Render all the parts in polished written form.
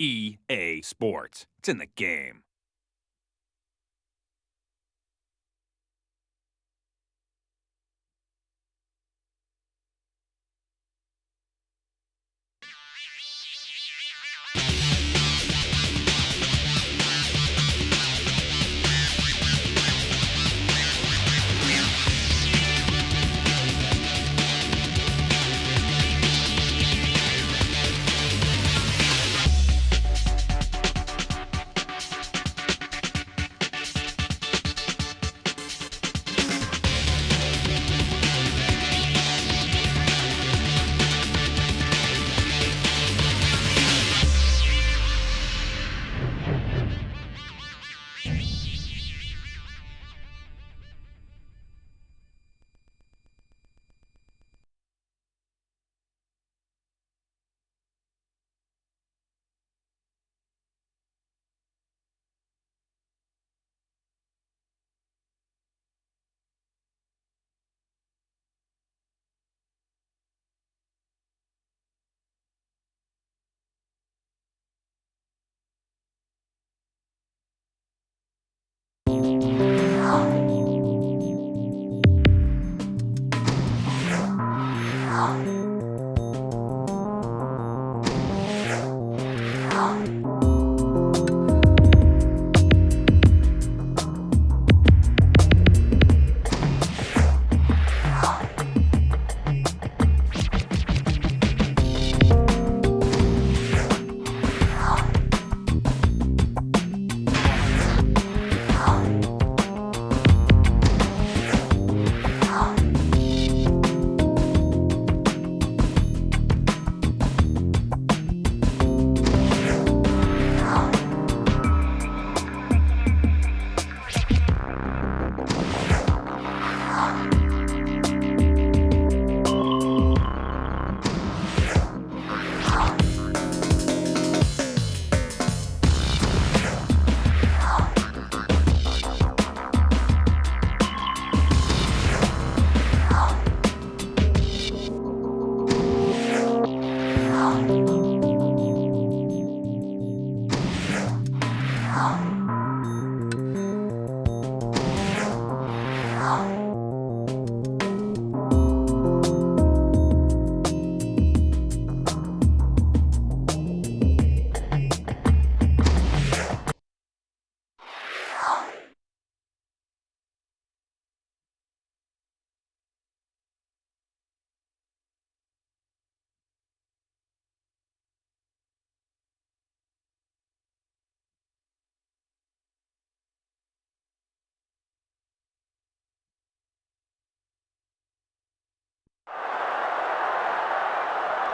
EA Sports. It's in the game.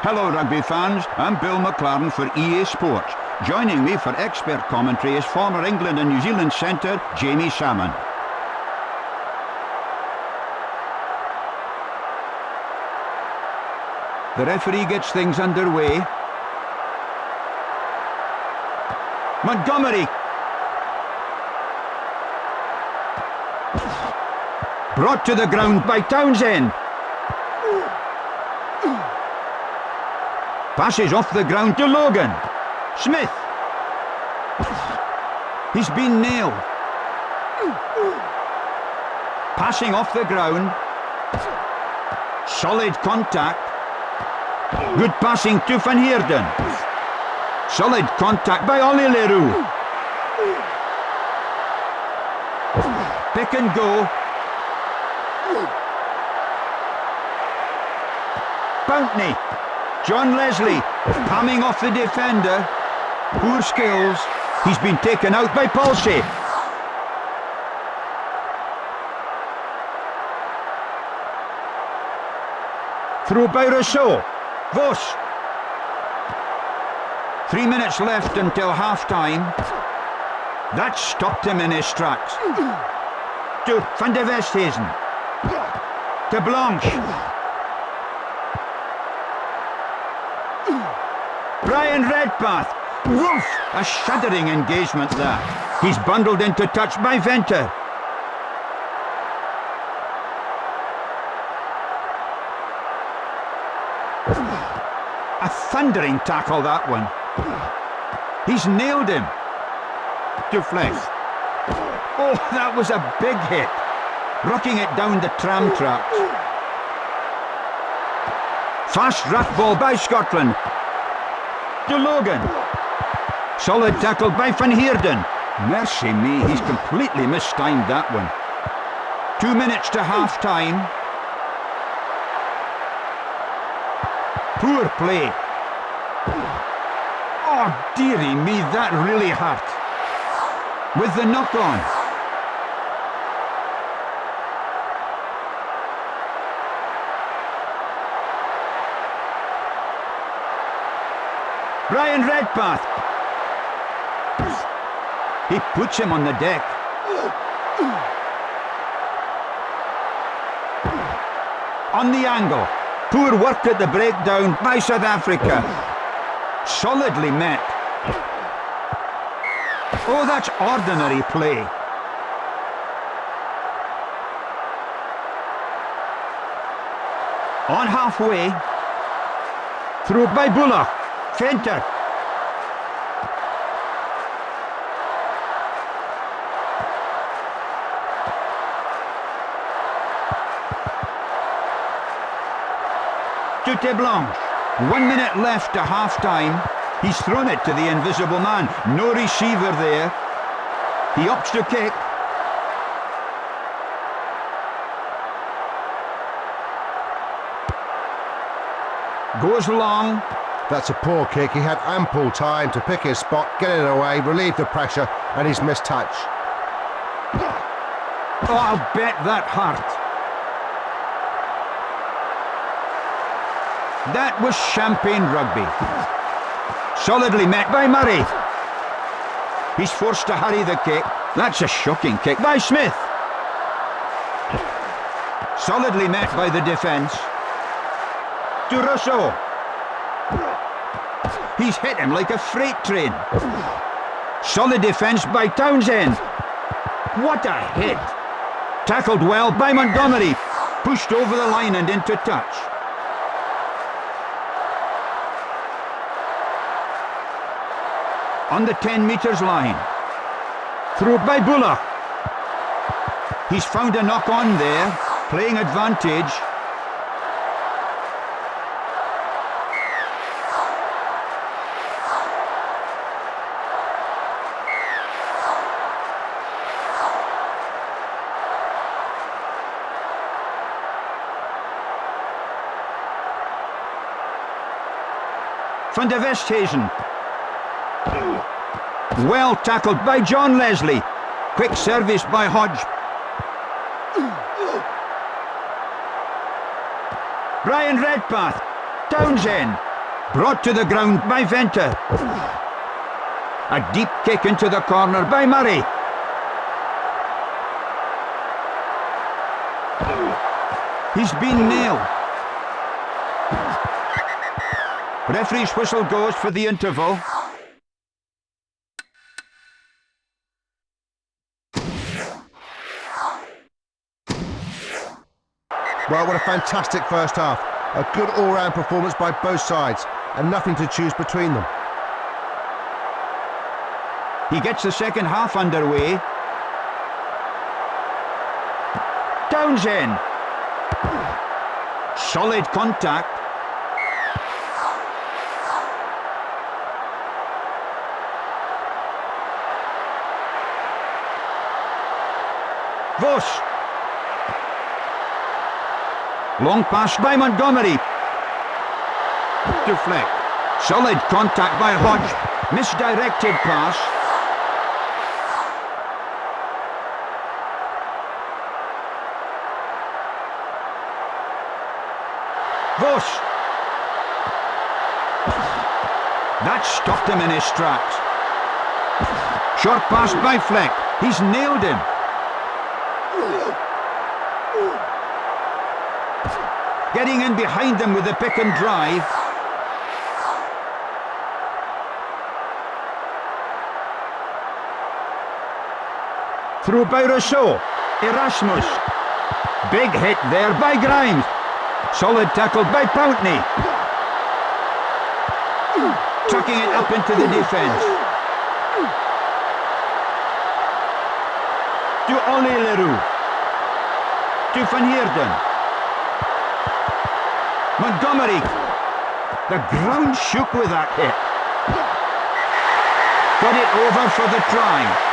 Hello rugby fans, I'm Bill McLaren for EA Sports. Joining me for expert commentary is former England and New Zealand centre Jamie Salmon. The referee gets things underway. Montgomery! Brought to the ground by Townsend. Passes off the ground to Logan. Smith. He's been nailed. Passing off the ground. Solid contact. Good passing to Van Heerden. Solid contact by Ollie Leroux. Pick and go. Pountney. John Leslie, palming off the defender. Poor skills. He's been taken out by Palsy. Through by Rousseau. Vos. 3 minutes left until half-time. That stopped him in his tracks. To Van de Westhuizen. To Blanche. Brian Redpath. Woof! A shuddering engagement there. He's bundled into touch by Venter. A thundering tackle, that one. He's nailed him. Deflect. Oh, that was a big hit. Rocking it down the tram tracks. Fast ruck ball by Scotland. To Logan. Solid tackle by Van Heerden. Mercy me, he's completely mistimed that one. 2 minutes to half-time. Poor play. Oh, dearie me, that really hurt. With the knock-on. Brian Redpath. He puts him on the deck. On the angle. Poor work at the breakdown by South Africa. Solidly met. Oh, that's ordinary play. On halfway. Through by Bullock. Fenter. To Blanche. 1 minute left to half-time. He's thrown it to the invisible man. No receiver there. He opts to kick. Goes long. That's a poor kick. He had ample time to pick his spot, get it away, relieve the pressure, and he's missed touch. Oh, I'll bet that hurt. That was champagne rugby. Solidly met by Murray. He's forced to hurry the kick. That's a shocking kick by Smith. Solidly met by the defence. To Rousseau. He's hit him like a freight train. Solid defence by Townsend. What a hit. Tackled well by Montgomery. Pushed over the line and into touch. On the 10 metres line. Through by Bullock. He's found a knock-on there. Playing advantage. Van de Westhuizen. Well tackled by John Leslie. Quick service by Hodge. Brian Redpath. Townsend. Brought to the ground by Venter. A deep kick into the corner by Murray. He's been nailed. Referee's whistle goes for the interval. Well, what a fantastic first half. A good all-round performance by both sides, and nothing to choose between them. He gets the second half underway. Townsend. Solid contact. Vos. Long pass by Montgomery. Deflect. Solid contact by Hodge. Misdirected pass. Vos. That stopped him in his tracks. Short pass by Fleck. He's nailed him. Getting in behind them with the pick and drive. Through by Rousseau. Erasmus. Big hit there by Grimes. Solid tackle by Pountney. Tucking it up into the defence. To Ollie Leroux. To Van Heerden. Montgomery. The ground shook with that hit. Got it over for the try.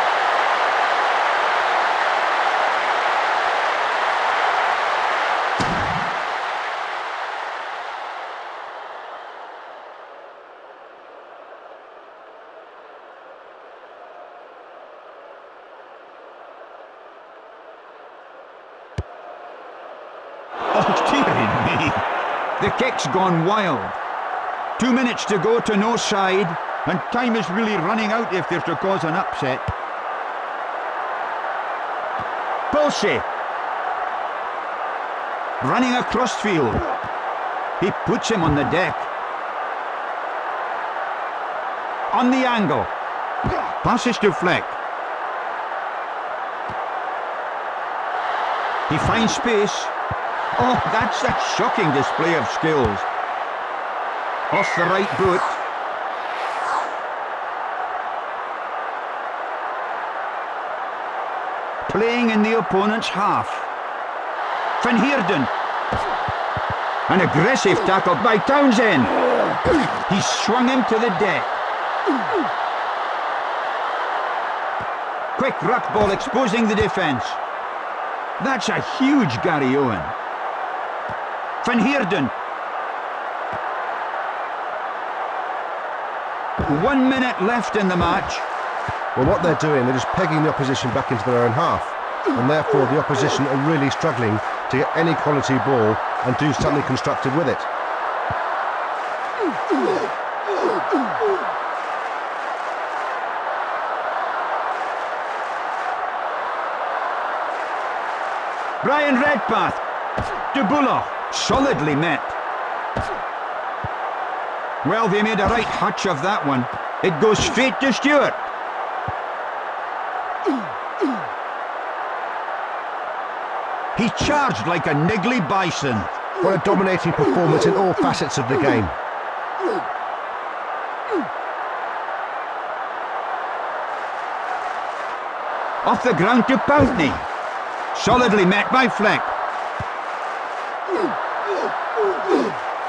Oh, dearie me. The kick's gone wild. 2 minutes to go to no side, and time is really running out if they're to cause an upset. Pulsey. Running across field. He puts him on the deck. On the angle. Passes to Fleck. He finds space. Oh, that's a shocking display of skills. Off the right boot. Playing in the opponent's half. Van Heerden. An aggressive tackle by Townsend. He swung him to the deck. Quick ruck ball exposing the defence. That's a huge Gary Owen. Van Heerden. 1 minute left in the match. Well, what they're doing, they're just pegging the opposition back into their own half. And therefore, the opposition are really struggling to get any quality ball and do something constructive with it. Brian Redpath. De Buller. Solidly met. Well, they made a right hutch of that one. It goes straight to Stewart. He charged like a niggly bison. What a dominating performance in all facets of the game. Off the ground to Pountney. Solidly met by Fleck.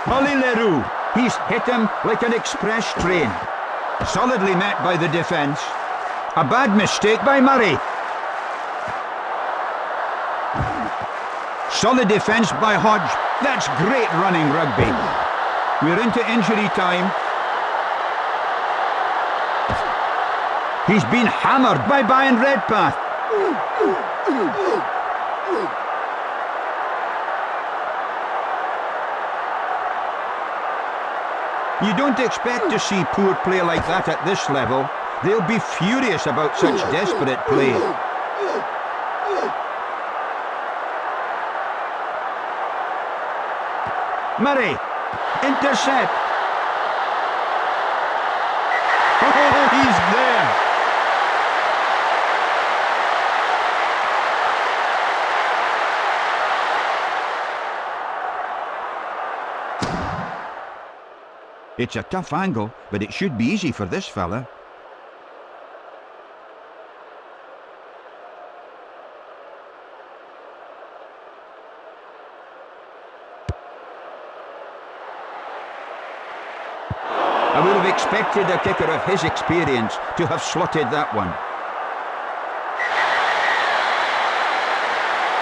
Ollie Leroux. He's hit him like an express train. Solidly met by the defence. A bad mistake by Murray. Solid defence by Hodge. That's great running rugby. We're into injury time. He's been hammered by Brian Redpath. You don't expect to see poor play like that at this level. They'll be furious about such desperate play. Murray. Intercept. Oh, he's there. It's a tough angle, but it should be easy for this fella. I would have expected a kicker of his experience to have slotted that one.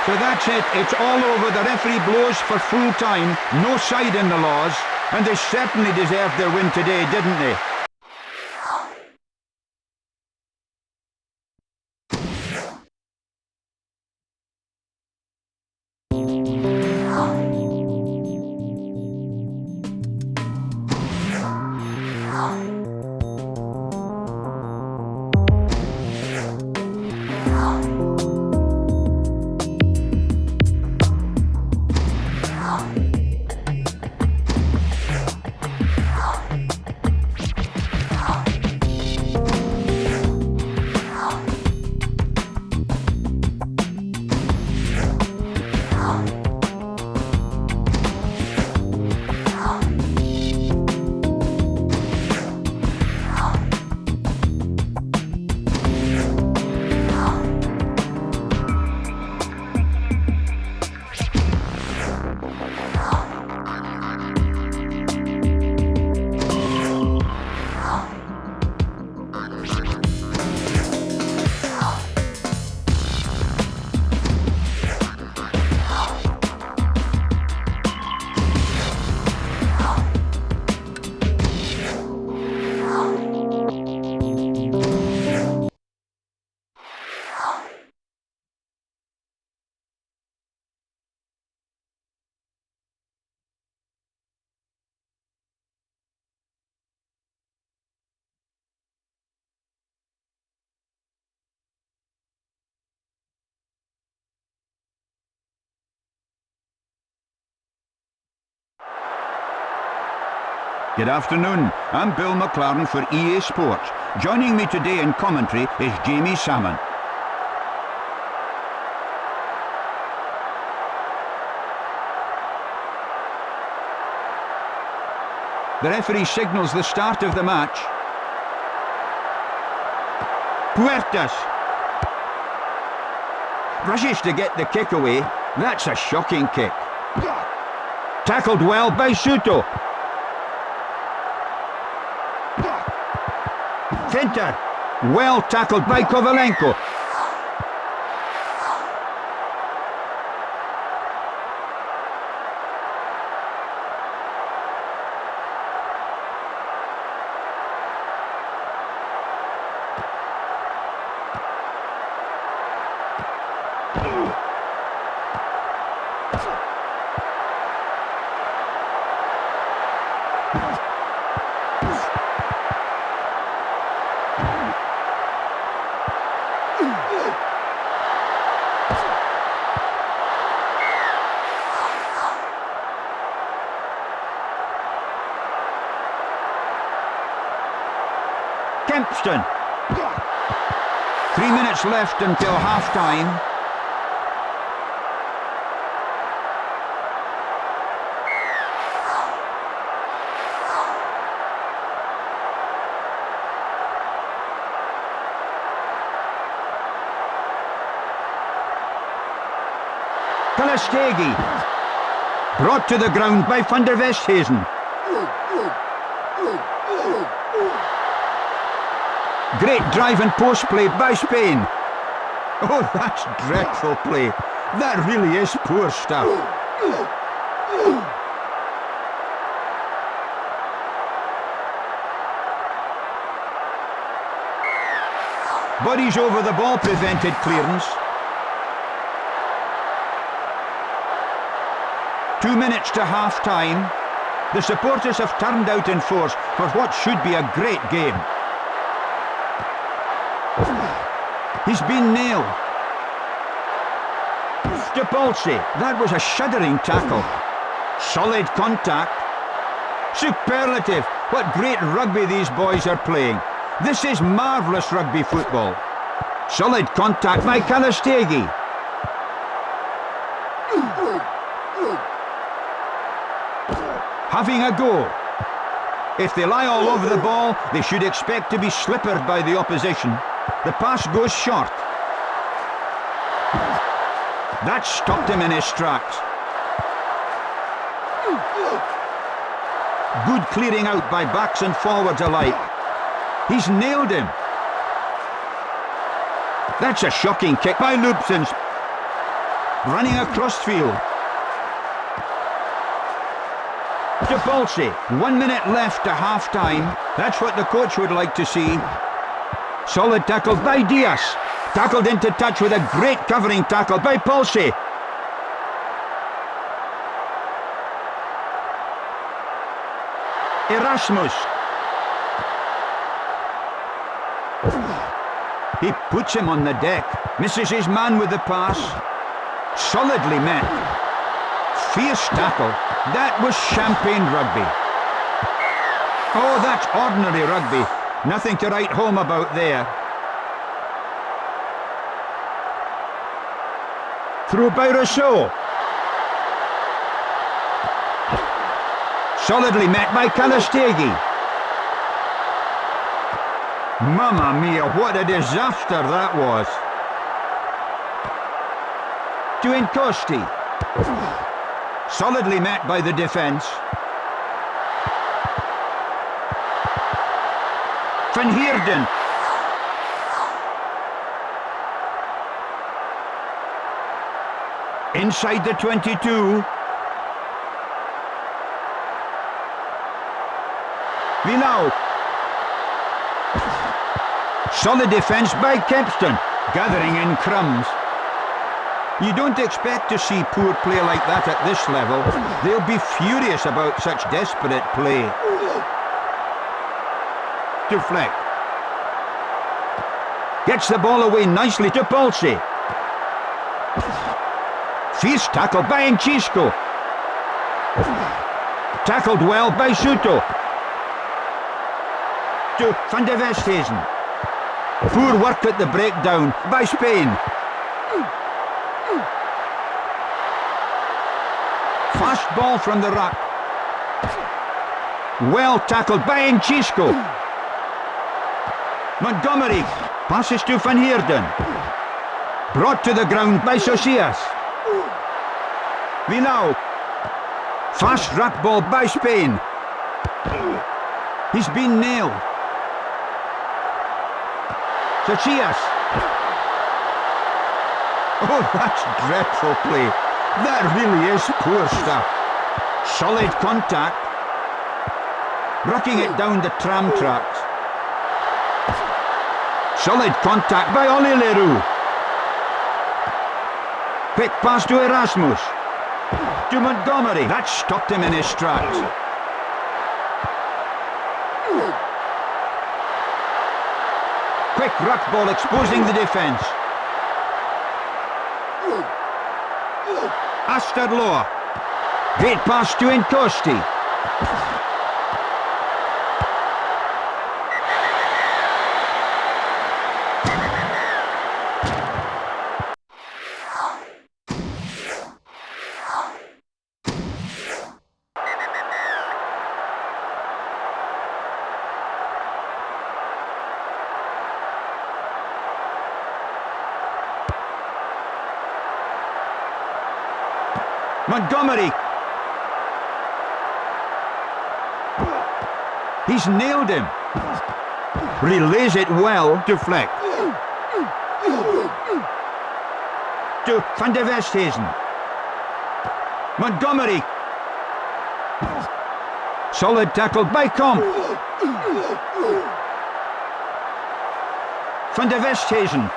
So that's it. It's all over. The referee blows for full time. No side in the laws. And they certainly deserved their win today, didn't they? Good afternoon, I'm Bill McLaren for EA Sports. Joining me today in commentary is Jamie Salmon. The referee signals the start of the match. Puertas rushes to get the kick away. That's a shocking kick. Tackled well by Soto. Finter. Well tackled by Kovalenko. Kempston. 3 minutes left until half-time. Kalastegi. Brought to the ground by van der Westhuizen. Great drive and post play by Spain. Oh, that's dreadful play. That really is poor stuff. Bodies over the ball prevented clearance. 2 minutes to half-time. The supporters have turned out in force for what should be a great game. He's been nailed. Stapolsi. That was a shuddering tackle. Solid contact. Superlative. What great rugby these boys are playing. This is marvellous rugby football. Solid contact by Kalastegi. Having a go. If they lie all over the ball, they should expect to be slippered by the opposition. The pass goes short. That stopped him in his tracks. Good clearing out by backs and forwards alike. He's nailed him. That's a shocking kick by Lubsens. Running across field. Stapolsi. 1 minute left to half-time. That's what the coach would like to see. Solid tackle by Diaz. Tackled into touch with a great covering tackle by Polsi. Erasmus. He puts him on the deck. Misses his man with the pass. Solidly met. Fierce tackle. That was champagne rugby. Oh, that's ordinary rugby. Nothing to write home about there. Through by Rousseau. Solidly met by Kalastegi. Mamma mia, what a disaster that was. To Incosti. Solidly met by the defence. Van Heerden. Inside the 22. Vilau. Solid defence by Kempston. Gathering in crumbs. You don't expect to see poor play like that at this level. They'll be furious about such desperate play. To Fleck. Gets the ball away nicely to Polsi. Fierce tackle by Enchisco. Tackled well by Soto. To Van de Westhuizen. Poor work at the breakdown by Spain. Fast ball from the ruck. Well tackled by Enchisco. Montgomery passes to Van Heerden. Brought to the ground by Socias. Vilau. Fast ruck ball by Spain. He's been nailed. Socias. Oh, that's dreadful play. That really is poor stuff. Solid contact. Rucking it down the tram tracks. Solid contact by Ollie Leroux. Quick pass to Erasmus. To Montgomery. That stopped him in his tracks. Quick ruck ball exposing the defence. Asterloa. Great pass to Encosti. Montgomery. He's nailed him. Relays it well to Fleck. To Van de Westhuizen. Montgomery. Solid tackle by Comp. Van de Westhuizen.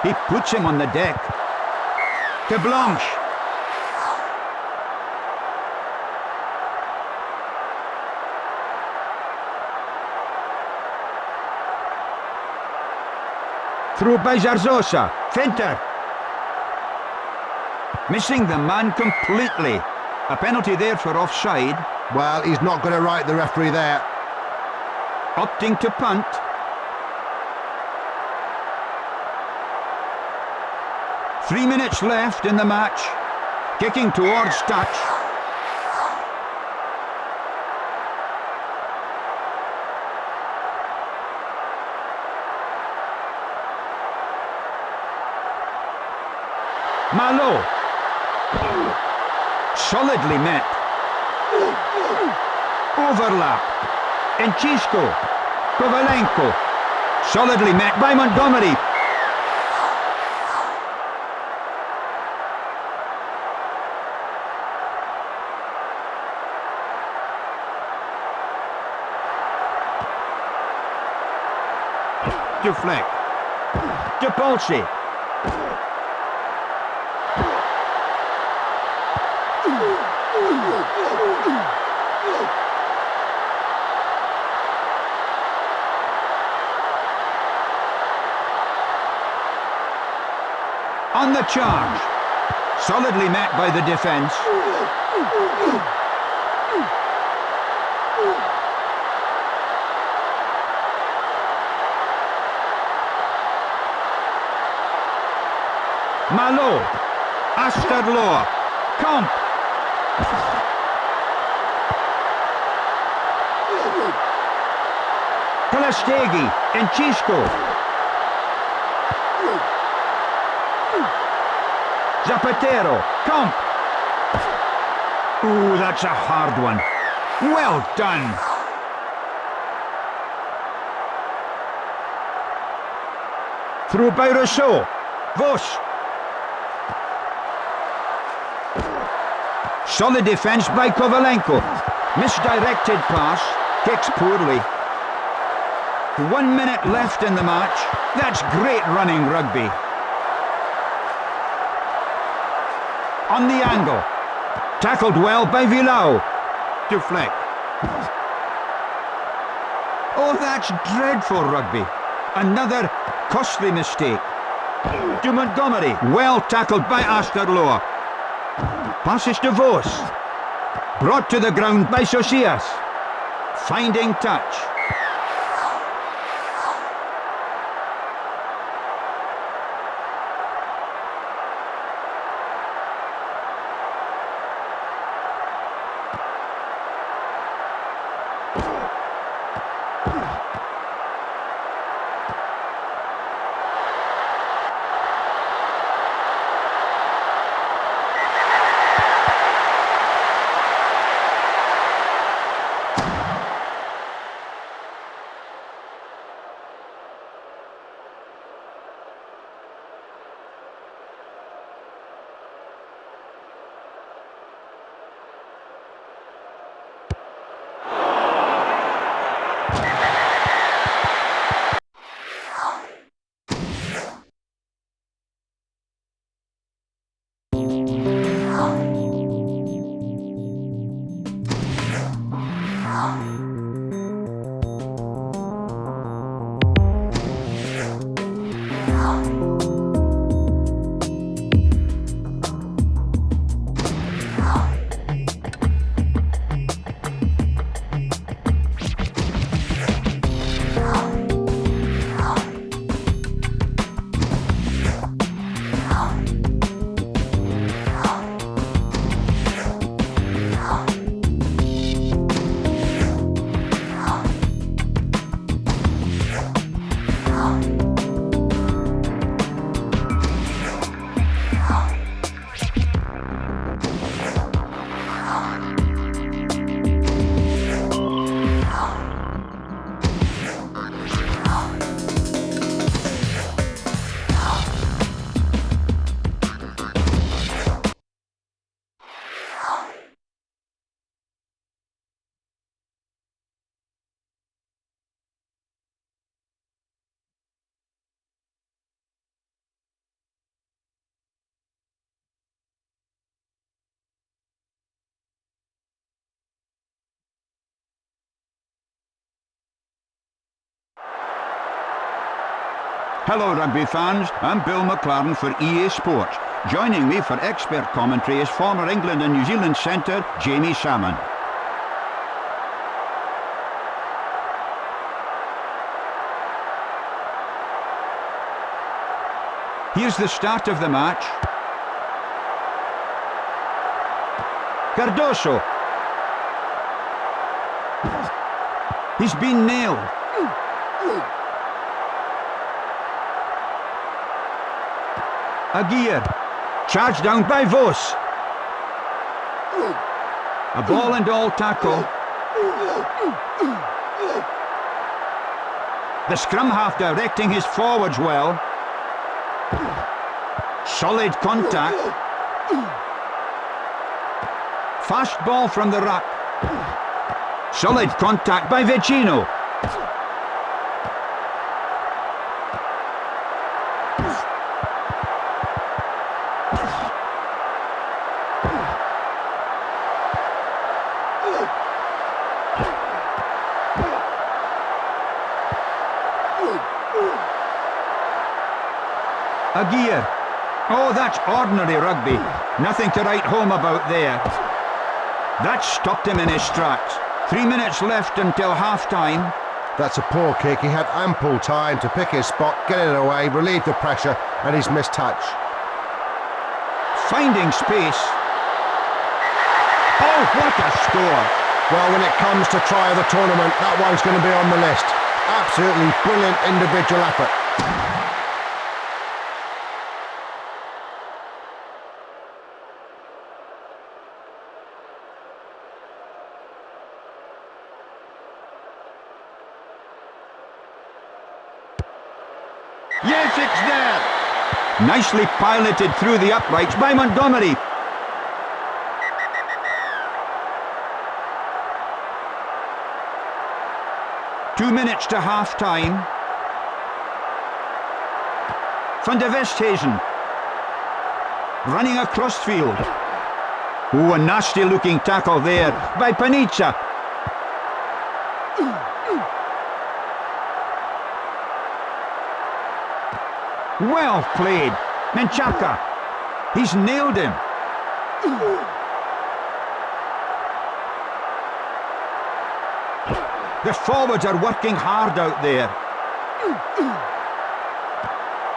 He puts him on the deck. To Blanche. Through by Zarzosa. Finter. Missing the man completely. A penalty there for offside. Well, he's not going to write the referee there. Opting to punt. Three minutes left in the match. Kicking towards touch. Malo. Solidly met. Overlap. Enchisco. Kovalenko. Solidly met by Montgomery. To Fleck. To Polsey. On the charge. Solidly met by the defence. Malo. Asterloa. Comp. Kalastegi. Enchisco. Zapatero. Comp. Ooh, that's a hard one. Well done. Through by Rousseau. Vos. Solid defence by Kovalenko. Misdirected pass. Kicks poorly. 1 minute left in the match. That's great running rugby. On the angle. Tackled well by Vilau. To Fleck. Oh, that's dreadful rugby. Another costly mistake. To Montgomery. Well tackled by Asterloa. Passes to Vos. Brought to the ground by Socias. Finding touch. Hello rugby fans, I'm Bill McLaren for EA Sports. Joining me for expert commentary is former England and New Zealand centre Jamie Salmon. Here's the start of the match. Cardoso. He's been nailed. Aguirre, charged down by Vos. A ball and all tackle. The scrum half directing his forwards well. Solid contact. Fast ball from the ruck. Solid contact by Vicino. Aguirre. Oh, that's ordinary rugby. Nothing to write home about there. That stopped him in his tracks. 3 minutes left until half-time. That's a poor kick. He had ample time to pick his spot, get it away, relieve the pressure, and he's missed touch. Finding space. Oh, what a score! Well, when it comes to try of the tournament, that one's going to be on the list. Absolutely brilliant individual effort. Yes, it's there! Nicely piloted through the uprights by Montgomery. Two minutes to half-time. Van de Westhuizen. Running across field. Oh, a nasty-looking tackle there by Panizza. Well played. Menchaca. He's nailed him. The forwards are working hard out there.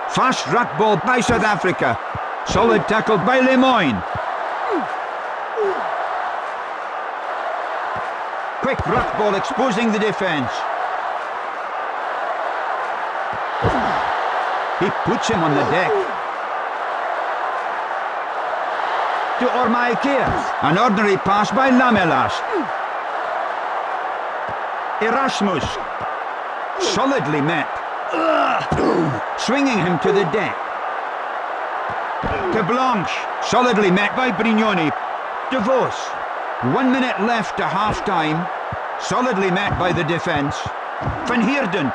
Fast ruck ball by South Africa. Solid tackle by Lemoyne. Quick ruck ball exposing the defence. He puts him on the deck. To Ormaikea. An ordinary pass by Lamelas. Erasmus. Solidly met. Swinging him to the deck. To Blanche. Solidly met by Brignoni. De Vos. 1 minute left to half-time. Solidly met by the defence. Van Heerden.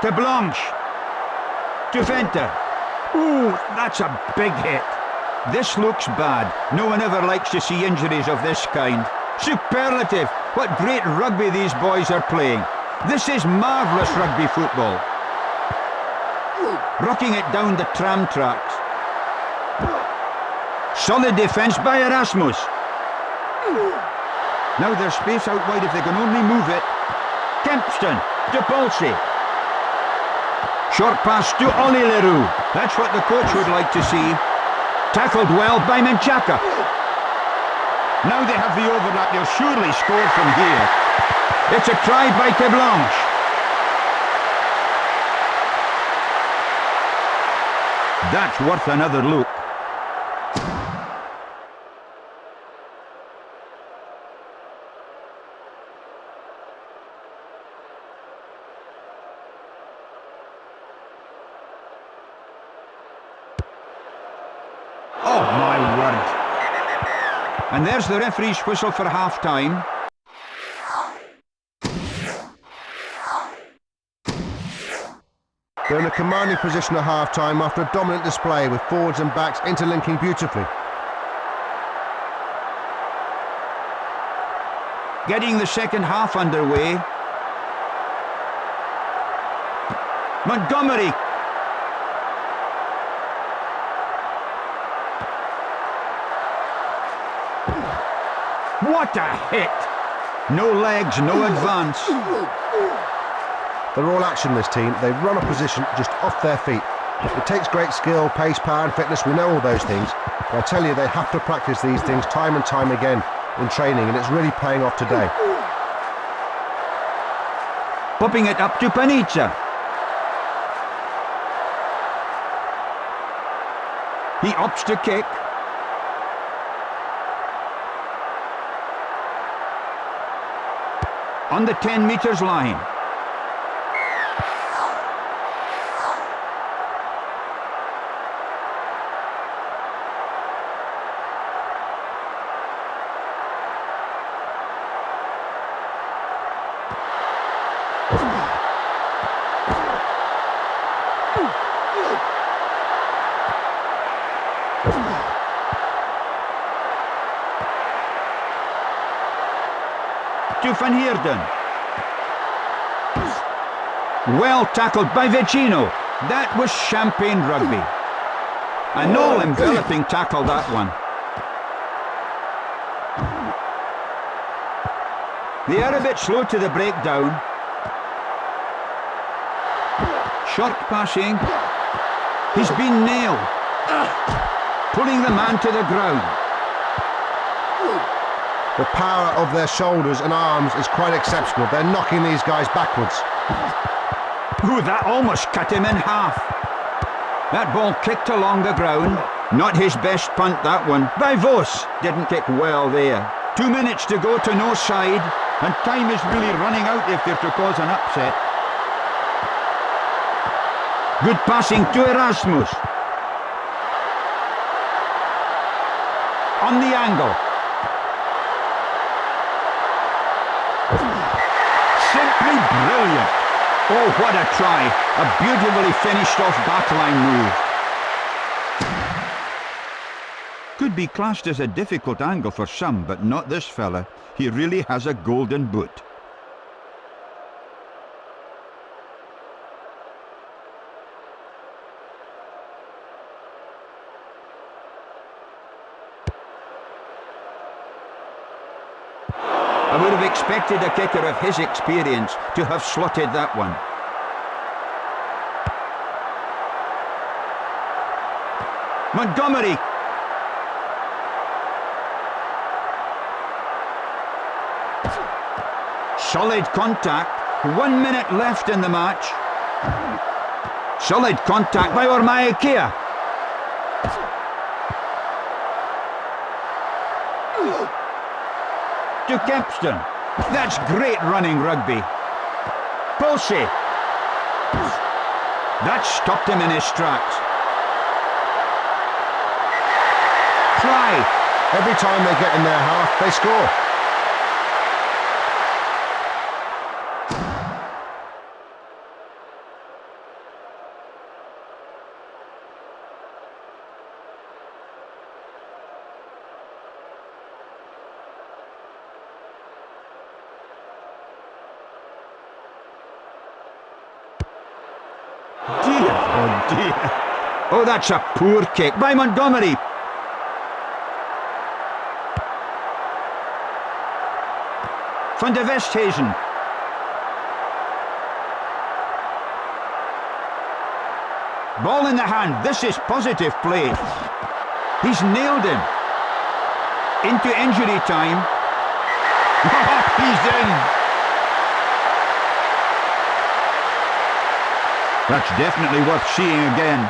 To Blanche. To Venter. Ooh, that's a big hit. This looks bad. No one ever likes to see injuries of this kind. Superlative! What great rugby these boys are playing. This is marvellous rugby football. Rocking it down the tram tracks. Solid defence by Erasmus. Now there's space out wide if they can only move it. Kempston to Palsy. Short pass to Ollie Leroux. That's what the coach would like to see. Tackled well by Menchaca. Now they have the overlap. They'll surely score from here. It's a try by Teblanche. That's worth another look. Oh my word. And there's the referee's whistle for half-time. They're in a commanding position at half-time after a dominant display with forwards and backs interlinking beautifully. Getting the second half underway. Montgomery. What a hit! No legs, no advance. They're all action, this team. They run a position just off their feet. It takes great skill, pace, power and fitness. We know all those things. But I tell you, they have to practice these things time and time again in training, and it's really paying off today. Popping it up to Panizza. He opts to kick. On the 10 metres line. To Van Heerden. Well tackled by Vecino. That was champagne rugby. An all-enveloping tackle, that one. They are a bit slow to the breakdown. Short passing. He's been nailed. Pulling the man to the ground. The power of their shoulders and arms is quite exceptional. They're knocking these guys backwards. Ooh, that almost cut him in half. That ball kicked along the ground. Not his best punt, that one. By Vos. Didn't kick well there. 2 minutes to go to no side. And time is really running out if they're to cause an upset. Good passing to Erasmus. On the angle. Simply brilliant. Oh, what a try. A beautifully finished off backline move. Could be classed as a difficult angle for some, but not this fella. He really has a golden boot. I would have expected a kicker of his experience to have slotted that one. Montgomery. Solid contact. 1 minute left in the match. Solid contact by Ormaekea. To Kempston. That's great running rugby. Pulsey. That stopped him in his tracks. Try. Every time they get in their half, they score. Oh, that's a poor kick by Montgomery. Van de Westhuizen. Ball in the hand. This is positive play. He's nailed him. Into injury time. He's in. That's definitely worth seeing again.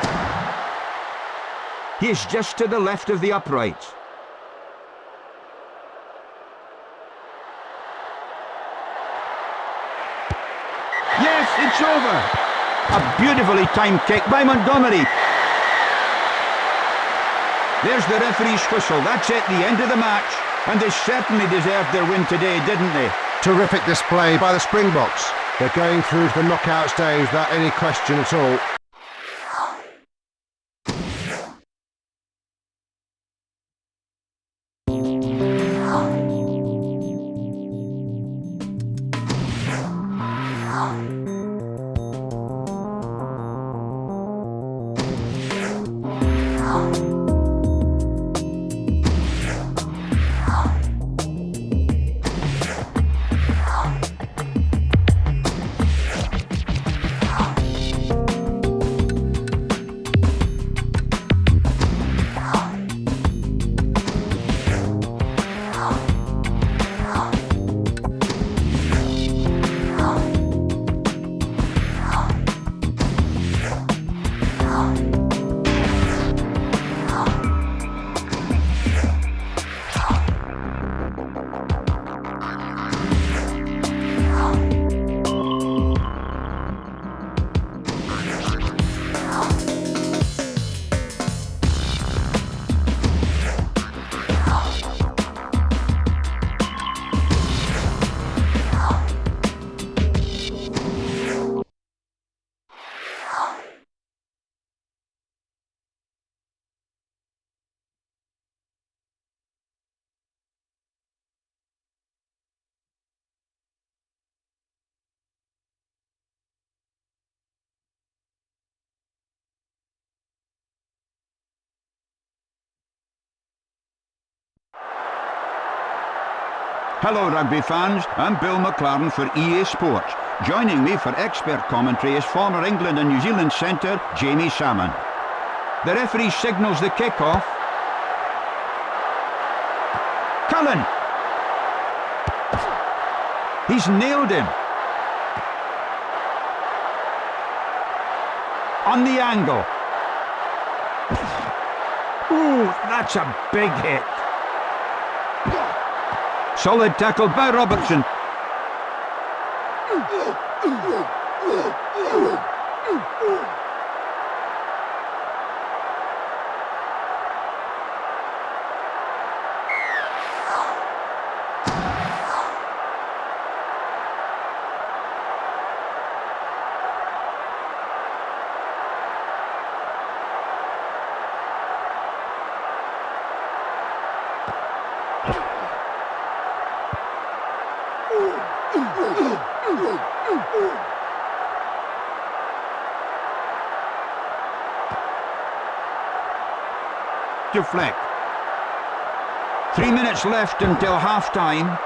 He's just to the left of the uprights. Yes, it's over. A beautifully timed kick by Montgomery. There's the referee's whistle. That's it, the end of the match. And they certainly deserved their win today, didn't they? Terrific display by the Springboks. They're going through to the knockout stage without any question at all. Hello rugby fans, I'm Bill McLaren for EA Sports. Joining me for expert commentary is former England and New Zealand centre Jamie Salmon. The referee signals the kick-off. Cullen! He's nailed him. On the angle. Ooh, that's a big hit. Solid tackle by Robertson. To Fleck. 3 minutes left until half-time.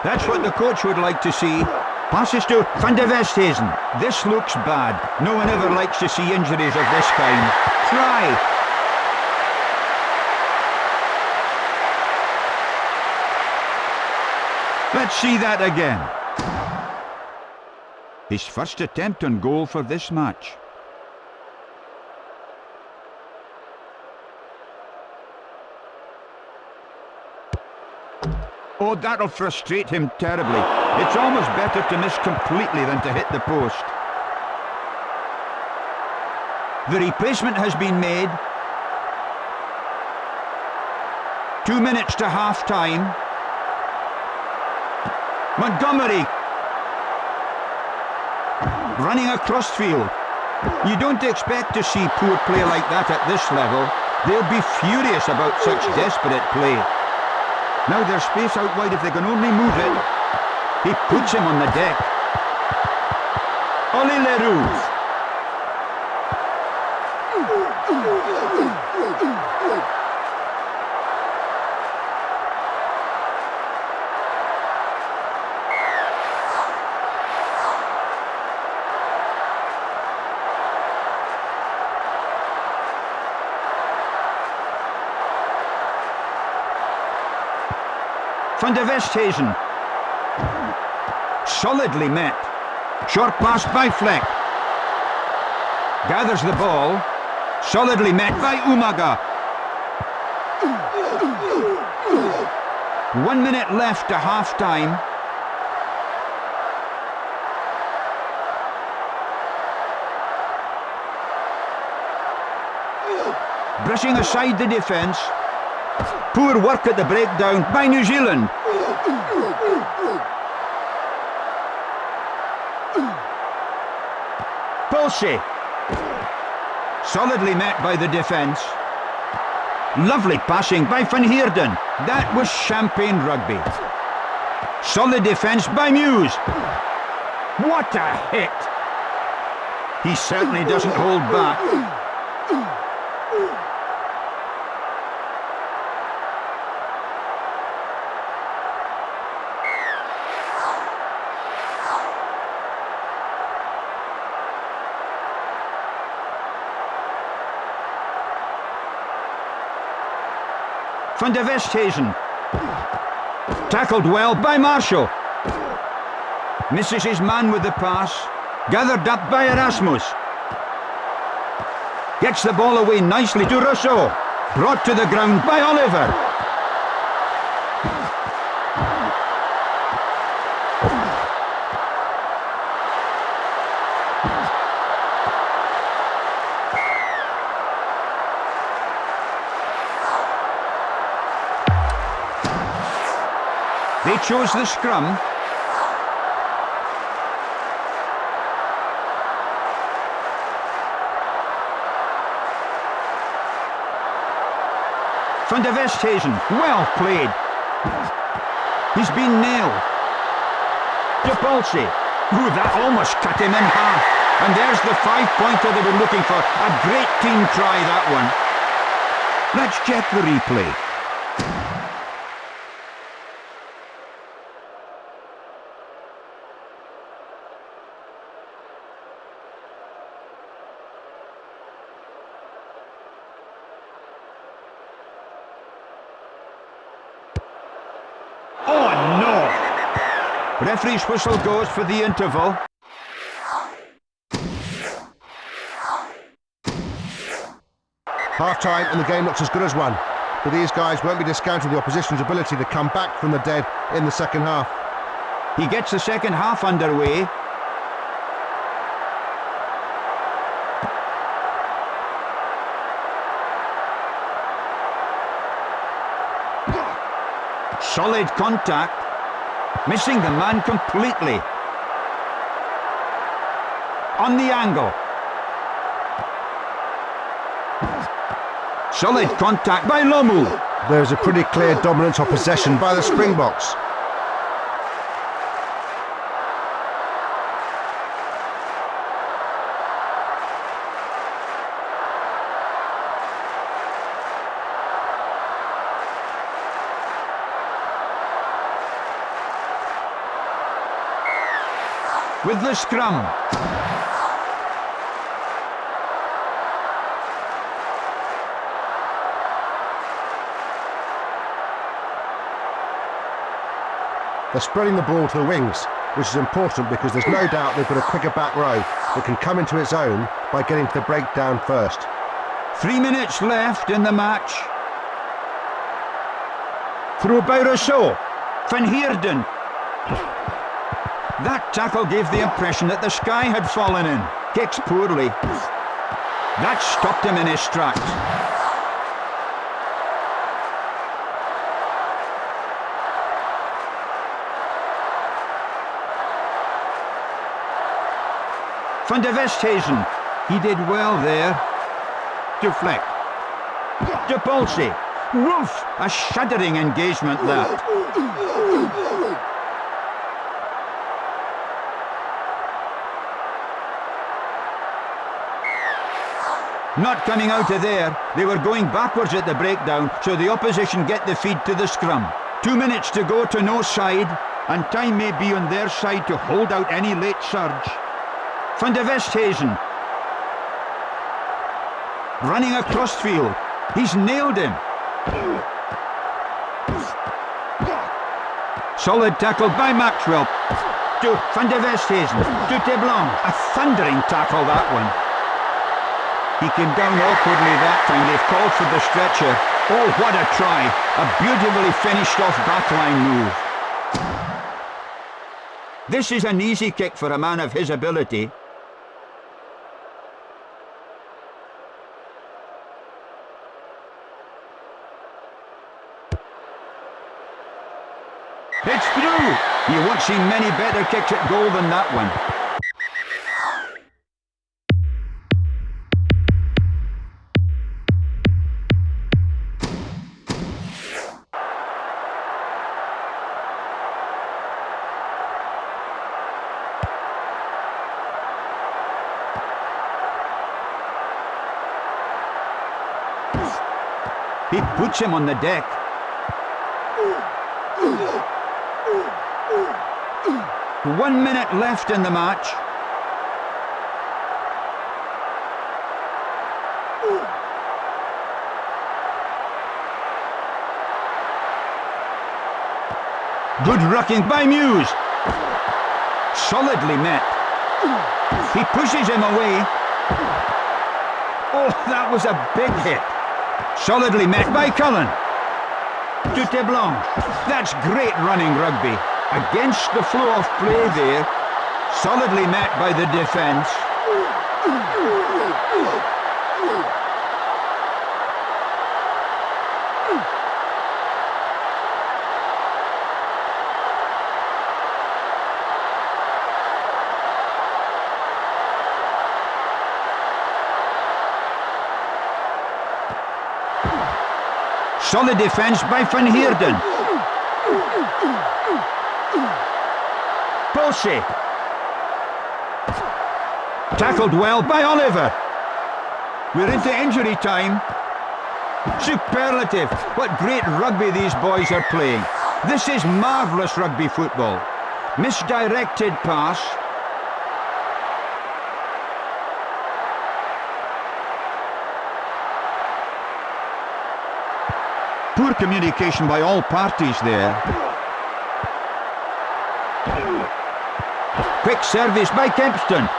That's what the coach would like to see. Passes to Van de Westhuizen. This looks bad. No one ever likes to see injuries of this kind. Try. Let's see that again. His first attempt on goal for this match. Oh, that'll frustrate him terribly. It's almost better to miss completely than to hit the post. The replacement has been made. 2 minutes to half-time. Montgomery. Running across field. You don't expect to see poor play like that at this level. They'll be furious about such desperate play. Now there's space out wide if they can only move it. He puts him on the deck. Ollie Leroux. Van de Westhuizen. Solidly met. Short pass by Fleck. Gathers the ball. Solidly met by Umaga. 1 minute left to half-time. Brushing aside the defence. Poor work at the breakdown by New Zealand. Pulse. Solidly met by the defence. Lovely passing by Van Heerden. That was champagne rugby. Solid defence by Muse. What a hit! He certainly doesn't hold back. Van de Westhuizen. Tackled well by Marshall. Misses his man with the pass. Gathered up by Erasmus. Gets the ball away nicely to Rousseau. Brought to the ground by Oliver. They chose the scrum. Van de Westhuizen, well played. He's been nailed. To Pulse. Ooh, that almost cut him in half. And there's the 5-pointer they were looking for. A great team try, that one. Let's check the replay. Referee's whistle goes for the interval. Half-time and the game looks as good as one. But these guys won't be discounting the opposition's ability to come back from the dead in the second half. He gets the second half underway. Solid contact. Missing the man completely. On the angle. Solid contact by Lomu. There's a pretty clear dominance of possession by the Springboks. with the scrum. They're spreading the ball to the wings, which is important because there's no doubt they've got a quicker back row that can come into its own by getting to the breakdown first. 3 minutes left in the match. Through by Rousseau. Van Heerden. That tackle gave the impression that the sky had fallen in. Kicks poorly. That stopped him in his tracks. Van de Westhuizen. He did well there. Deflect. De Pulse. Woof! A shuddering engagement that. Not coming out of there. They were going backwards at the breakdown, so the opposition get the feed to the scrum. 2 minutes to go to no side, and time may be on their side to hold out any late surge. Van de Westhuizen. Running across field. He's nailed him. Solid tackle by Maxwell. To Van de Westhuizen. To Teblon. A thundering tackle, that one. He came down awkwardly that time. They've called for the stretcher. Oh, what a try. A beautifully finished off backline move. This is an easy kick for a man of his ability. It's through! You won't see many better kicks at goal than that one. He puts him on the deck. One minute left in the match. Good rucking by Muse. Solidly met. He pushes him away. Oh, that was a big hit. Solidly met by Cullen. To Teblon. That's great running rugby. Against the flow of play there. Solidly met by the defence. Solid defence by Van Heerden. Pulse. Tackled well by Oliver. We're into injury time. Superlative. What great rugby these boys are playing. This is marvellous rugby football. Misdirected pass. Poor communication by all parties there. Quick service by Kempston.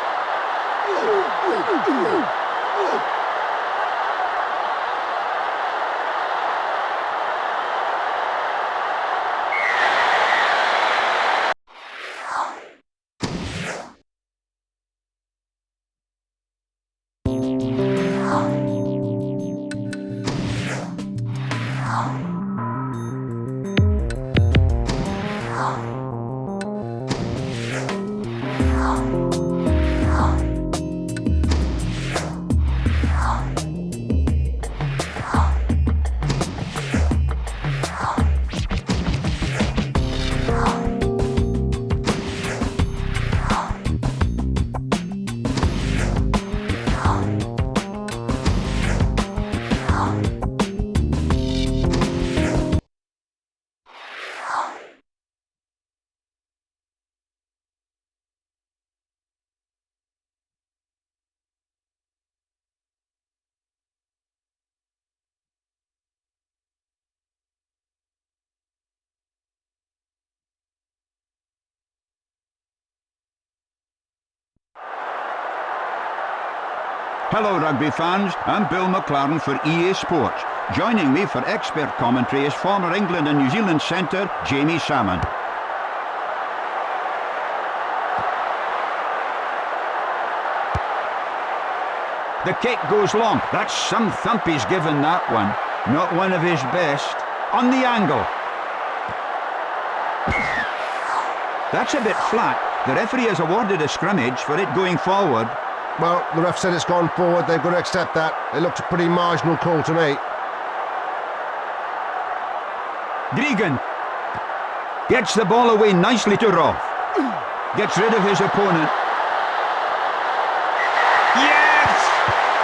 Hello rugby fans, I'm Bill McLaren for EA Sports. Joining me for expert commentary is former England and New Zealand centre Jamie Salmon. The kick goes long. That's some thump he's given that one. Not one of his best. On the angle. That's a bit flat. The referee has awarded a scrimmage for it going forward. Well, the ref said it's gone forward. They've got to accept that. It looked a pretty marginal call to me. Gregan gets the ball away nicely to Roth. Gets rid of his opponent. Yes!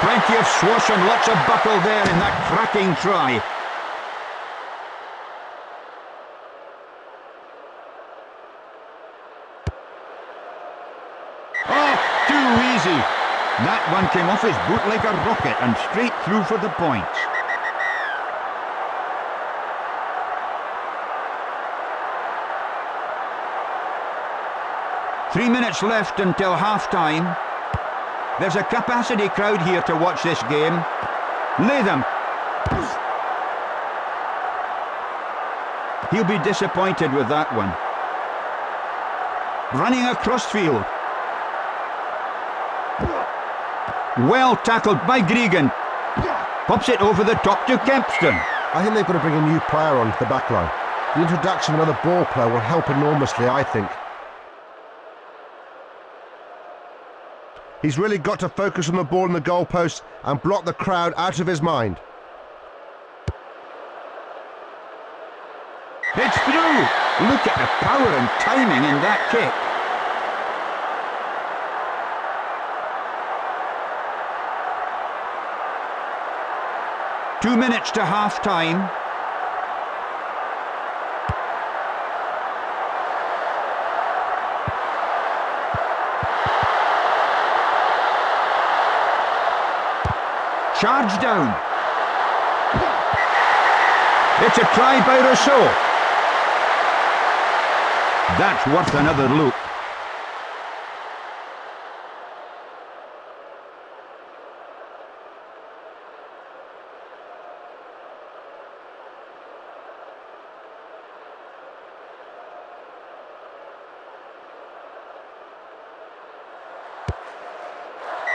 Plenty of swash and lots of buckle there in that cracking try. Oh, too easy. That one came off his boot like a rocket and straight through for the points. Three minutes left until half-time. There's a capacity crowd here to watch this game. Lay them. He'll be disappointed with that one. Running across field. Well tackled by Gregan. Pops it over the top to Kempston. I think they've got to bring a new player onto the back line. The introduction of another ball player will help enormously, I think. He's really got to focus on the ball in the goalpost and block the crowd out of his mind. It's through! Look at the power and timing in that kick. Two minutes to half-time. Charge down. It's a try by Rousseau. That's worth another look.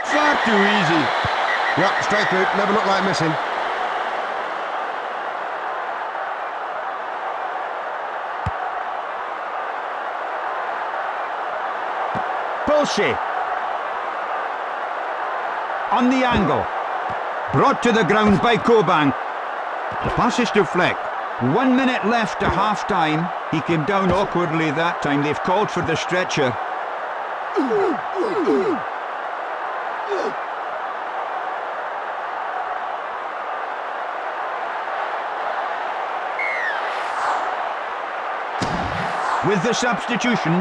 Far too easy. Yep, straight through. Never looked like missing. Pulsey. On the angle. Brought to the ground by Cobank. Passes to Fleck. 1 minute left to half-time. He came down awkwardly that time. They've called for the stretcher. With the substitution.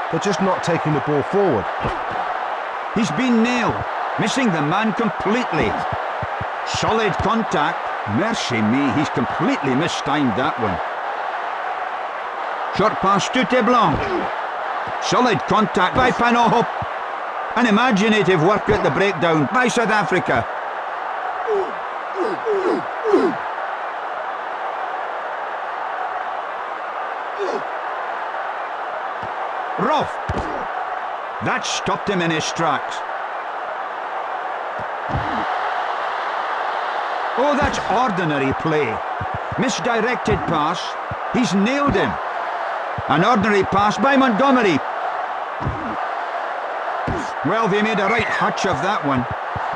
They're just not taking the ball forward. He's been nailed, missing the man completely. Solid contact. Mercy me, he's completely mistimed that one. Short pass to Teblong. Solid contact by Panoho. An imaginative work at the breakdown by South Africa. Roth. That stopped him in his tracks. Oh, that's ordinary play. Misdirected pass. He's nailed him. An ordinary pass by Montgomery. Well, they made a right hutch of that one.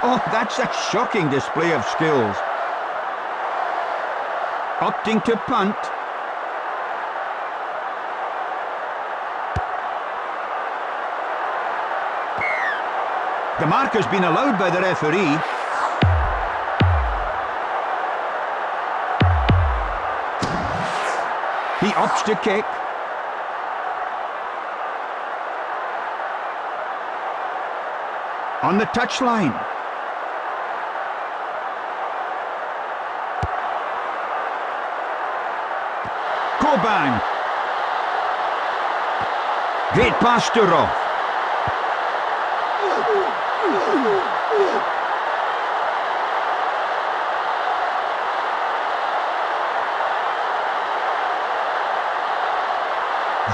Oh, that's a shocking display of skills. Opting to punt. The mark has been allowed by the referee. He opts to kick. On the touchline. Kobang. Great pass to Roth.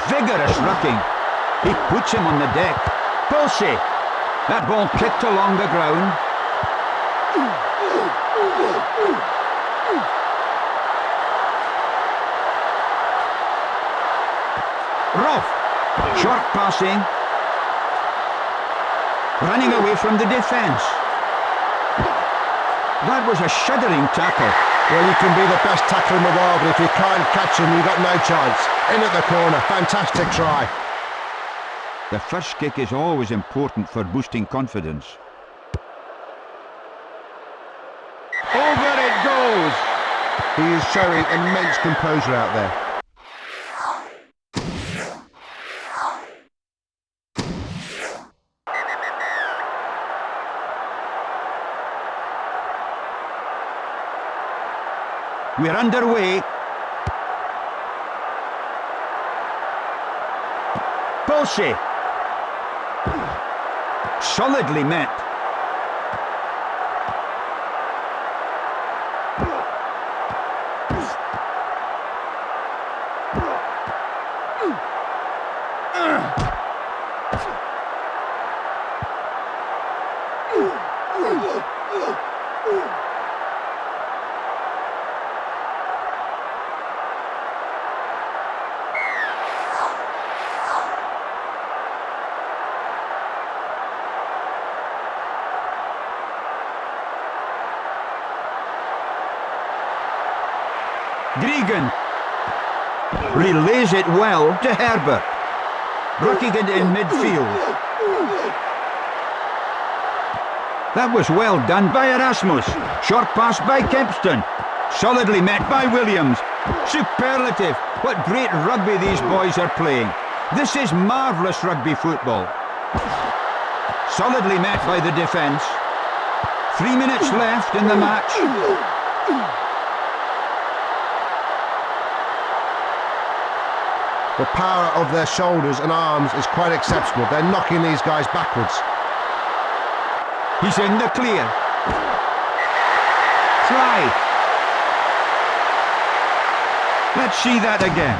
Vigorous rucking. He puts him on the deck. Pulsey. That ball kicked along the ground. Roth. Short passing. Running away from the defence. That was a shuddering tackle. Well, you can be the best tackler in the world, but if you can't catch him, you've got no chance. In at the corner. Fantastic try. The first kick is always important for boosting confidence. Over it goes! He is showing immense composure out there. We're underway. Pulsey. Solidly met. Gregan relays it well to Herbert. Ruckigan in midfield. That was well done by Erasmus. Short pass by Kempston. Solidly met by Williams. Superlative. What great rugby these boys are playing. This is marvellous rugby football. Solidly met by the defence. 3 minutes left in the match. The power of their shoulders and arms is quite exceptional. They're knocking these guys backwards. He's in the clear. Try. Let's see that again.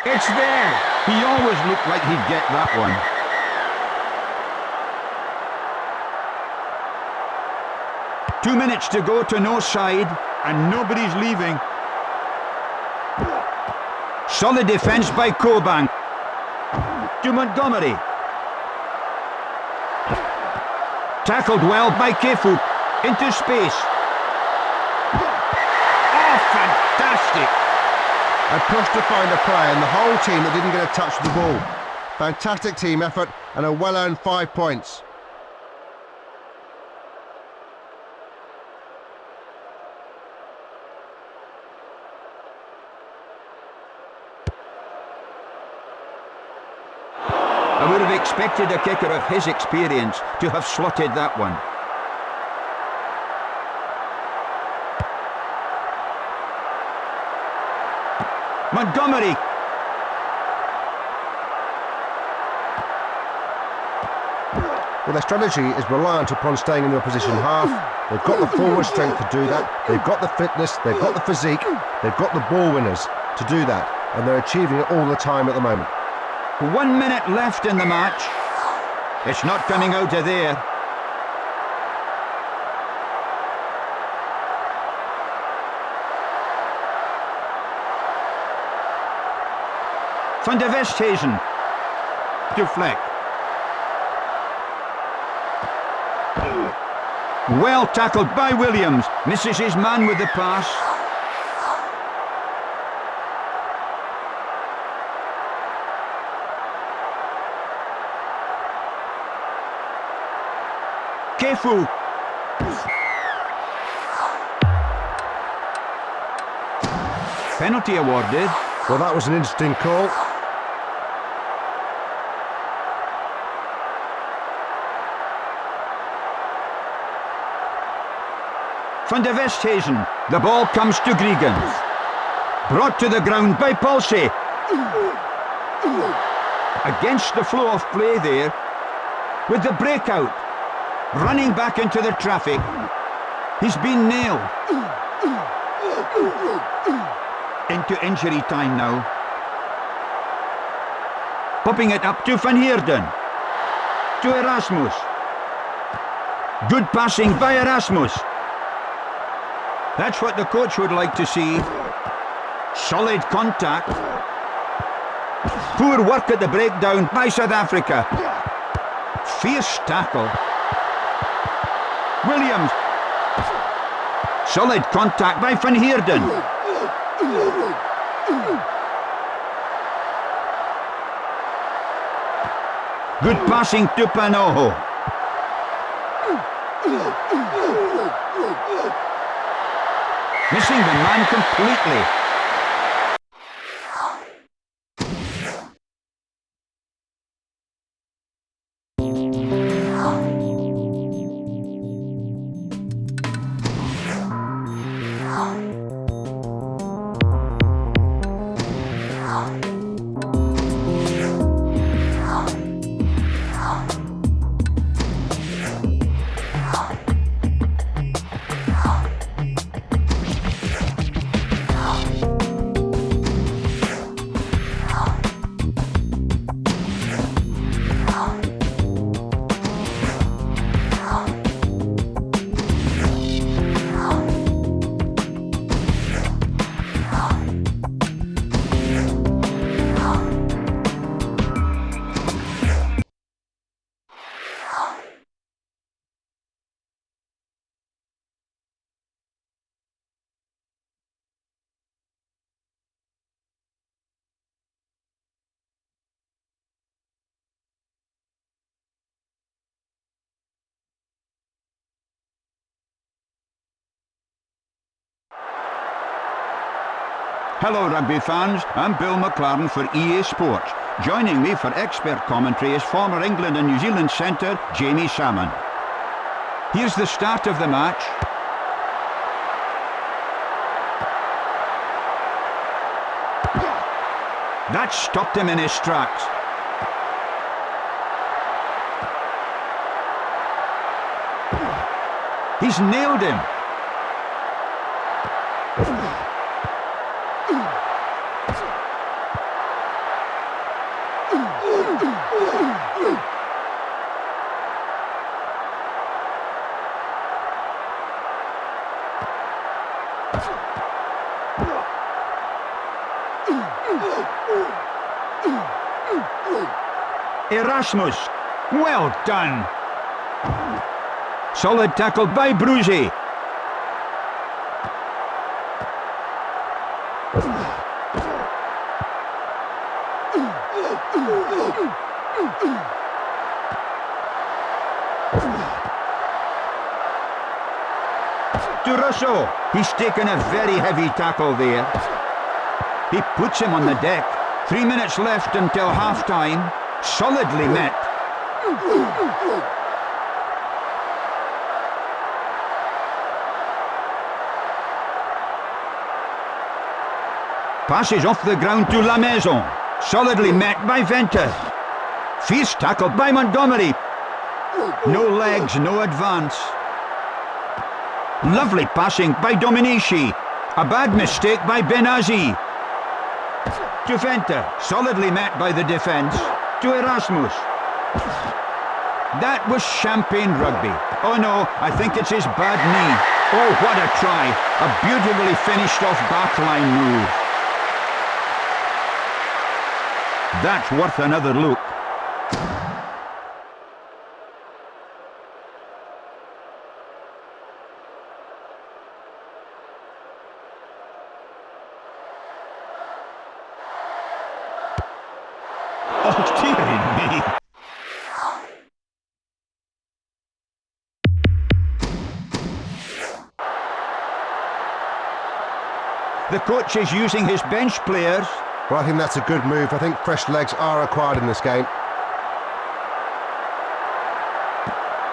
It's there. He always looked like he'd get that one. Two minutes to go to no side, and nobody's leaving. Solid defence by Kobang. To Montgomery. Tackled well by Kefu. Into space. Oh, fantastic! A push to find a player and the whole team that didn't get a touch of the ball. Fantastic team effort and a well-earned 5 points. I would have expected a kicker of his experience to have slotted that one. Montgomery. Well, their strategy is reliant upon staying in the opposition half. They've got the forward strength to do that. They've got the fitness, they've got the physique, they've got the ball winners to do that. And they're achieving it all the time at the moment. 1 minute left in the match. It's not coming out of there. Van der Westhuizen. Deflect. Well tackled by Williams. Misses his man with the pass. Kefu. Penalty awarded. Well, that was an interesting call. Van de Westhuizen. The ball comes to Gregan. Brought to the ground by Palsy. Against the flow of play there. With the breakout. Running back into the traffic. He's been nailed. Into injury time now. Popping it up to Van Heerden. To Erasmus. Good passing by Erasmus. That's what the coach would like to see. Solid contact. Poor work at the breakdown by South Africa. Fierce tackle. Williams. Solid contact by Van Heerden. Good passing to Panoho. Missing the man completely. Hello rugby fans, I'm Bill McLaren for EA Sports. Joining me for expert commentary is former England and New Zealand centre Jamie Salmon. Here's the start of the match. That stopped him in his tracks. He's nailed him. Erasmus, well done. Solid tackle by Bruzy. To Russo, he's taken a very heavy tackle there. He puts him on the deck. 3 minutes left until half-time. Solidly met. Passes off the ground to La Maison. Solidly met by Venter. Fierce tackle by Montgomery. No legs, no advance. Lovely passing by Dominici. A bad mistake by Benazi. To Venter. Solidly met by the defence. To Erasmus. That was champagne rugby. Oh no, I think it's his bad knee. Oh, what a try. A beautifully finished off backline move. That's worth another look. Oh, dearie me. The coach is using his bench players. Well, I think that's a good move. I think fresh legs are required in this game.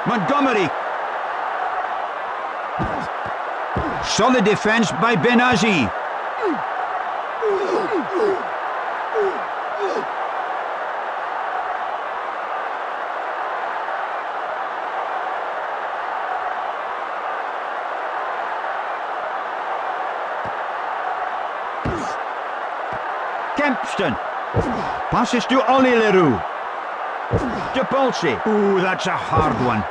Montgomery. Solid defence by Benazi. Kempston. Passes to Ollie Leroux. De Pulse. Ooh, that's a hard one.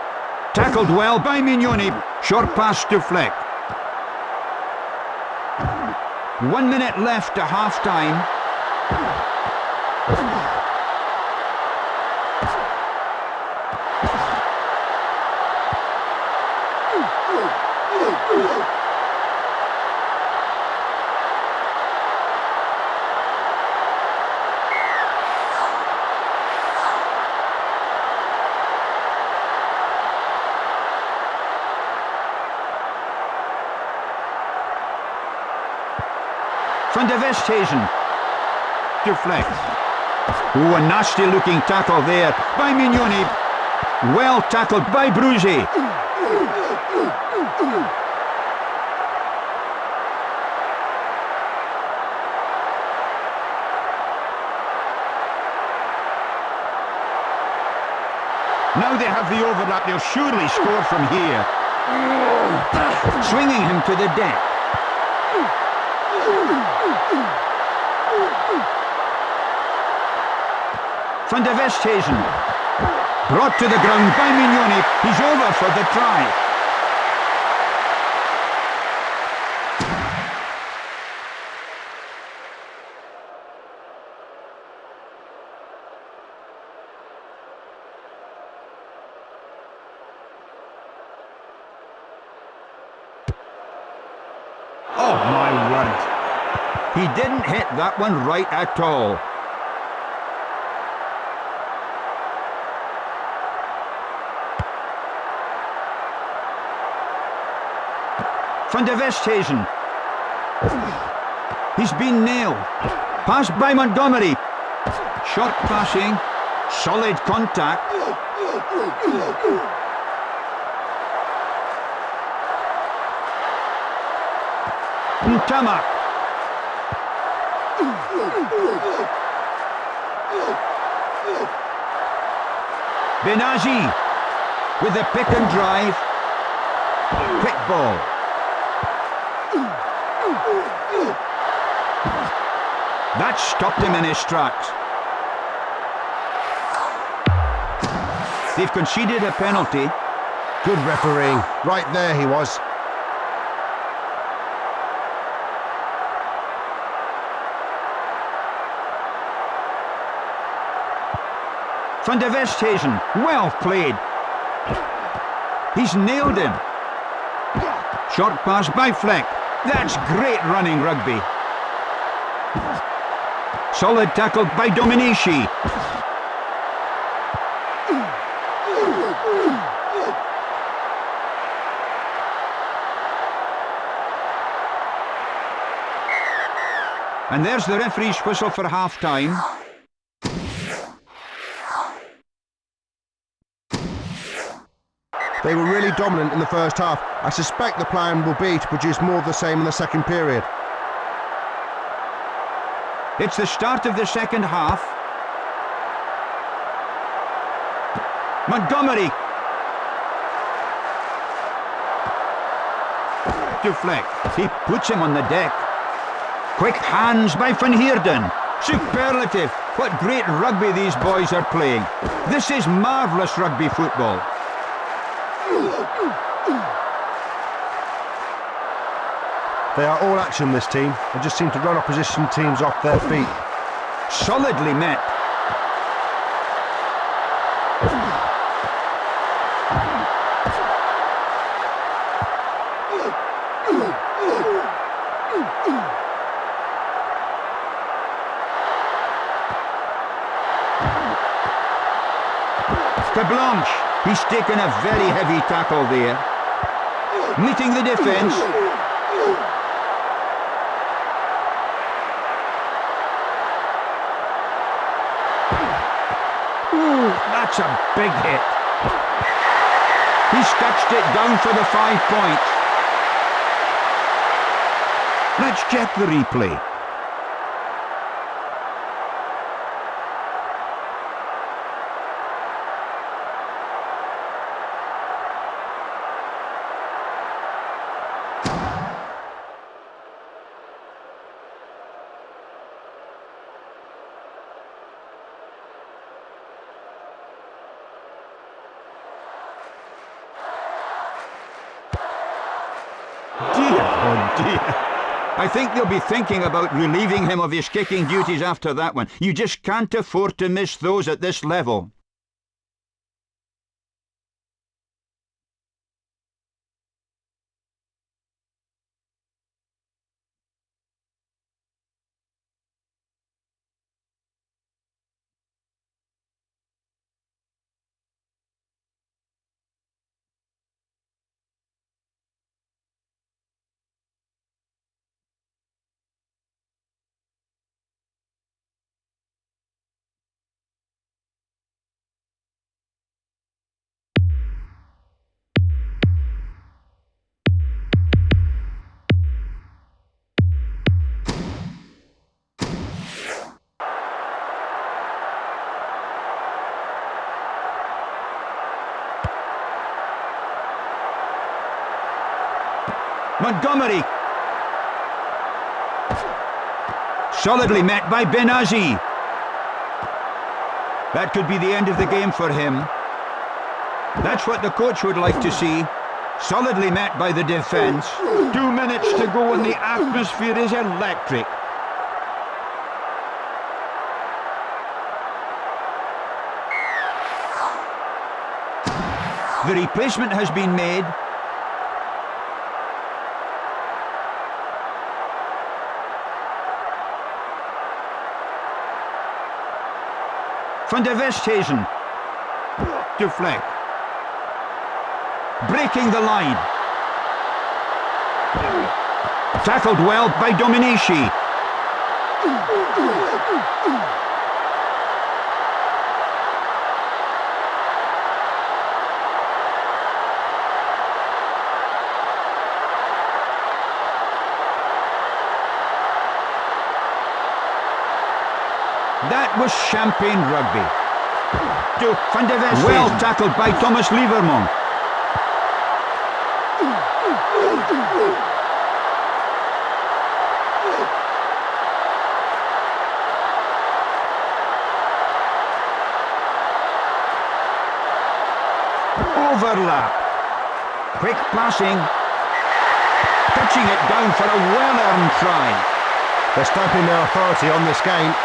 Tackled well by Mignoni. Short pass to Fleck. 1 minute left to half-time. Van de Westhuizen to Fleck. Ooh, a nasty looking tackle there by Mignoni. Well tackled by Bruzi. Now they have the overlap, they'll surely score from here. Swinging him to the deck. Van de Westhuizen. Brought to the ground by Mignoni. He's over for the try. Oh my word. He didn't hit that one right at all. Van de Westhuizen. He's been nailed. Pass by Montgomery. Short passing. Solid contact. Ntamak. Benazi with the pick and drive. Quick ball. That stopped him in his tracks. They've conceded a penalty. Good refereeing. Right there he was. Van de Westhuizen, well played. He's nailed him. Short pass by Fleck. That's great running rugby. Solid tackle by Dominici. And there's the referee's whistle for half-time. They were really dominant in the first half. I suspect the plan will be to produce more of the same in the second period. It's the start of the second half. Montgomery. To Fleck. He puts him on the deck. Quick hands by Van Heerden. Superlative. What great rugby these boys are playing. This is marvellous rugby football. They are all action, this team. They just seem to run opposition teams off their feet. Solidly met. To Blanche. He's taken a very heavy tackle there. Meeting the defence. Ooh, that's a big hit. He sketched it down for the 5 points. Let's check the replay. I think they'll be thinking about relieving him of his kicking duties after that one. You just can't afford to miss those at this level. Montgomery. Solidly met by Benazi. That could be the end of the game for him. That's what the coach would like to see. Solidly met by the defence. 2 minutes to go and the atmosphere is electric. The replacement has been made. Van der Westhuizen. Deflect. Breaking the line. Tackled well by Dominici. That was champagne rugby. To Van der Westhuizen. Well tackled by Thomas Lieberman. Overlap. Quick passing. Touching it down for a well-earned try. They're stamping their authority on this game.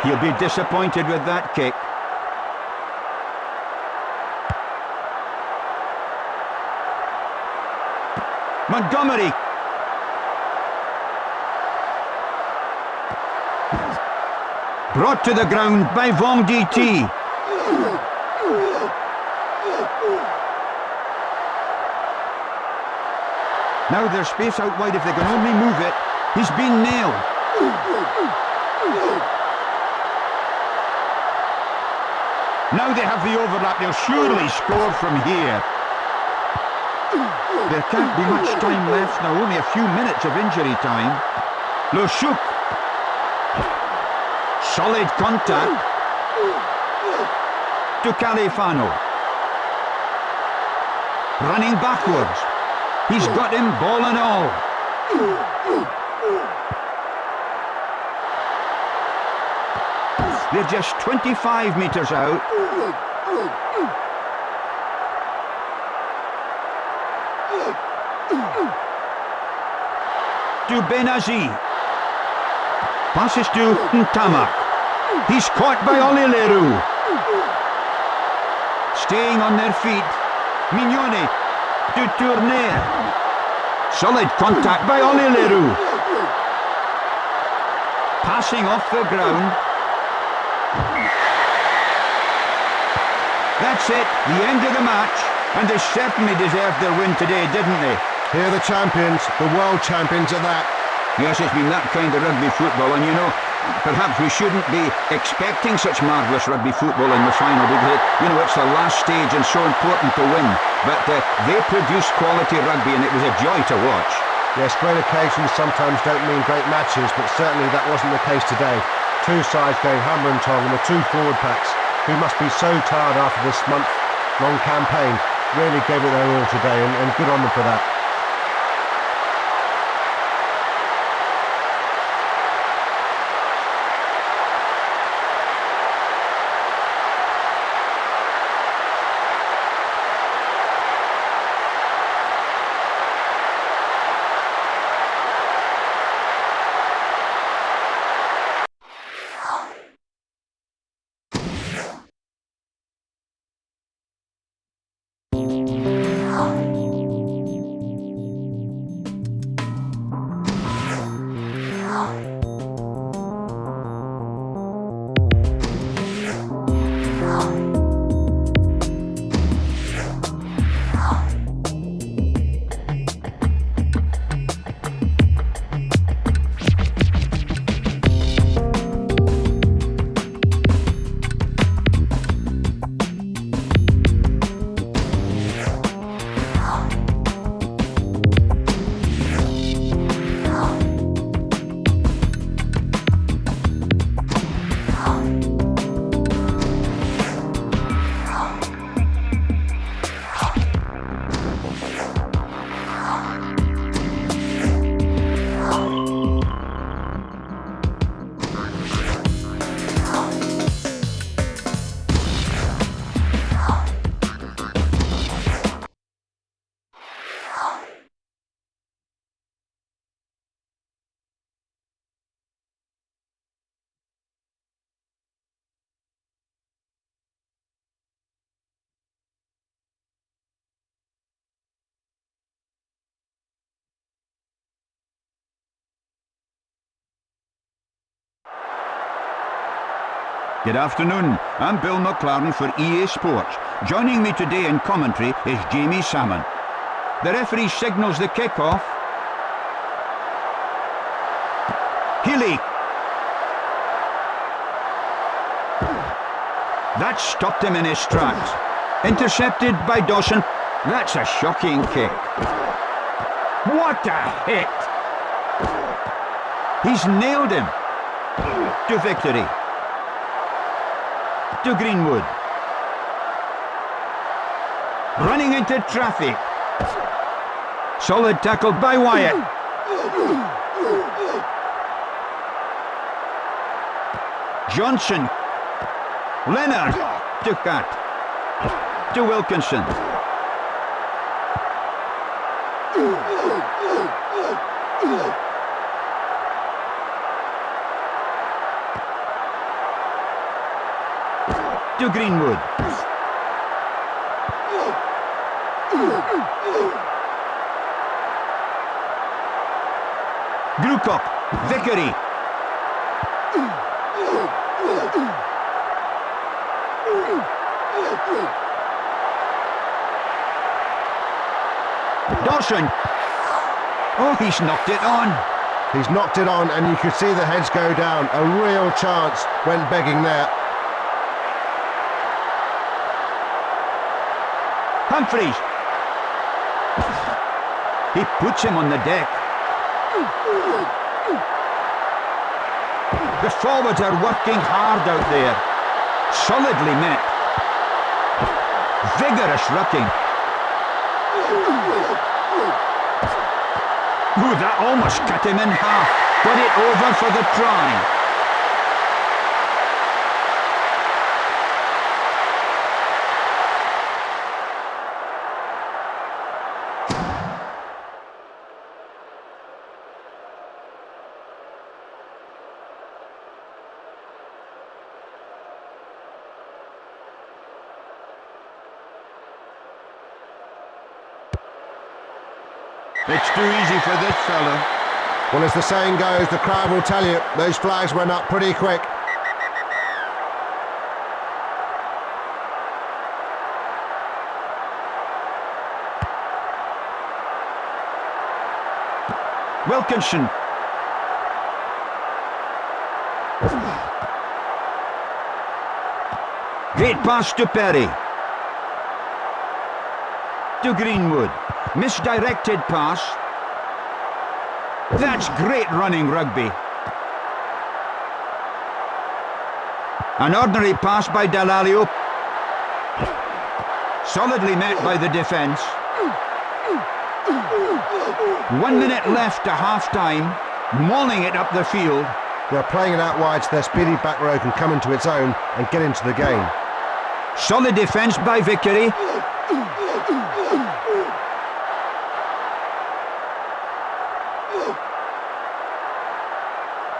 He'll be disappointed with that kick. Montgomery. Brought to the ground by Vong DT. Now there's space out wide if they can only move it. He's been nailed. Now they have the overlap, they'll surely score from here. There can't be much time left now, only a few minutes of injury time. Le Chouk. Solid contact. To Califano. Running backwards. He's got him, ball and all. They're just 25 metres out. To Benazi. Passes to Ntamak. He's caught by Olileru. Staying on their feet. Mignone to Tournaire. Solid contact by Ollie Leroux. Passing off the ground. That's it, the end of the match. And they certainly deserved their win today, didn't they? Here are the champions, the world champions at that. Yes, it's been that kind of rugby football, and you know, perhaps we shouldn't be expecting such marvellous rugby football in the final because, it's the last stage and so important to win. But they produced quality rugby and it was a joy to watch. Yes, great occasions sometimes don't mean great matches, but certainly that wasn't the case today. Two sides going hammer and tong, and the two forward packs, who must be so tired after this month-long campaign, really gave it their all today, and good on them for that. Good afternoon, I'm Bill McLaren for EA Sports. Joining me today in commentary is Jamie Salmon. The referee signals the kick-off. Healy. That stopped him in his tracks. Intercepted by Dawson. That's a shocking kick. What a hit! He's nailed him. To victory. To Greenwood. Running into traffic. Solid tackle by Wyatt. Johnson. Leonard. To Cat. To Wilkinson. To Greenwood. Grukop. Vickery. Dawson. Oh, he's knocked it on. He's knocked it on, and you could see the heads go down. A real chance went begging there. Humphreys. He puts him on the deck. The forwards are working hard out there. Solidly met. Vigorous rucking. Ooh, that almost cut him in half. Got it over for the try. It's too easy for this fella. Well, as the saying goes, the crowd will tell you, those flags went up pretty quick. Wilkinson. Great pass to Perry. To Greenwood. Misdirected pass. That's great running rugby. An ordinary pass by Dalalio. Solidly met by the defence. 1 minute left to half-time. Mauling it up the field. They're playing it out wide so their speedy back row can come into its own and get into the game. Solid defence by Vickery.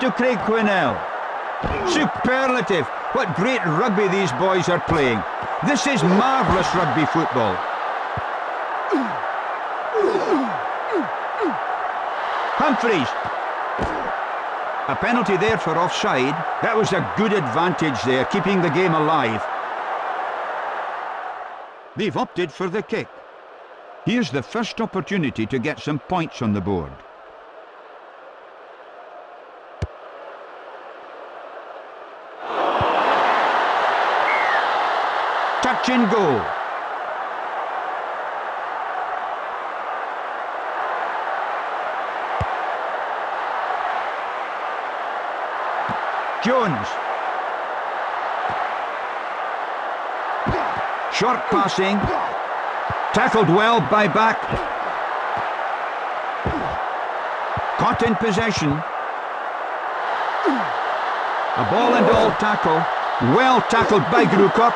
To Craig Quinnell. Superlative! What great rugby these boys are playing. This is marvellous rugby football. Humphreys. A penalty there for offside. That was a good advantage there, keeping the game alive. They've opted for the kick. Here's the first opportunity to get some points on the board. Touch and goal. Jones. Short passing. Tackled well by back. Caught in possession. A ball and all tackle. Well tackled by Grukop.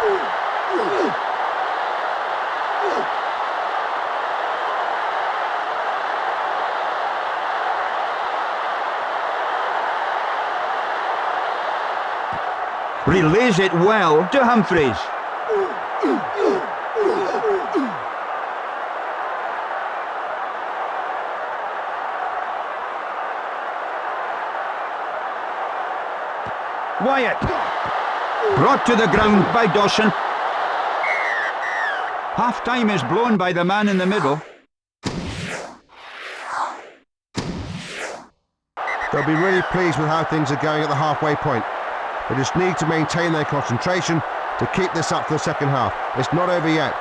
Relays it well to Humphreys. Wyatt. Brought to the ground by Dawson. Half-time is blown by the man in the middle. They'll be really pleased with how things are going at the halfway point. They just need to maintain their concentration to keep this up for the second half. It's not over yet.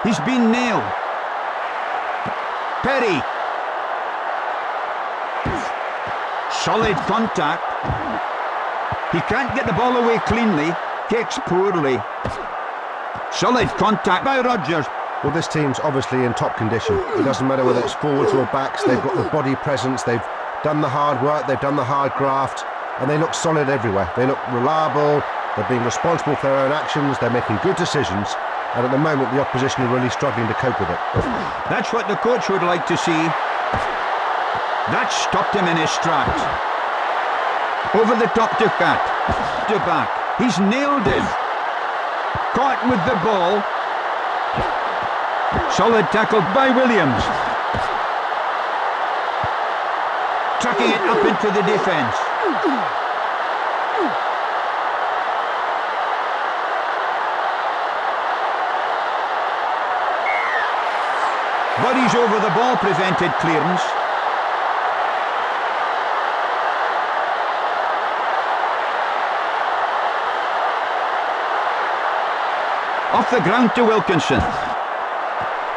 He's been nailed. Perry. Solid contact. He can't get the ball away cleanly. Kicks poorly. Solid contact by Rodgers. Well, this team's obviously in top condition. It doesn't matter whether it's forwards or backs. They've got the body presence. They've done the hard work. They've done the hard graft. And they look solid everywhere. They look reliable. They're being responsible for their own actions. They're making good decisions. And at the moment, the opposition are really struggling to cope with it. That's what the coach would like to see. That stopped him in his tracks. Over the top to Cat. To back. He's nailed it. Caught with the ball. Solid tackle by Williams. Trucking it up into the defence. Bodies over the ball prevented clearance. Off the ground to Wilkinson.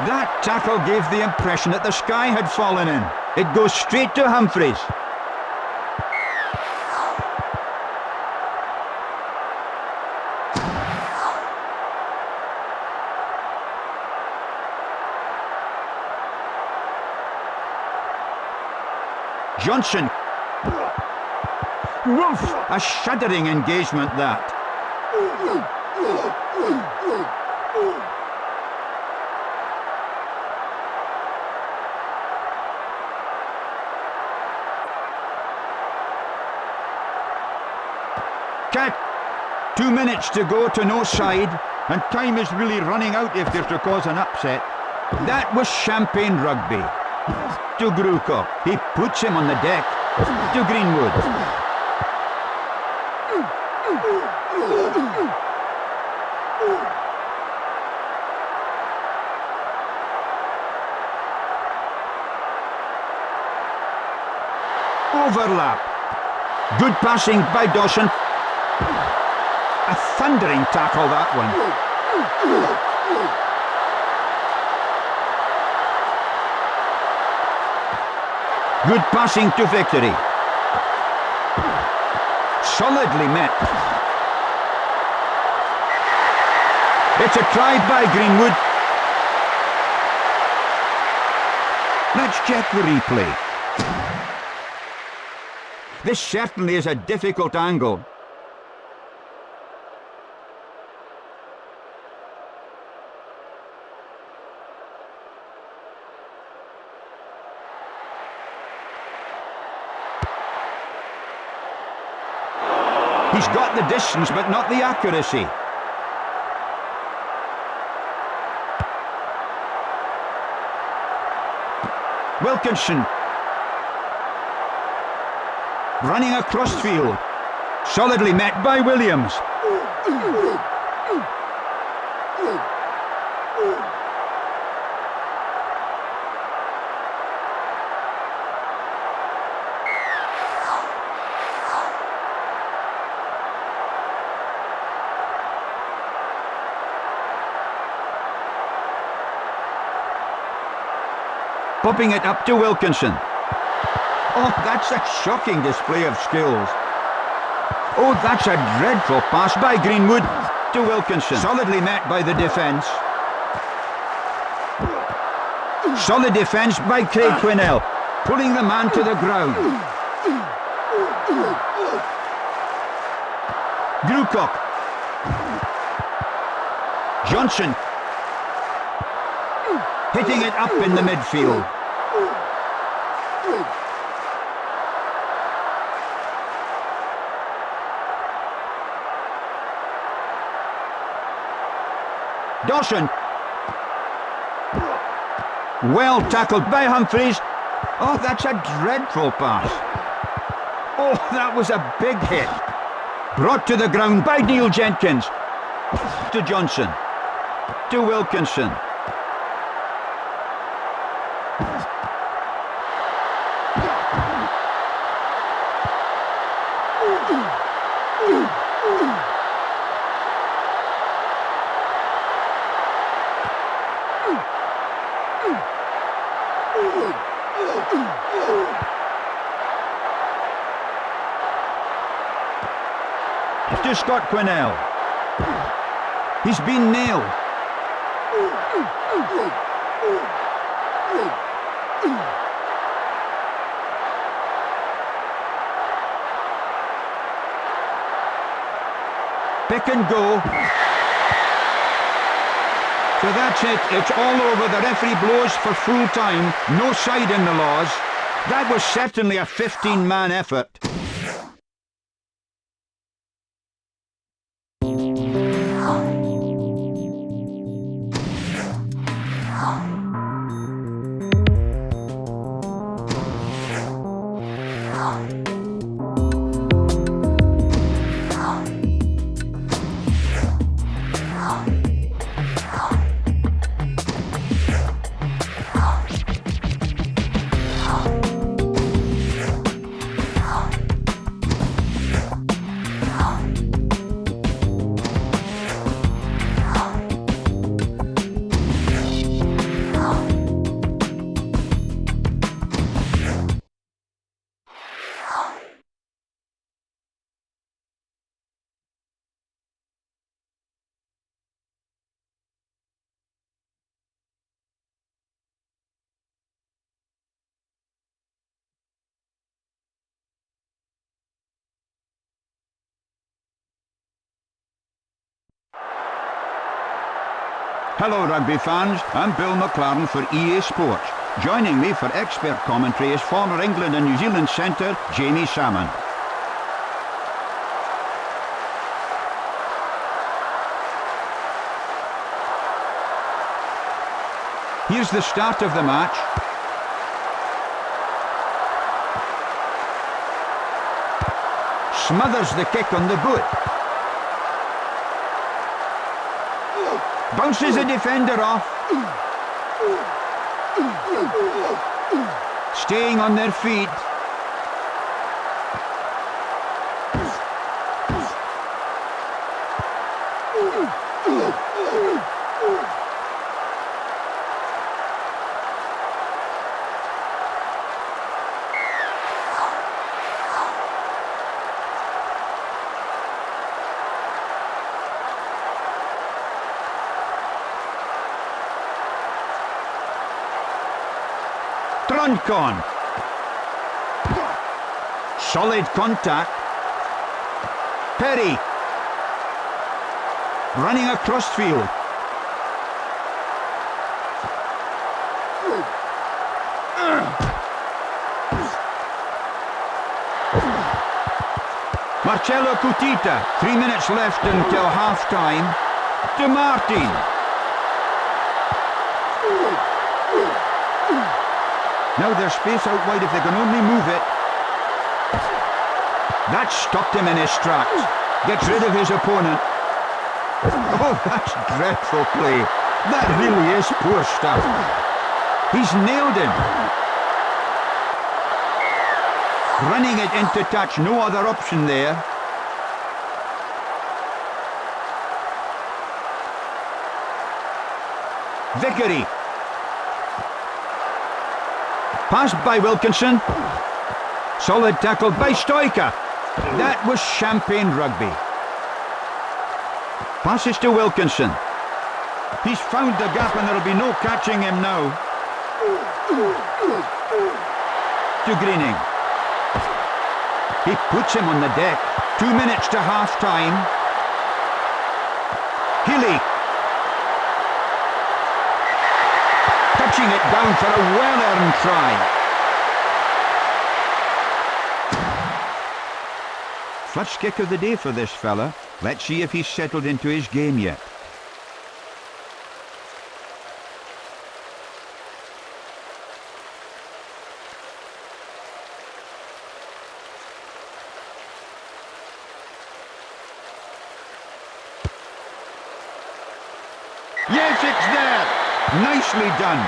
That tackle gave the impression that the sky had fallen in. It goes straight to Humphreys. Johnson. Woof! A shuddering engagement, that. Cat. 2 minutes to go to no side, and time is really running out if they're to cause an upset. That was champagne rugby. To Grukop. He puts him on the deck. To Greenwood. Overlap. Good passing by Dawson. A thundering tackle, that one. Good passing to victory. Solidly met. It's a try by Greenwood. Let's check the replay. This certainly is a difficult angle. He's got the distance, but not the accuracy. Wilkinson. Running across field. Solidly met by Williams. Popping it up to Wilkinson. Oh, that's a shocking display of skills. Oh, that's a dreadful pass by Greenwood to Wilkinson. Solidly met by the defence. Solid defence by Craig Quinnell, pulling the man to the ground. Grukop. Johnson. Hitting it up in the midfield. Dawson. Well tackled by Humphreys. Oh, that's a dreadful pass. Oh, that was a big hit. Brought to the ground by Neil Jenkins. To Johnson. To Wilkinson. To Scott Quinnell. He's been nailed. Pick and go. So that's it. It's all over. The referee blows for full time. No side in the laws. That was certainly a 15-man effort. Hello rugby fans, I'm Bill McLaren for EA Sports. Joining me for expert commentary is former England and New Zealand centre Jamie Salmon. Here's the start of the match. Smothers the kick on the boot. Bounces the defender off. Staying on their feet. Con. Solid contact. Perry. Running across field. Marcello Cutita. 3 minutes left until half-time. De Martin. Now there's space out wide if they can only move it. That stopped him in his tracks. Gets rid of his opponent. Oh, that's dreadful play. That really is poor stuff. He's nailed him. Running it into touch, no other option there. Vickery. Passed by Wilkinson. Solid tackle by Stoica. That was champagne rugby. Passes to Wilkinson. He's found the gap and there'll be no catching him now. To Greening. He puts him on the deck. 2 minutes to half-time. Healy. Touching it down for a well-earned try. First kick of the day for this fella. Let's see if he's settled into his game yet. Yes, it's there. Nicely done.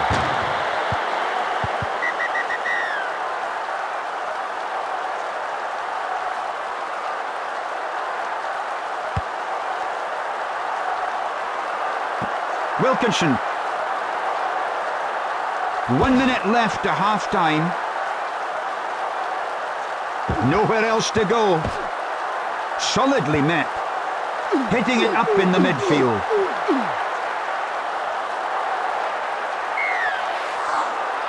Wilkinson. 1 minute left to half-time. Nowhere else to go. Solidly met. Hitting it up in the midfield.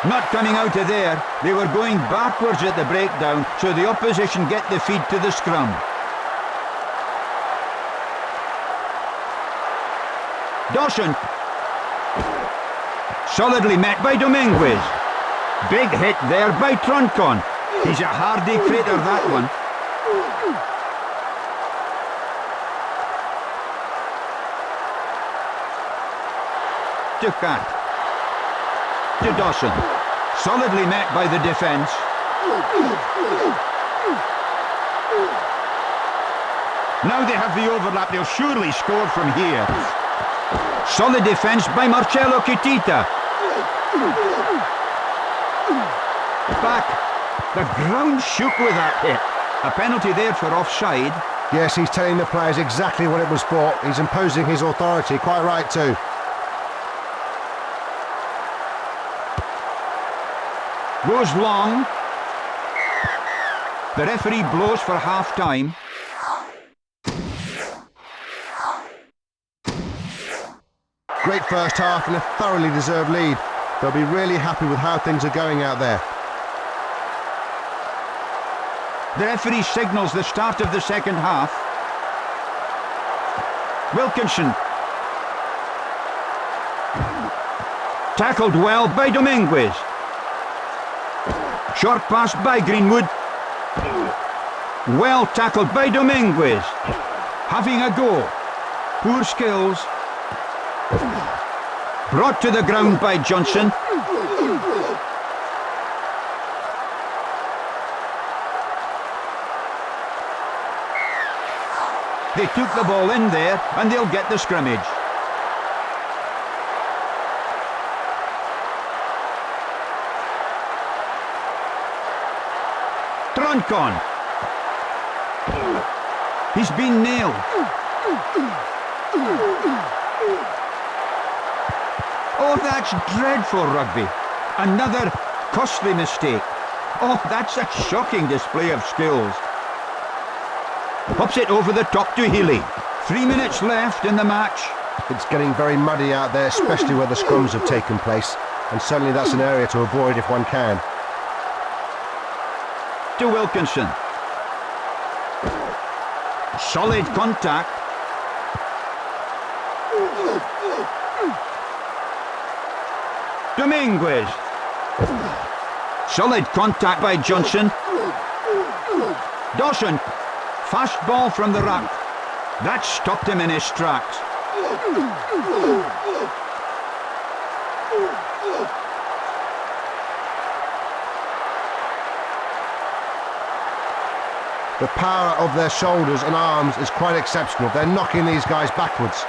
Not coming out of there. They were going backwards at the breakdown, so the opposition get the feed to the scrum. Dawson. Solidly met by Dominguez. Big hit there by Troncon. He's a hardy crater, that one. To Cat. To Dawson. Solidly met by the defence. Now they have the overlap. They'll surely score from here. Solid defence by Marcello Cutita. Back. The ground shook with that hit. A penalty there for offside. Yes, he's telling the players exactly what it was for. He's imposing his authority. Quite right too. Goes long. The referee blows for half-time. Great first half and a thoroughly deserved lead. They'll be really happy with how things are going out there. The referee signals the start of the second half. Wilkinson. Tackled well by Dominguez. Short pass by Greenwood. Well tackled by Dominguez. Having a go. Poor skills. Brought to the ground by Johnson. They took the ball in there and they'll get the scrimmage. Troncon. He's been nailed. Oh, that's dreadful rugby. Another costly mistake. Oh, that's a shocking display of skills. Pops it over the top to Healy. 3 minutes left in the match. It's getting very muddy out there, especially where the scrums have taken place. And certainly that's an area to avoid if one can. To Wilkinson. Solid contact. Dominguez. Solid contact by Johnson. Dawson. Fast ball from the ruck. That stopped him in his tracks. The power of their shoulders and arms is quite exceptional. They're knocking these guys backwards.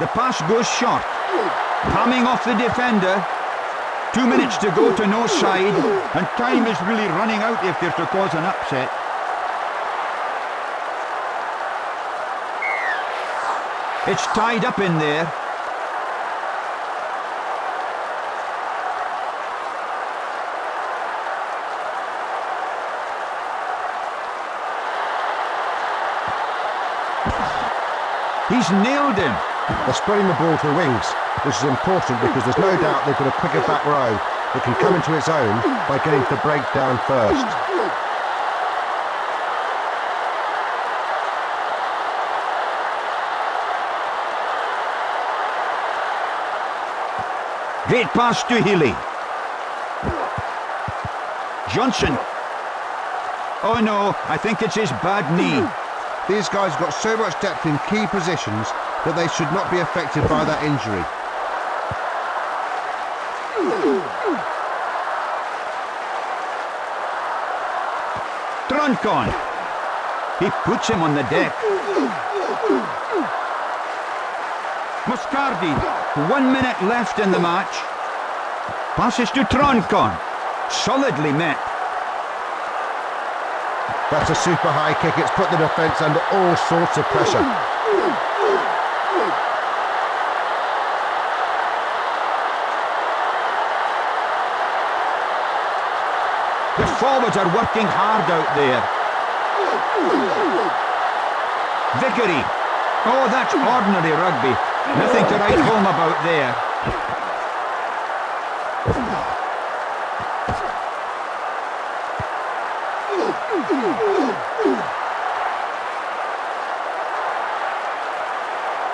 The pass goes short. Palming off the defender. 2 minutes to go to no side. And time is really running out if they're to cause an upset. It's tied up in there. He's nailed him. They're spreading the ball to the wings, which is important because there's no doubt they've got a quicker back row that can come into its own by getting to the breakdown first. Great pass to Healy. Johnson. Oh no, I think it's his bad knee. These guys have got so much depth in key positions that they should not be affected by that injury. Troncon. He puts him on the deck. Muscardi. 1 minute left in the match. Passes to Troncon. Solidly met. That's a super high kick. It's put the defence under all sorts of pressure. The forwards are working hard out there. Vickery. Oh, that's ordinary rugby. Nothing to write home about there.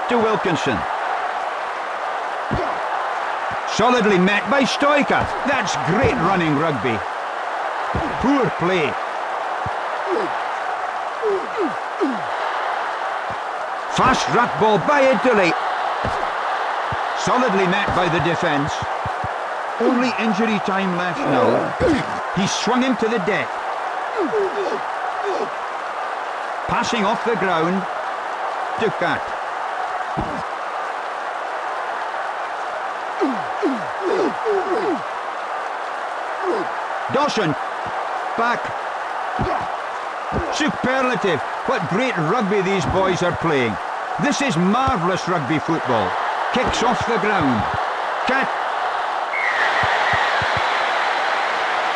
To Wilkinson. Solidly met by Stoica. That's great running rugby. Poor play. Fast ruck ball by Italy. Solidly met by the defence. Only injury time left now. He swung him to the deck. Passing off the ground. To Cat. Dawson. Back. Superlative. What great rugby these boys are playing. This is marvellous rugby football. Kicks off the ground. Cat.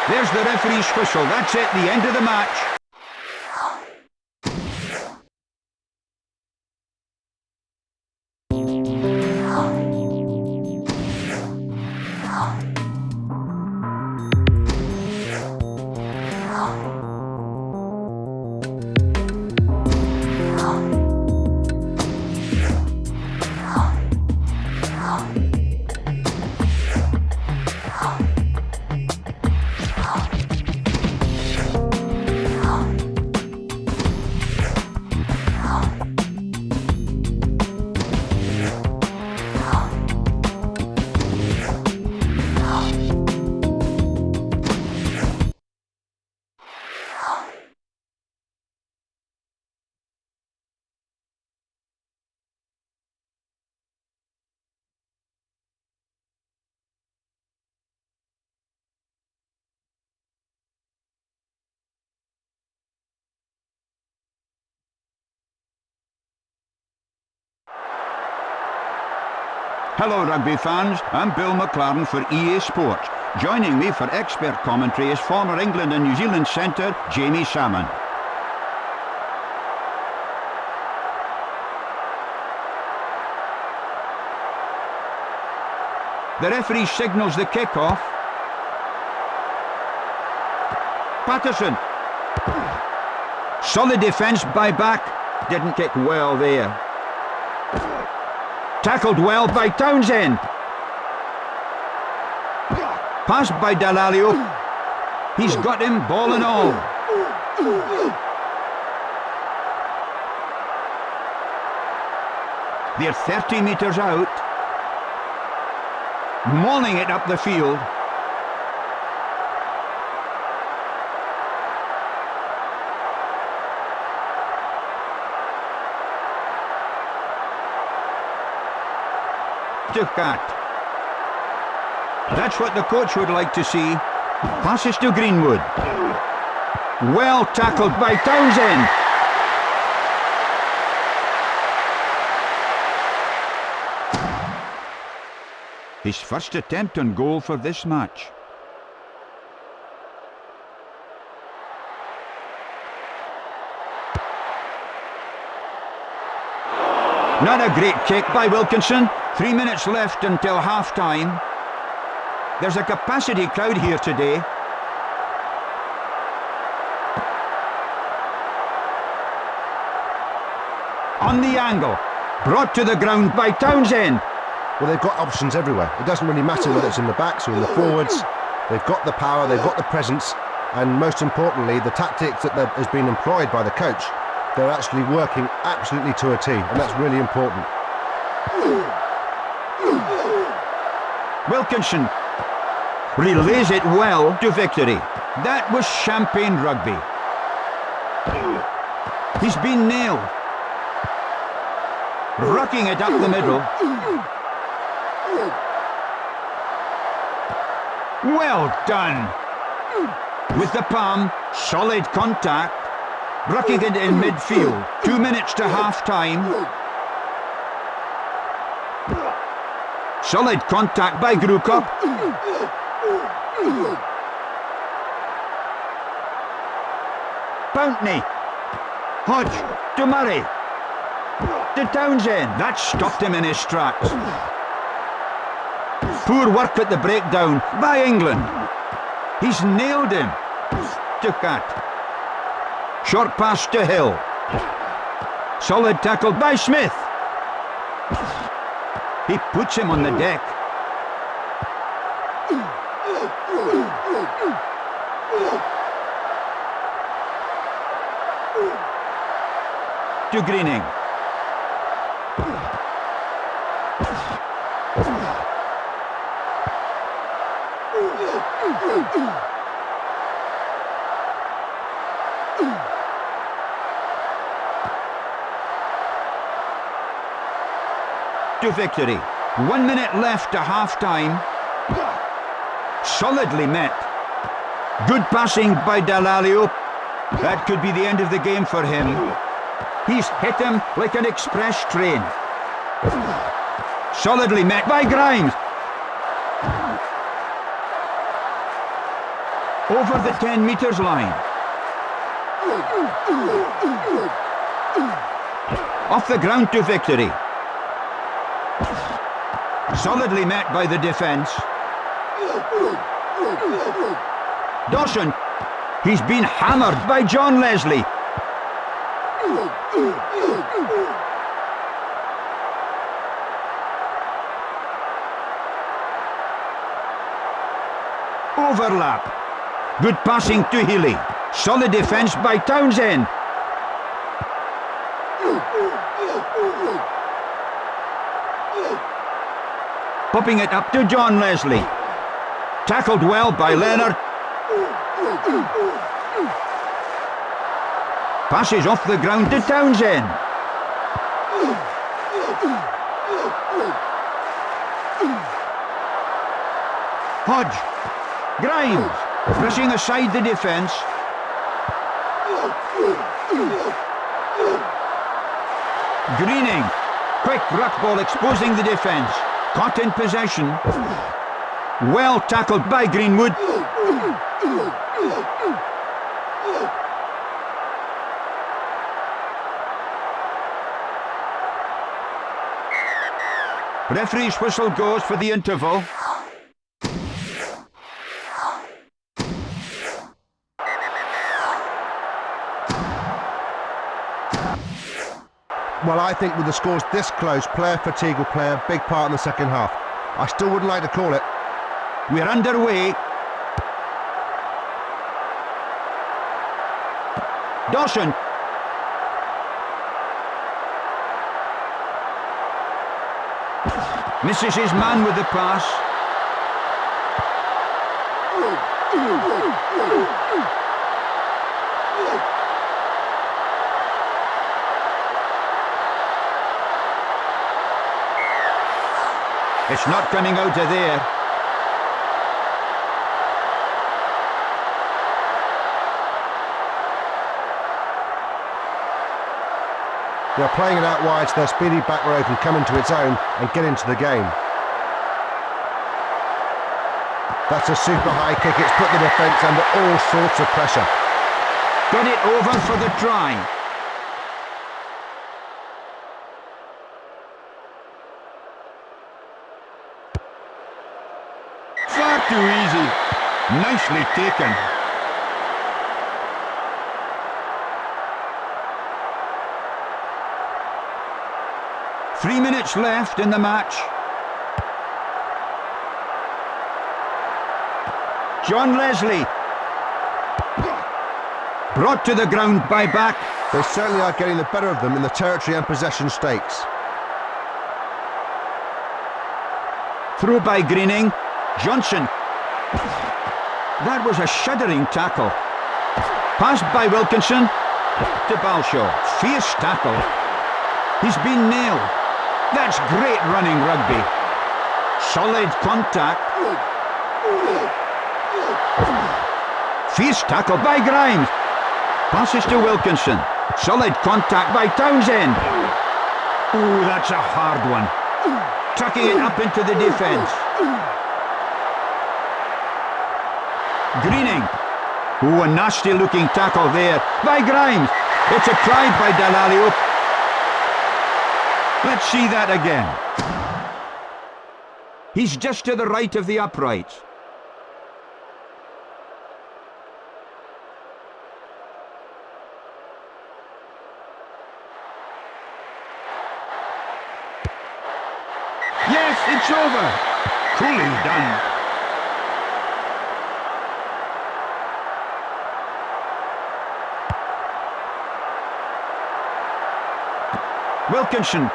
There's the referee's whistle. That's it, the end of the match. Hello rugby fans, I'm Bill McLaren for EA Sports. Joining me for expert commentary is former England and New Zealand centre Jamie Salmon. The referee signals the kick-off. Patterson. Solid defence by back. Didn't kick well there. Tackled well by Townsend. Passed by Dalalio. He's got him, ball and all. They're 30 metres out. Mauling it up the field. Jesterquinn. That's what the coach would like to see. Passes to Greenwood. Well tackled by Townsend. His first attempt on goal for this match. Not a great kick by Wilkinson. 3 minutes left until half-time. There's a capacity crowd here today. On the angle. Brought to the ground by Townsend. Well, they've got options everywhere. It doesn't really matter whether it's in the backs or in the forwards. They've got the power, they've got the presence, and most importantly, the tactics that has been employed by the coach. They're actually working absolutely to a T, and that's really important. Wilkinson relays it well to victory. That was champagne rugby. He's been nailed. Rocking it up the middle. Well done. With the palm, solid contact. Rocking it in midfield. 2 minutes to half-time. Solid contact by Grukop. Pountney. Hodge to Murray. To Townsend. That stopped him in his tracks. Poor work at the breakdown by England. He's nailed him. To Cat. Short pass to Hill. Solid tackle by Smith. He puts him on the deck. To Greening. To victory. 1 minute left to half-time. Solidly met. Good passing by Dalalio. That could be the end of the game for him. He's hit him like an express train. Solidly met by Grimes. Over the 10 metres line. Off the ground to victory. Solidly met by the defence. Dawson. He's been hammered by John Leslie. Overlap. Good passing to Healy. Solid defence by Townsend. Popping it up to John Leslie. Tackled well by Leonard. Passes off the ground to Townsend. Hodge. Grimes. Pushing aside the defence. Greening. Quick ruck ball exposing the defence. Caught in possession. Well tackled by Greenwood. Referee's whistle goes for the interval. Well, I think with the scores this close, player fatigue will play a big part in the second half. I still wouldn't like to call it. We're underway. Dawson. Misses his man with the pass. It's not coming out of there. They're playing it out wide so their speedy back row can come into its own and get into the game. That's a super high kick. It's put the defence under all sorts of pressure. Got it over for the try. Far too easy. Nicely taken. Three minutes left in the match. John Leslie. Brought to the ground by back. They certainly are getting the better of them in the territory and possession stakes. Through by Greening. Johnson. That was a shuddering tackle. Passed by Wilkinson. To Balshaw. Fierce tackle. He's been nailed. That's great running rugby. Solid contact. Fierce tackle by Grimes. Passes to Wilkinson. Solid contact by Townsend. Ooh, that's a hard one. Tucking it up into the defence. Greening. Ooh, a nasty looking tackle there by Grimes. It's a try by Dalalio. Let's see that again. He's just to the right of the uprights. Yes, it's over. Coolly done. Wilkinson.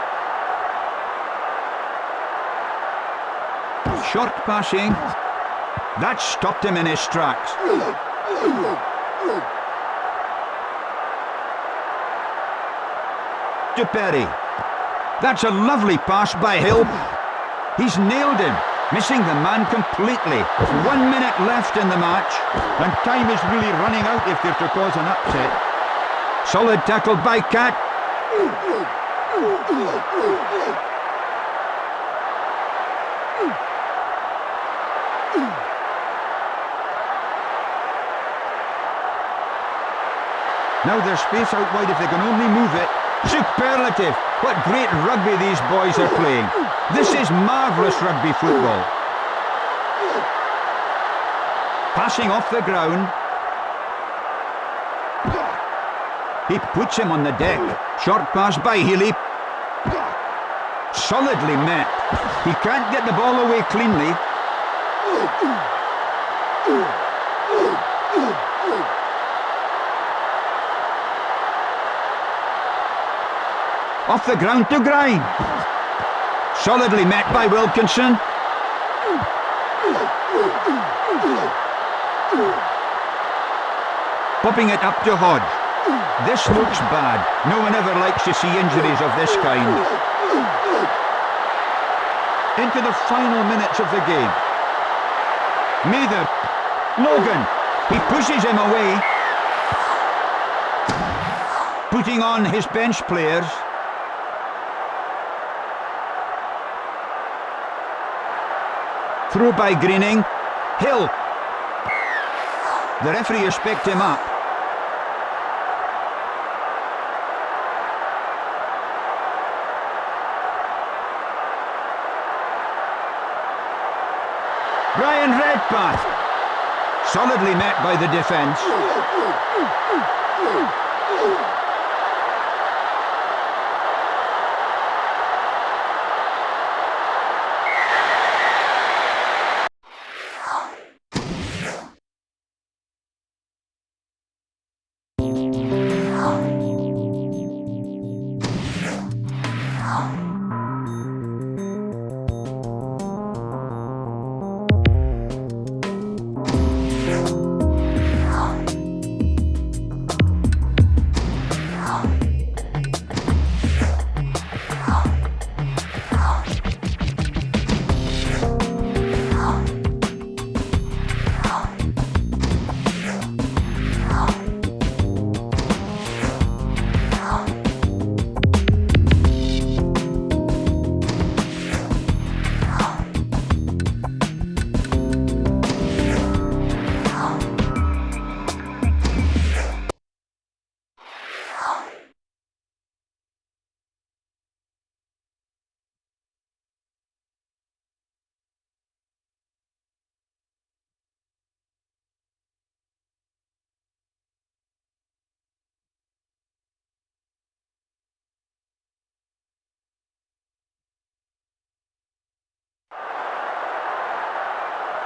Short passing. That stopped him in his tracks. To Perry. That's a lovely pass by Hill. He's nailed him, missing the man completely. 1 minute left in the match, and time is really running out if they're to cause an upset. Solid tackle by Cat. Now there's space out wide if they can only move it. Superlative! What great rugby these boys are playing. This is marvellous rugby football. Passing off the ground. He puts him on the deck. Short pass by Healy. Solidly met. He can't get the ball away cleanly. Off the ground to Grimes. Solidly met by Wilkinson. Popping it up to Hodge. This looks bad. No one ever likes to see injuries of this kind. Into the final minutes of the game. Mather. Logan. He pushes him away. Putting on his bench players. Through by Greening. Hill. The referee has picked him up. Brian Redpath. Solidly met by the defence.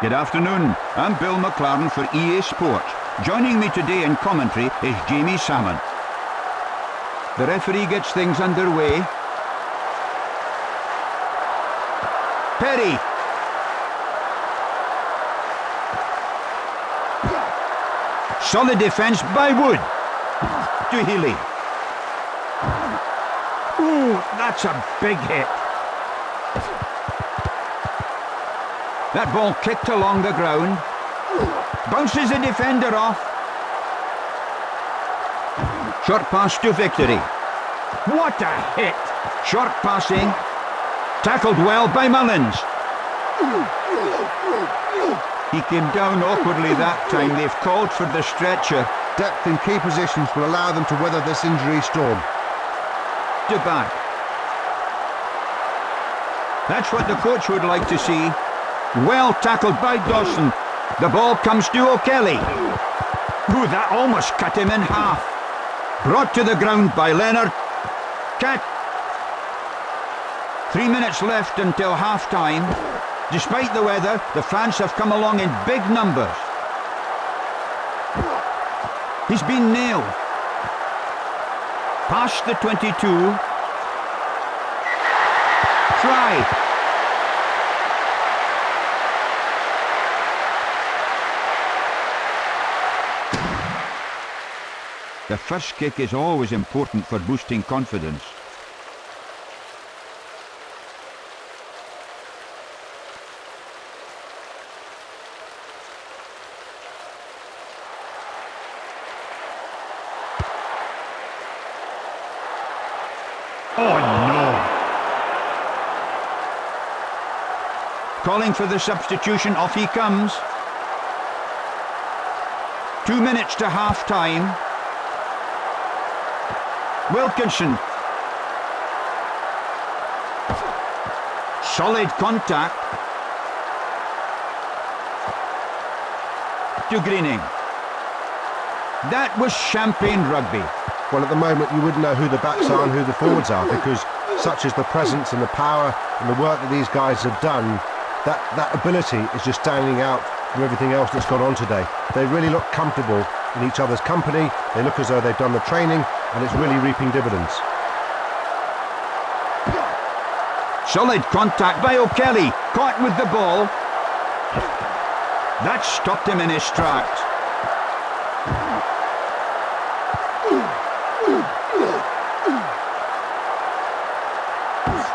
Good afternoon, I'm Bill McLaren for EA Sports. Joining me today in commentary is Jamie Salmon. The referee gets things underway. Perry. Solid defence by Wood. To Healy. Ooh, that's a big hit. That ball kicked along the ground. Bounces the defender off. Short pass to Victory. What a hit! Short passing. Tackled well by Mullins. He came down awkwardly that time. They've called for the stretcher. Depth in key positions will allow them to weather this injury storm. To back. That's what the coach would like to see. Well tackled by Dawson. The ball comes to O'Kelly. Ooh, that almost cut him in half. Brought to the ground by Leonard. Cat. 3 minutes left until half-time. Despite the weather, the fans have come along in big numbers. He's been nailed. Past the 22. Try. The first kick is always important for boosting confidence. Oh no! Calling for the substitution, off he comes. 2 minutes to half-time. Wilkinson. Solid contact. To Greening. That was champagne rugby. Well, at the moment you wouldn't know who the backs are and who the forwards are, because such is the presence and the power and the work that these guys have done, that ability is just standing out from everything else that's gone on today. They really look comfortable in each other's company. They look as though they've done the training, and it's really reaping dividends. Solid contact by O'Kelly. Caught with the ball. That stopped him in his tracks.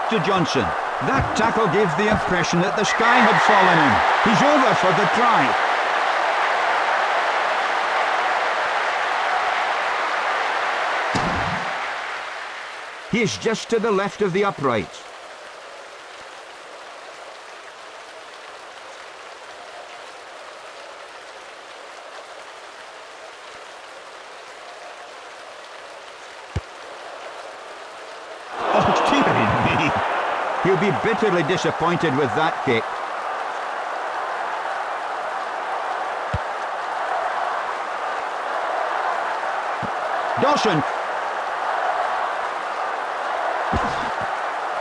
To Johnson. That tackle gave the impression that the sky had fallen in. He's over for the try. He is just to the left of the uprights. He'll be bitterly disappointed with that kick. Dawson.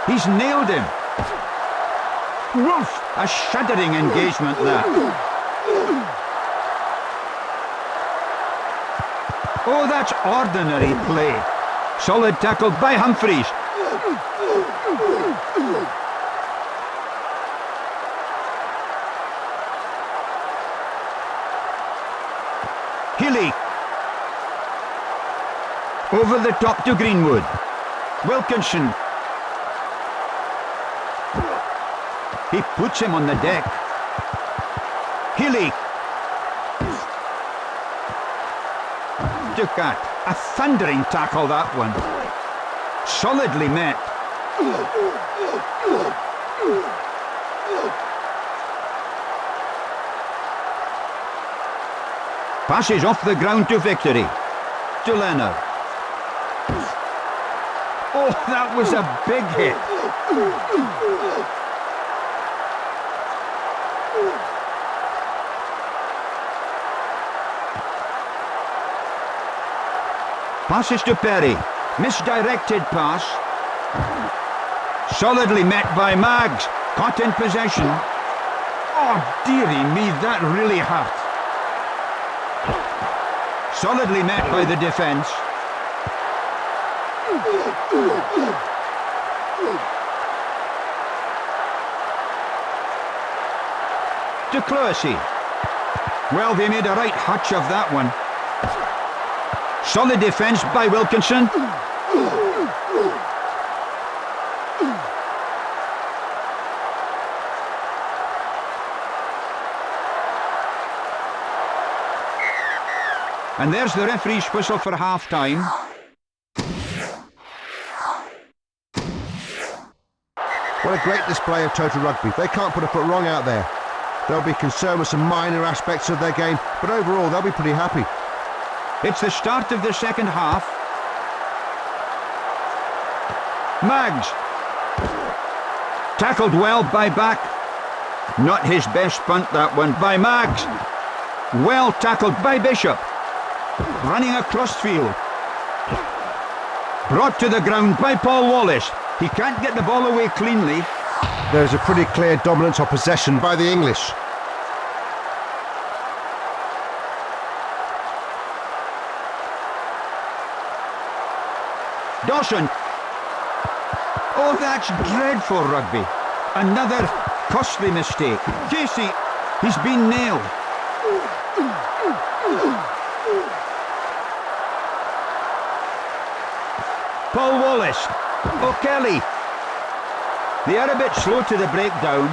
He's nailed him. Woof! A shuddering engagement there. Oh, that's ordinary play. Solid tackle by Humphreys. Healy. Over the top to Greenwood. Wilkinson. He puts him on the deck. Healy. Ducat. A thundering tackle, that one. Solidly met. Passes off the ground to Victory. To Leonard. Oh, that was a big hit. Passes to Perry. Misdirected pass. Solidly met by Maggs. Caught in possession. Oh, dearie me, that really hurt. Solidly met by the defence. To Cloissy. Well, they made a right hutch of that one. Solid defence by Wilkinson. And there's the referee's whistle for half-time. What a great display of total rugby. They can't put a foot wrong out there. They'll be concerned with some minor aspects of their game, but overall they'll be pretty happy. It's the start of the second half. Maggs. Tackled well by Back. Not his best punt, that one, by Maggs. Well tackled by Bishop. Running across field. Brought to the ground by Paul Wallace. He can't get the ball away cleanly. There's a pretty clear dominance of possession by the English. Dawson. Oh, that's dreadful rugby. Another costly mistake. Casey, he's been nailed. Paul Wallace. O'Kelly. They are a bit slow to the breakdown.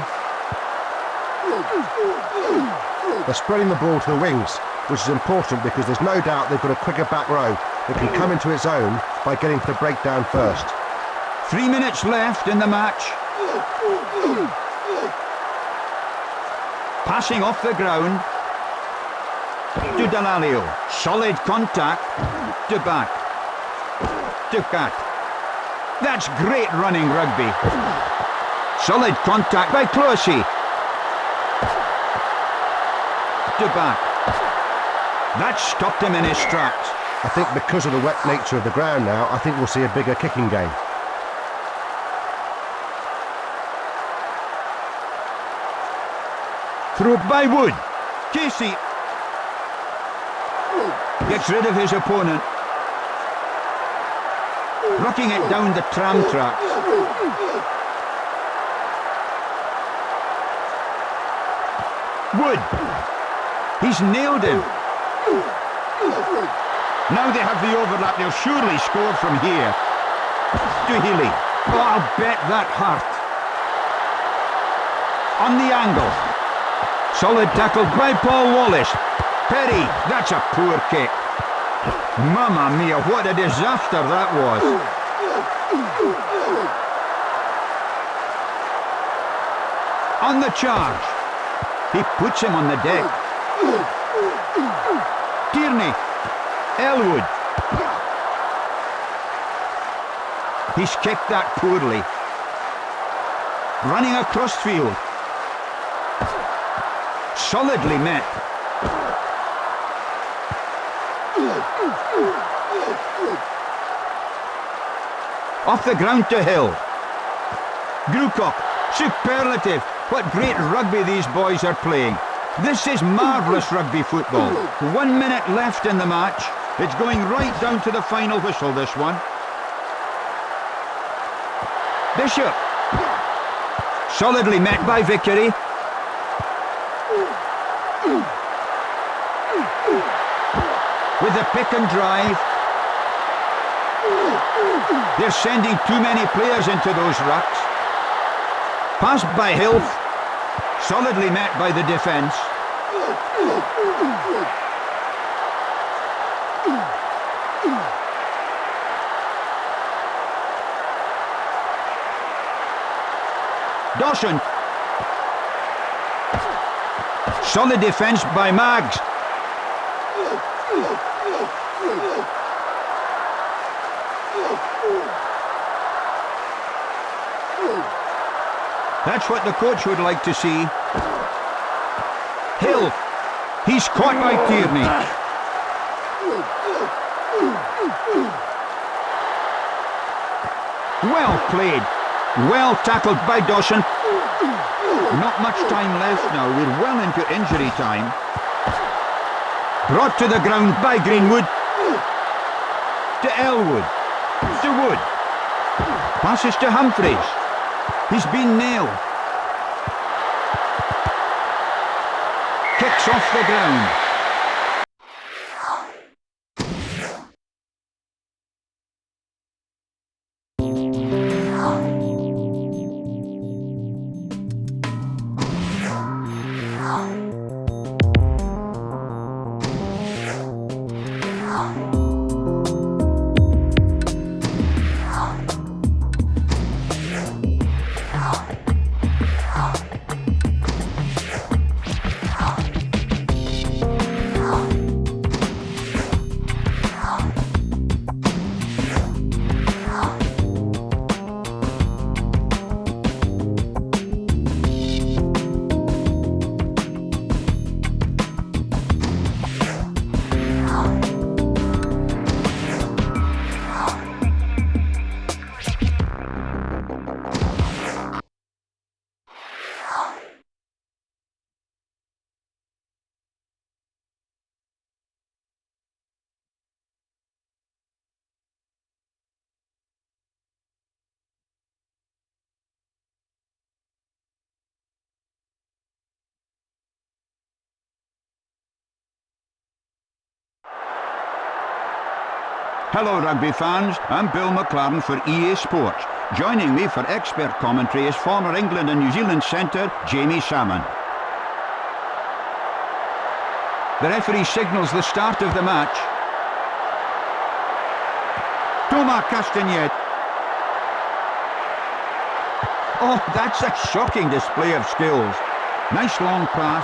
They're spreading the ball to the wings, which is important because there's no doubt they've got a quicker back row that can come into its own by getting to the breakdown first. 3 minutes left in the match. Passing off the ground. To Dalalio. Solid contact. To Back. To Cat. That's great running rugby. Solid contact by Cloissy. To Back. That stopped him in his tracks. I think because of the wet nature of the ground now, I think we'll see a bigger kicking game. Through by Wood. Casey gets rid of his opponent. Rocking it down the tram tracks. Wood. He's nailed him. Now they have the overlap. They'll surely score from here. To Healy. Oh, I'll bet that hurt. On the angle. Solid tackle by Paul Wallace. Perry. That's a poor kick. Mamma mia, what a disaster that was. On the charge. He puts him on the deck. Tierney. Elwood. He's kicked that poorly. Running across field. Solidly met. Off the ground to Hill. Grucock, superlative. What great rugby these boys are playing. This is marvellous rugby football. 1 minute left in the match. It's going right down to the final whistle, this one. Bishop. Solidly met by Vickery. With the pick and drive. They're sending too many players into those rucks. Passed by Hill. Solidly met by the defence. Dawson. Solid defence by Maggs. That's what the coach would like to see. Hill. He's caught by Tierney. Well played. Well tackled by Dawson. Not much time left now. We're well into injury time. Brought to the ground by Greenwood. To Elwood. To Wood. Passes to Humphreys. He's been nailed. Kicks off the ground. Hello rugby fans, I'm Bill McLaren for EA Sports. Joining me for expert commentary is former England and New Zealand centre Jamie Salmon. The referee signals the start of the match. Thomas Castagnet. Oh, that's a shocking display of skills. Nice long pass.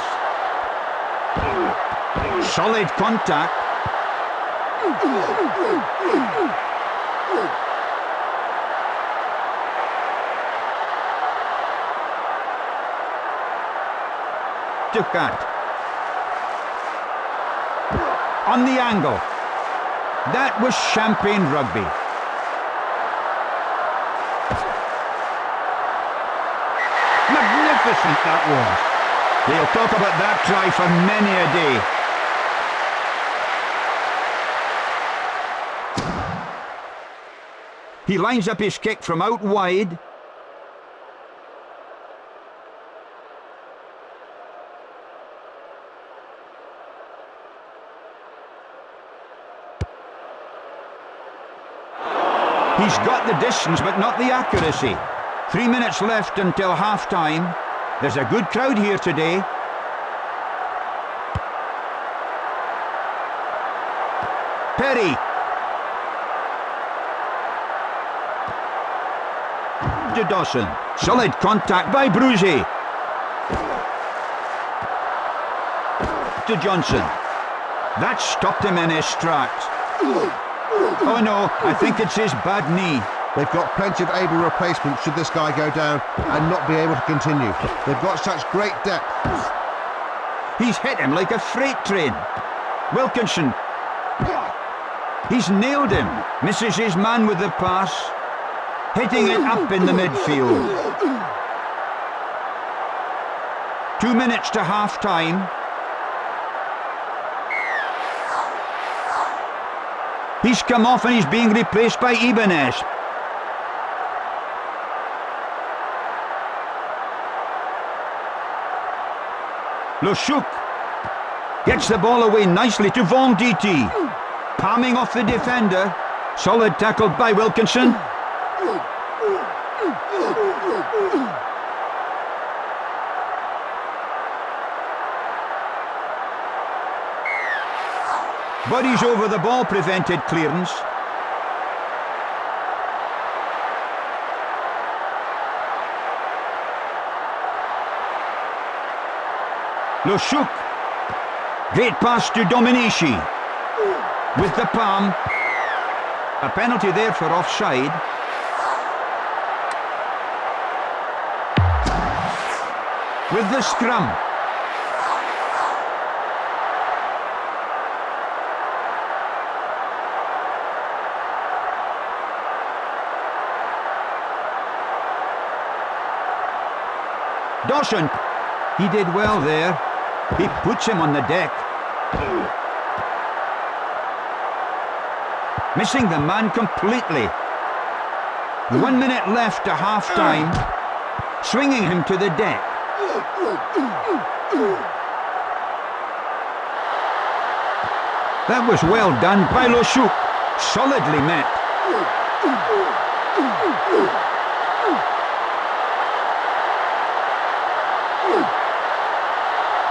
Solid contact. Jesterquinn. On the angle. That was champagne rugby. Magnificent that was. They'll talk about that try for many a day. He lines up his kick from out wide. He's got the distance but not the accuracy. 3 minutes left until half-time. There's a good crowd here today. Perry. To Dawson. Solid contact by Bruzy. To Johnson. That stopped him in his tracks. Oh no, I think it's his bad knee. They've got plenty of able replacements should this guy go down and not be able to continue. They've got such great depth. He's hit him like a freight train. Wilkinson. He's nailed him. Misses his man with the pass. Hitting it up in the midfield. 2 minutes to half-time. He's come off and he's being replaced by Ibanez. Loshuk gets the ball away nicely to Von DT. Palming off the defender. Solid tackle by Wilkinson. Bodies over the ball prevented clearance. Loshuk. Great pass to Dominici. With the palm. A penalty there for offside. With the scrum. Dawson. He did well there. He puts him on the deck. Missing the man completely. 1 minute left to half-time. Swinging him to the deck. That was well done by Loshuk. Solidly met.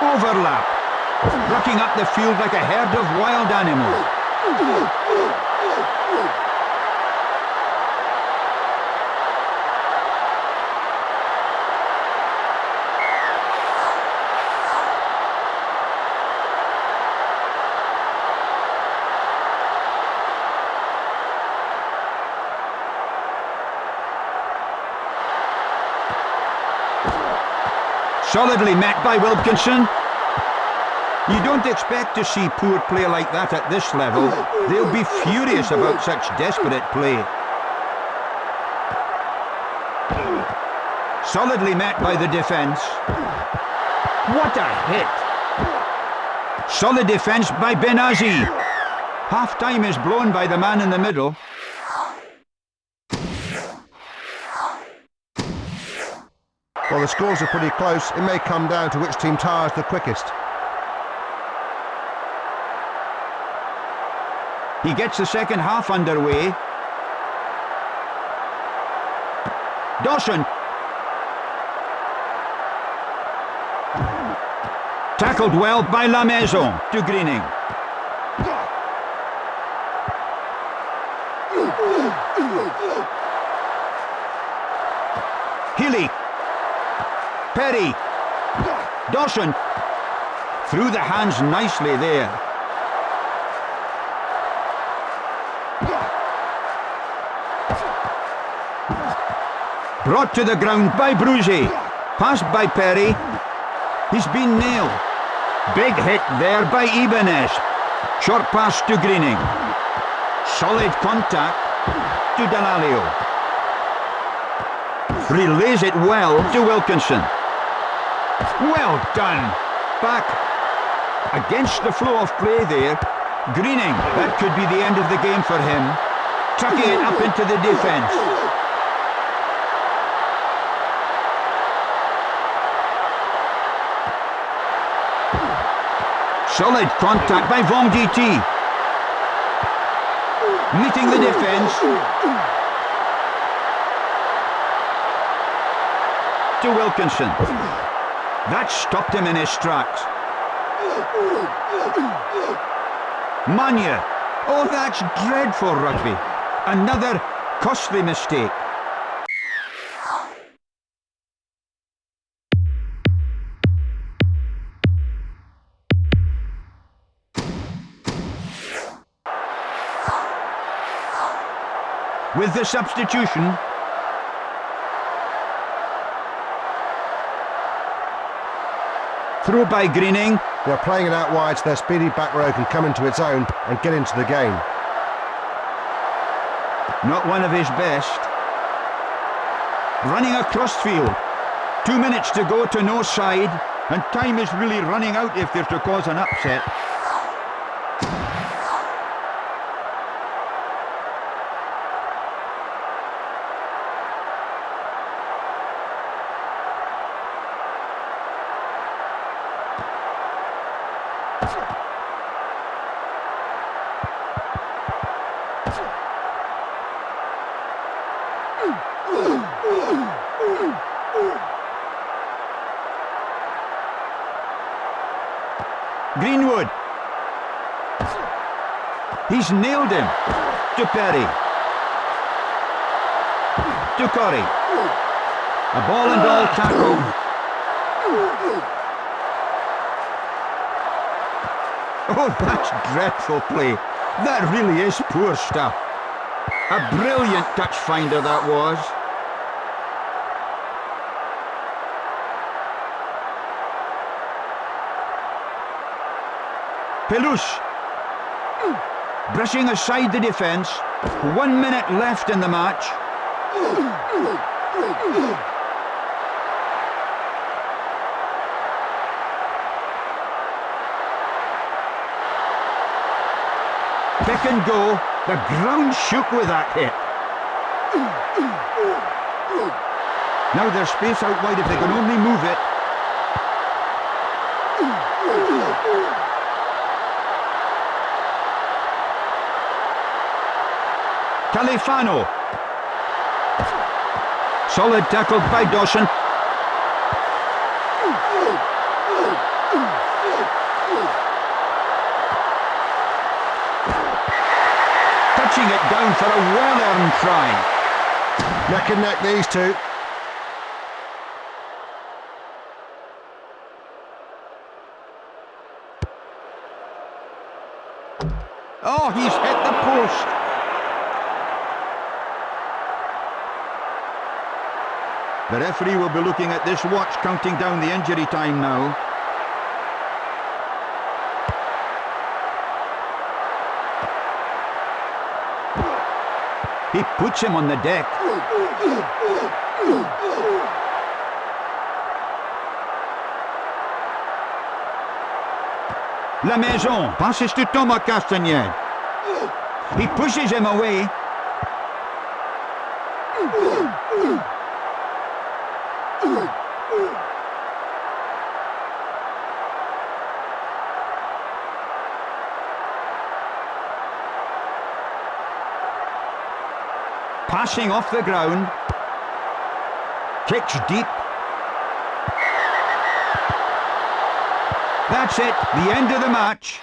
Overlap. Rocking up the field like a herd of wild animals. Solidly met by Wilkinson. You don't expect to see poor play like that at this level. They'll be furious about such desperate play. Solidly met by the defence. What a hit! Solid defence by Benazi. Half-time is blown by the man in the middle. Well, the scores are pretty close. It may come down to which team tires the quickest. He gets the second half underway. Dawson. Tackled well by La Maison to Greening. Healy. Perry. Dawson. Through the hands nicely there. Brought to the ground by Bruzy. Passed by Perry. He's been nailed. Big hit there by Ibanez. Short pass to Greening. Solid contact to Dalalio. Relays it well to Wilkinson. Well done. Back against the flow of play there. Greening. That could be the end of the game for him. Tucking it up into the defence. Solid contact by Von DT. Meeting the defence. To Wilkinson. That stopped him in his tracks. Manya. Oh, that's dreadful rugby. Another costly mistake. with the substitution. Through by Greening. They're playing it out wide so their speedy back row can come into its own and get into the game. Not one of his best. Running across field. 2 minutes to go to no side, and time is really running out if they're to cause an upset. Greenwood. He's nailed him. To Perry. To Corey. A ball and all tackle. Oh, that's dreadful play. That really is poor stuff. A brilliant touch finder that was. Peluche. Brushing aside the defence. 1 minute left in the match. Pick and go. The ground shook with that hit. Now there's space out wide if they can only move it. Califano. Solid tackle by Dawson. Touching it down for a well-earned try. Neck and neck, these two. Oh, he's hit the post. The referee will be looking at this watch, counting down the injury time now. He puts him on the deck. La Maison passes to Thomas Castagnette. He pushes him away. Passing off the ground. Kicks deep. That's it, the end of the match.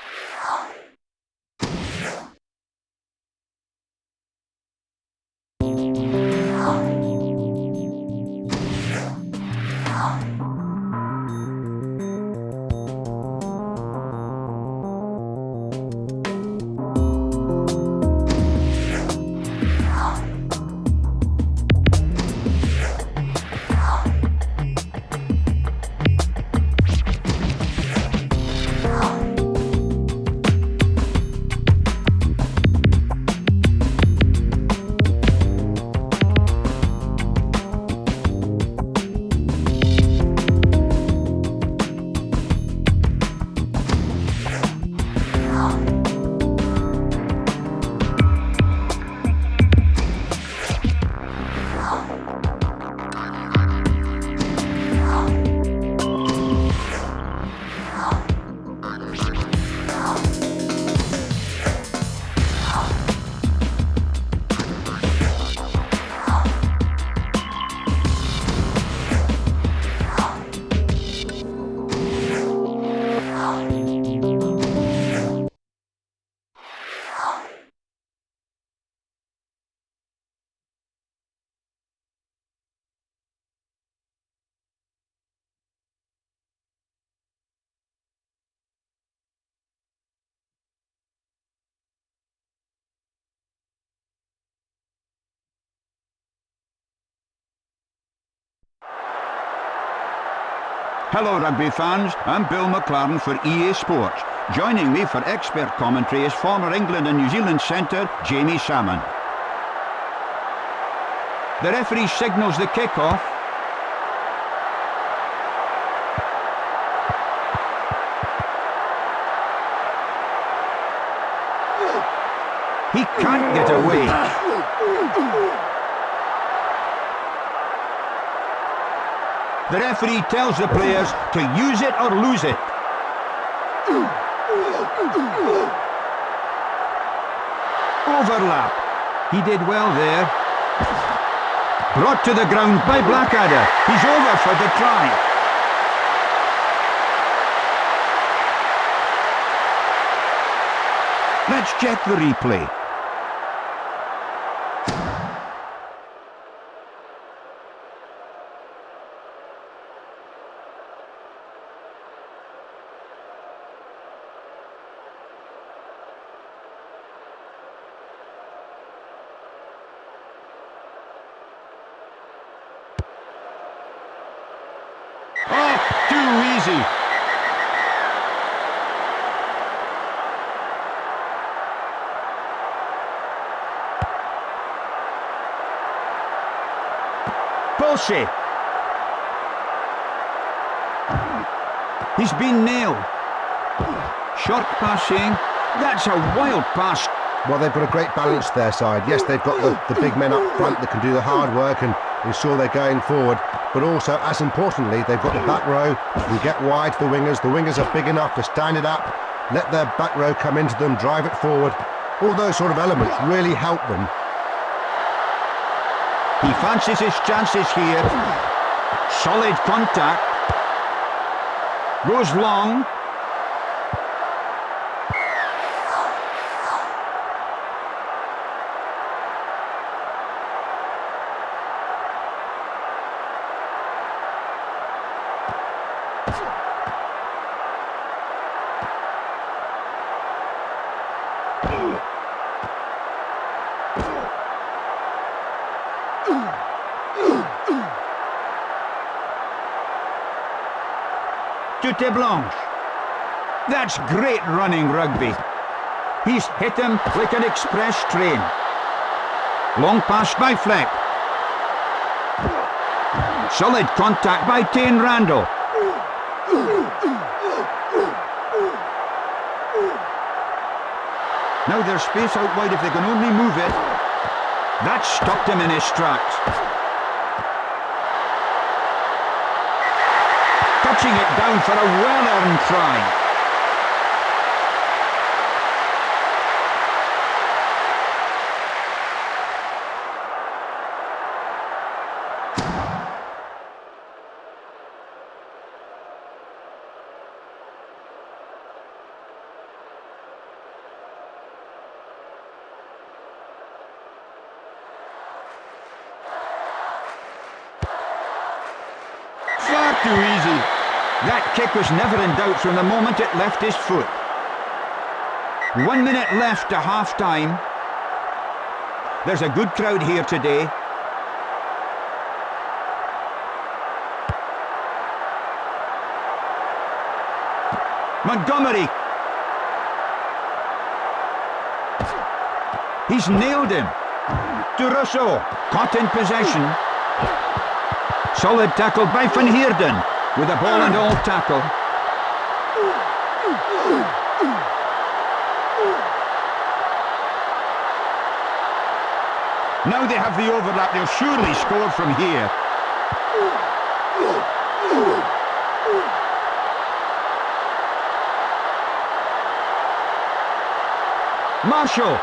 Hello rugby fans, I'm Bill McLaren for EA Sports. Joining me for expert commentary is former England and New Zealand centre Jamie Salmon. The referee signals the kick-off. He can't get away. The referee tells the players to use it or lose it. Overlap. He did well there. Brought to the ground by Blackadder. He's over for the try. Let's check the replay. Too easy. Bullshit. He's been nailed. Short passing. That's a wild pass. Well, they've got a great balance to their side. Yes, they've got the big men up front that can do the hard work and ensure they're going forward. But also, as importantly, they've got the back row who get wide for the wingers. The wingers are big enough to stand it up, let their back row come into them, drive it forward. All those sort of elements really help them. He fancies his chances here. Solid contact. Goes long. Tute Blanche. That's great running rugby. He's hit him like an express train. Long pass by Fleck. Solid contact by Tane Randall. Now there's space out wide if they can only move it. That stopped him in his tracks. Touching it down for a well-earned try. Far too easy. That kick was never in doubt from the moment it left his foot. 1 minute left to half-time. There's a good crowd here today. Montgomery. He's nailed him. To Rousseau. Caught in possession. Solid tackle by Van Heerden. With a ball and all tackle. Now they have the overlap. They'll surely score from here. Marshall.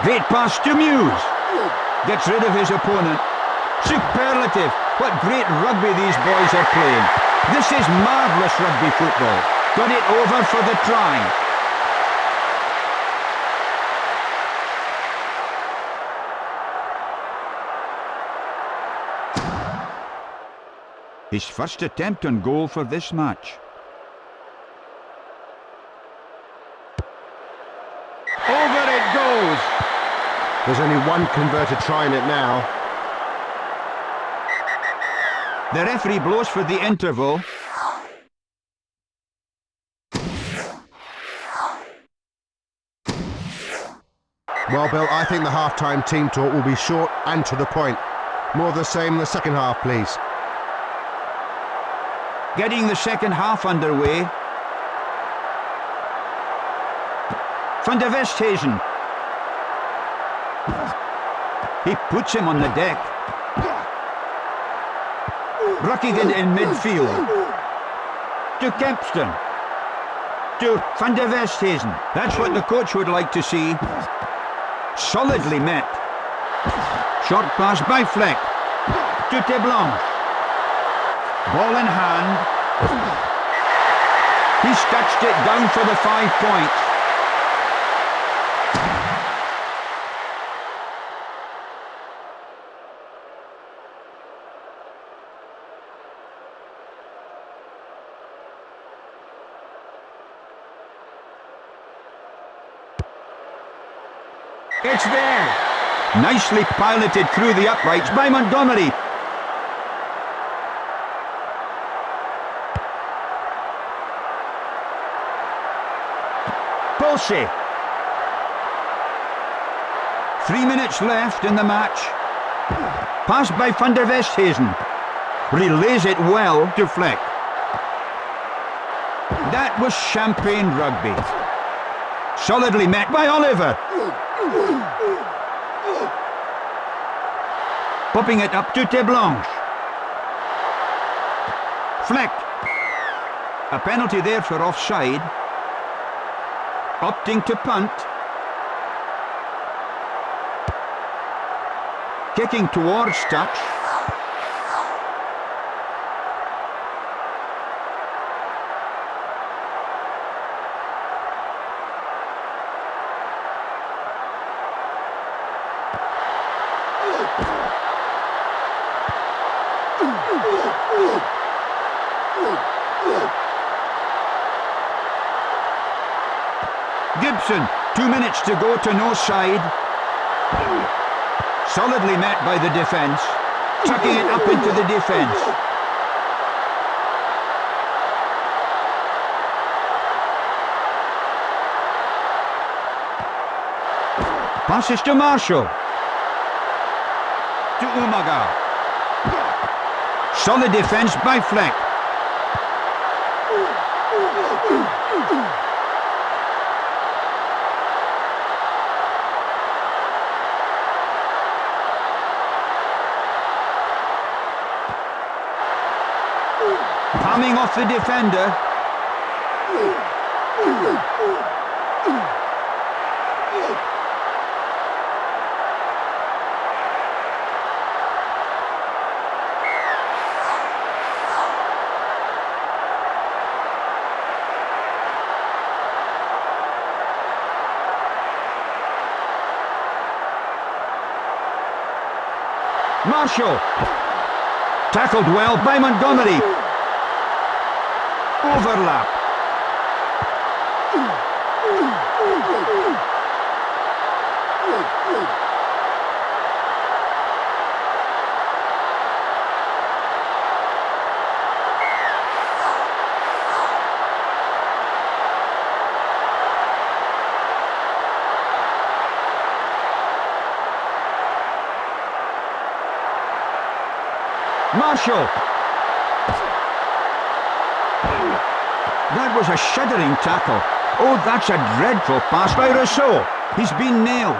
Great pass to Muse. Gets rid of his opponent. Superlative. What great rugby these boys are playing. This is marvellous rugby football. Got it over for the try. His first attempt on goal for this match. Over it goes. There's only one converted try in it now. The referee blows for the interval. Well, Bill, I think the half-time team talk will be short and to the point. More of the same in the second half, please. Getting the second half underway. Van der Westhuizen. He puts him on the deck. Ruckigan in midfield. To Kempston. To Van der Westhuizen. That's what the coach would like to see. Solidly met. Short pass by Fleck. To Teblanche. Ball in hand. He's touched it down for the 5 points. It's there. Nicely piloted through the uprights by Montgomery. Pulsey. 3 minutes left in the match. Pass by Van der Westhuizen. Relays it well to Fleck. That was champagne rugby. Solidly met by Oliver. Popping it up to Teblanche. Fleck. A penalty there for offside. Opting to punt. Kicking towards touch. Gibson, 2 minutes to go to no side. Solidly met by the defence. Tucking it up into the defence. Passes to Marshall. To Umaga. Solid defence by Fleck. Coming off the defender. Marshall. Tackled well by Montgomery. Overlap. Marshall. That was a shuddering tackle. Oh, that's a dreadful pass by Rousseau. He's been nailed.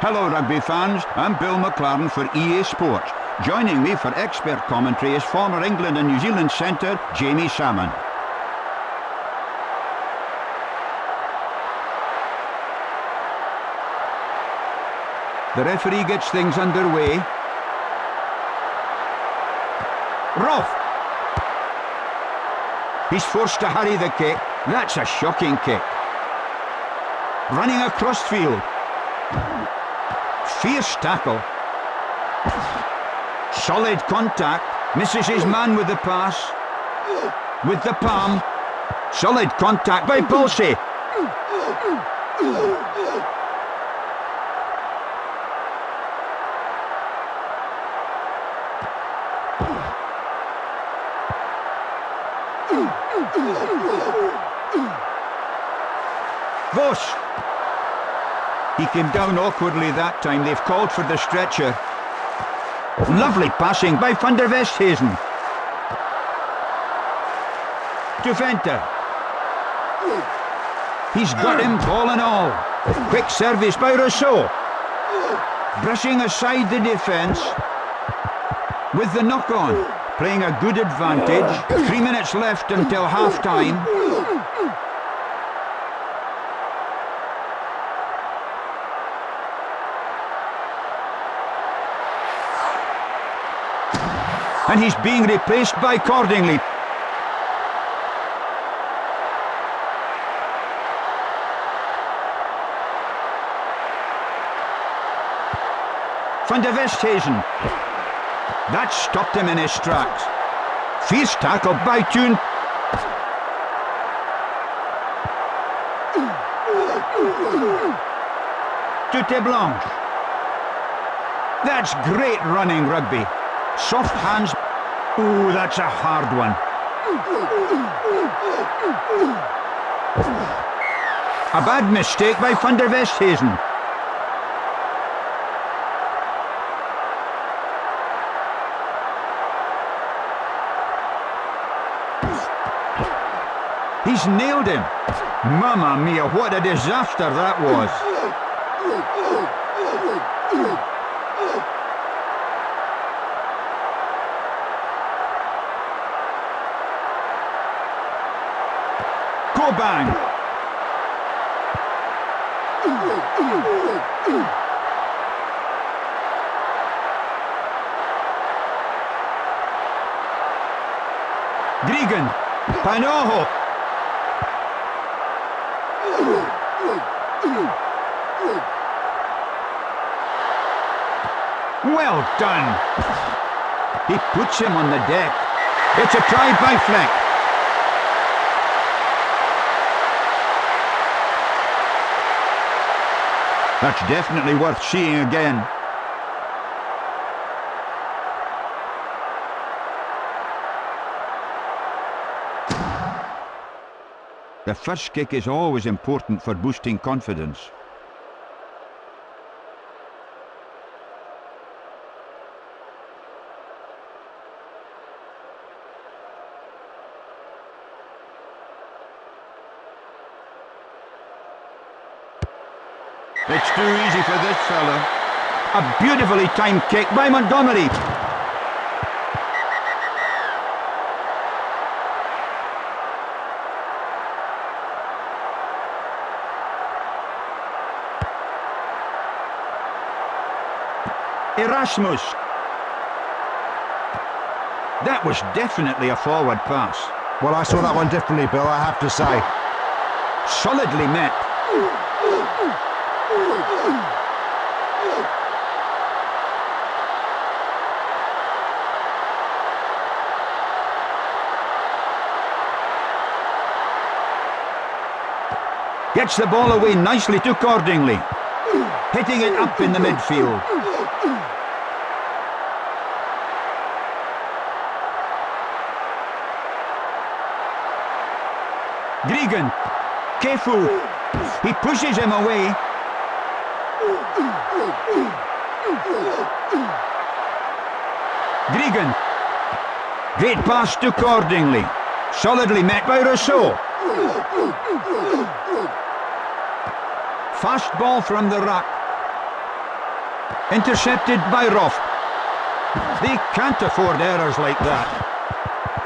Hello rugby fans, I'm Bill McLaren for EA Sports. Joining me for expert commentary is former England and New Zealand centre Jamie Salmon. The referee gets things underway. Rough! He's forced to hurry the kick. That's a shocking kick. Running across field. Fierce tackle. Solid contact. Misses his man with the pass. With the palm. Solid contact by Bolsey. Vos! He came down awkwardly that time. They've called for the stretcher. Lovely passing by Van der Westhuizen. To Venter. He's got him, ball and all. Quick service by Rousseau. Brushing aside the defence. With the knock-on. Playing a good advantage. 3 minutes left until half-time. And he's being replaced by Cordingley. Van der Westhuizen. That stopped him in his tracks. Fierce tackle by Toon. Tute Blanche. That's great running rugby. Soft hands. Ooh, that's a hard one. A bad mistake by Van der Westhuizen. He's nailed him. Mamma mia, what a disaster that was. Bang! Gregan, Panoho. Well done. He puts him on the deck. It's a try by Fleck. That's definitely worth seeing again. The first kick is always important for boosting confidence. It's too easy for this fella. A beautifully timed kick by Montgomery. Erasmus. That was definitely a forward pass. Well, I saw that one differently, Bill, I have to say. Solidly met. Gets the ball away nicely to Cordingley. Hitting it up in the midfield. Gregan. Kefu. He pushes him away. Gregan. Great pass to Cordingley. Solidly met by Rousseau. Fast ball from the ruck. Intercepted by Roth. They can't afford errors like that.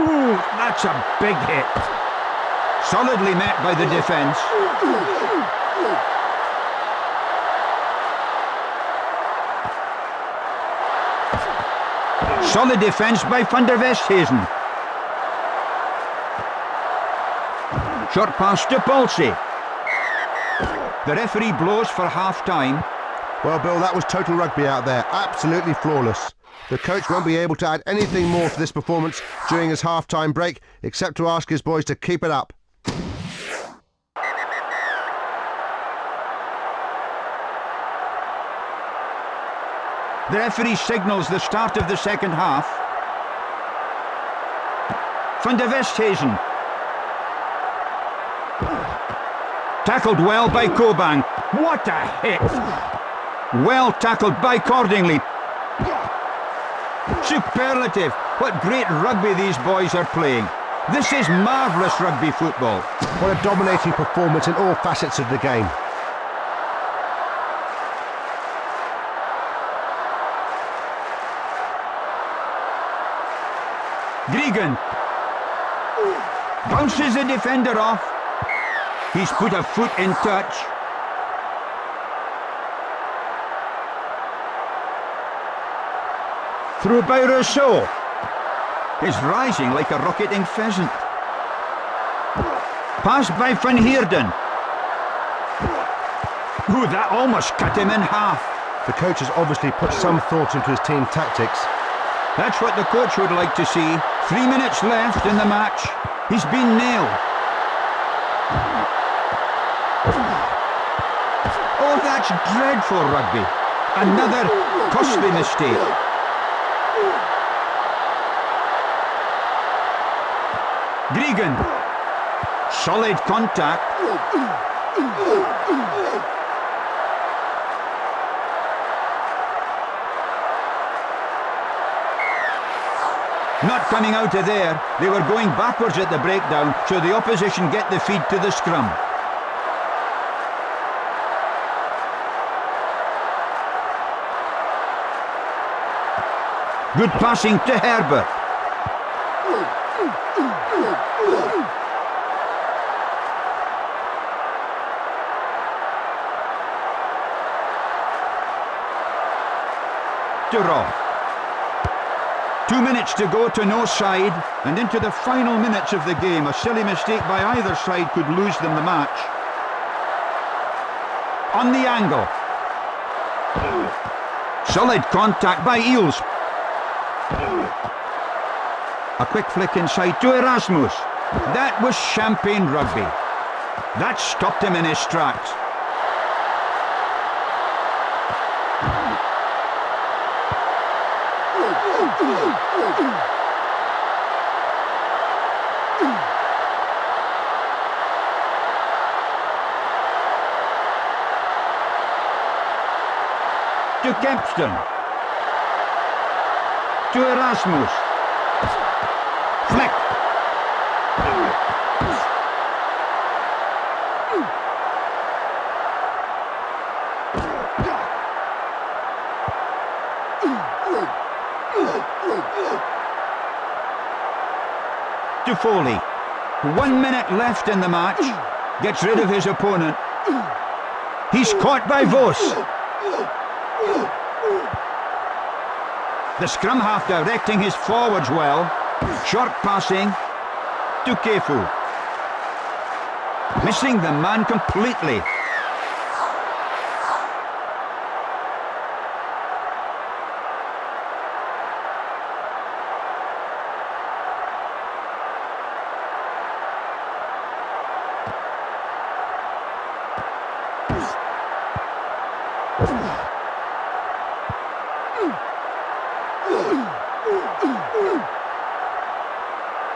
Ooh, that's a big hit. Solidly met by the defence. Solid defence by van der Westhuizen. Short pass to Palsy. The referee blows for half-time. Well, Bill, that was total rugby out there. Absolutely flawless. The coach won't be able to add anything more to this performance during his half-time break, except to ask his boys to keep it up. The referee signals the start of the second half. Van der Westhuizen. Tackled well by Coban. What a hit! Well tackled by Cordingley. Superlative! What great rugby these boys are playing. This is marvellous rugby football. What a dominating performance in all facets of the game. Gregan bounces the defender off. He's put a foot in touch. Through by Rousseau. Is rising like a rocketing pheasant. Pass by Van Heerden. Ooh, that almost cut him in half. The coach has obviously put some thought into his team tactics. That's what the coach would like to see. 3 minutes left in the match. He's been nailed. Oh, that's dreadful rugby. Another costly mistake. Gregan. Solid contact. Not coming out of there. They were going backwards at the breakdown, so the opposition get the feed to the scrum. Good passing to Herbert. To Roth. 2 minutes to go to no side, and into the final minutes of the game. A silly mistake by either side could lose them the match. On the angle. Solid contact by Eels. A quick flick inside to Erasmus. That was champagne rugby. That stopped him in his tracks. To Kempston. To Erasmus. Flick. To Foley. 1 minute left in the match. Gets rid of his opponent. He's caught by Vos. The scrum half directing his forwards well. Short passing to Kefu. Missing the man completely.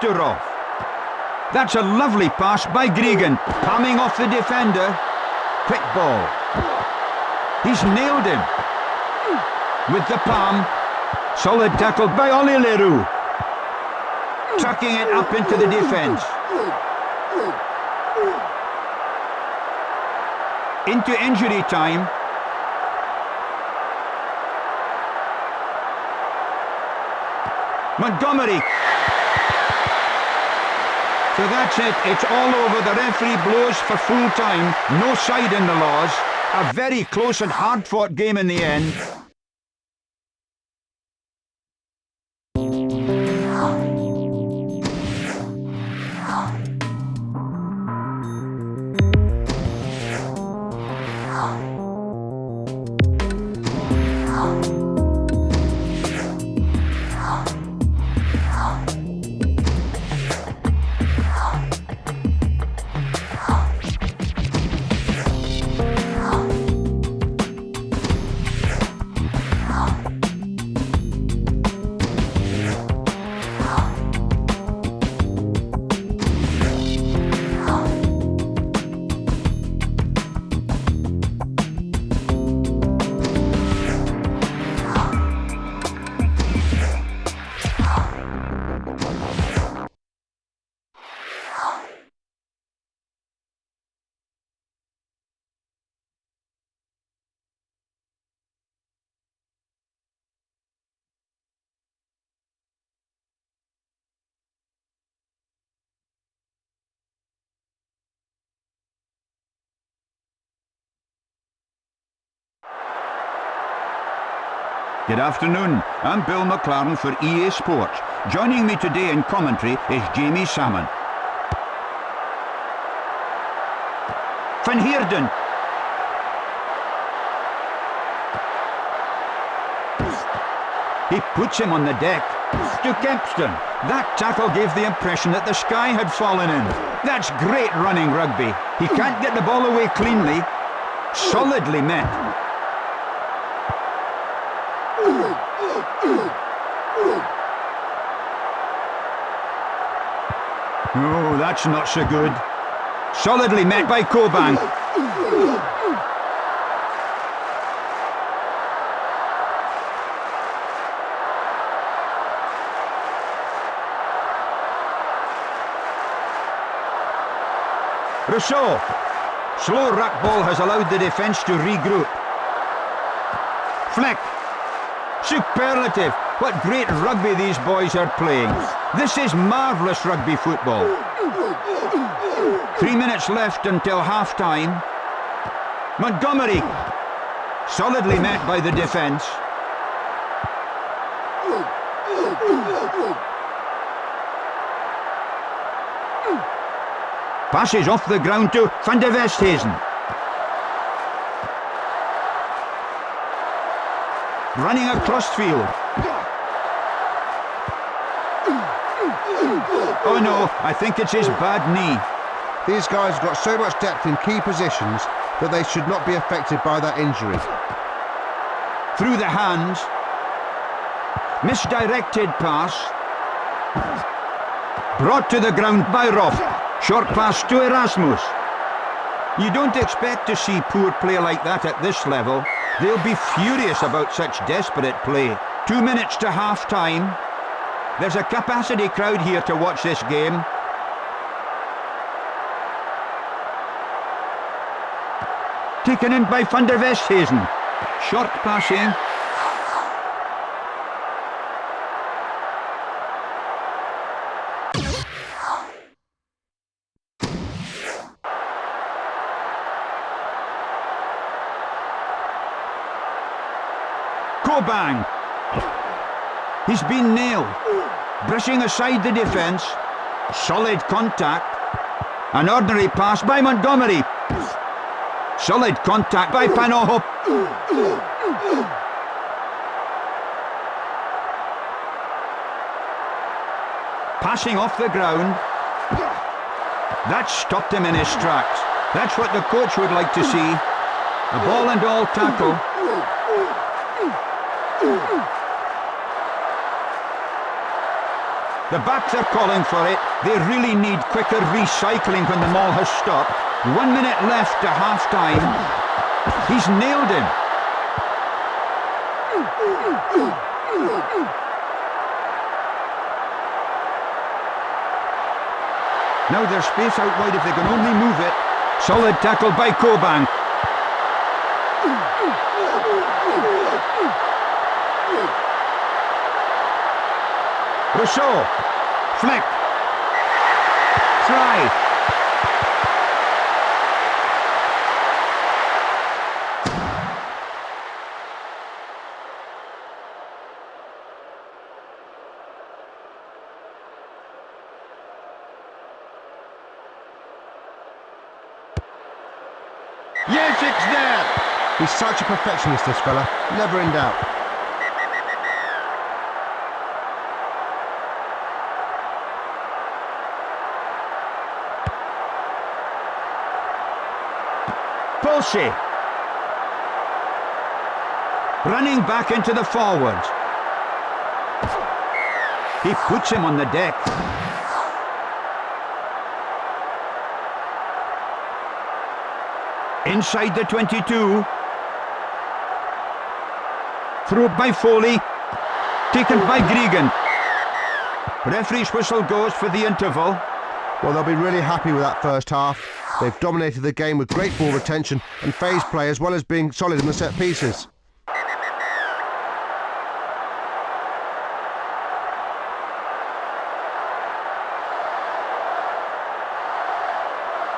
To Roth. That's a lovely pass by Gregan, palming off the defender. Quick ball. He's nailed him. With the palm. Solid tackle by Ollie Leroux. Tucking it up into the defence. Into injury time. Montgomery. So that's it. It's all over. The referee blows for full time. No side in the laws. A very close and hard-fought game in the end. Good afternoon, I'm Bill McLaren for EA Sports. Joining me today in commentary is Jamie Salmon. Van Heerden. He puts him on the deck. To Kempston. That tackle gave the impression that the sky had fallen in. That's great running rugby. He can't get the ball away cleanly. Solidly met. Oh, that's not so good. Solidly met by Coban. Rousseau. Slow ruck ball has allowed the defence to regroup. Fleck. Superlative! What great rugby these boys are playing. This is marvellous rugby football. 3 minutes left until half-time. Montgomery. Solidly met by the defence. Passes off the ground to Van de Westhuizen. Running across field. Oh no, I think it's his bad knee. These guys have got so much depth in key positions that they should not be affected by that injury. Through the hands. Misdirected pass. Brought to the ground by Roth. Short pass to Erasmus. You don't expect to see poor play like that at this level. They'll be furious about such desperate play. 2 minutes to half-time. There's a capacity crowd here to watch this game. Taken in by Van der Westhuizen. Short passing. Bang! He's been nailed. Brushing aside the defence. Solid contact. An ordinary pass by Montgomery. Solid contact by Panoho. Passing off the ground. That stopped him in his tracks. That's what the coach would like to see. A ball and all tackle. The backs are calling for it. They really need quicker recycling when the maul has stopped. 1 minute left to half-time. He's nailed him. Now there's space out wide if they can only move it. Solid tackle by Coban. Rousseau. Flick. Try. Yes, it's there! He's such a perfectionist, this fella. Never in doubt. Pulsey. Running back into the forwards. He puts him on the deck. Inside the 22. Through by Foley. Taken by Gregan. Referee's whistle goes for the interval. Well, they'll be really happy with that first half. They've dominated the game with great ball retention and phase play, as well as being solid in the set pieces.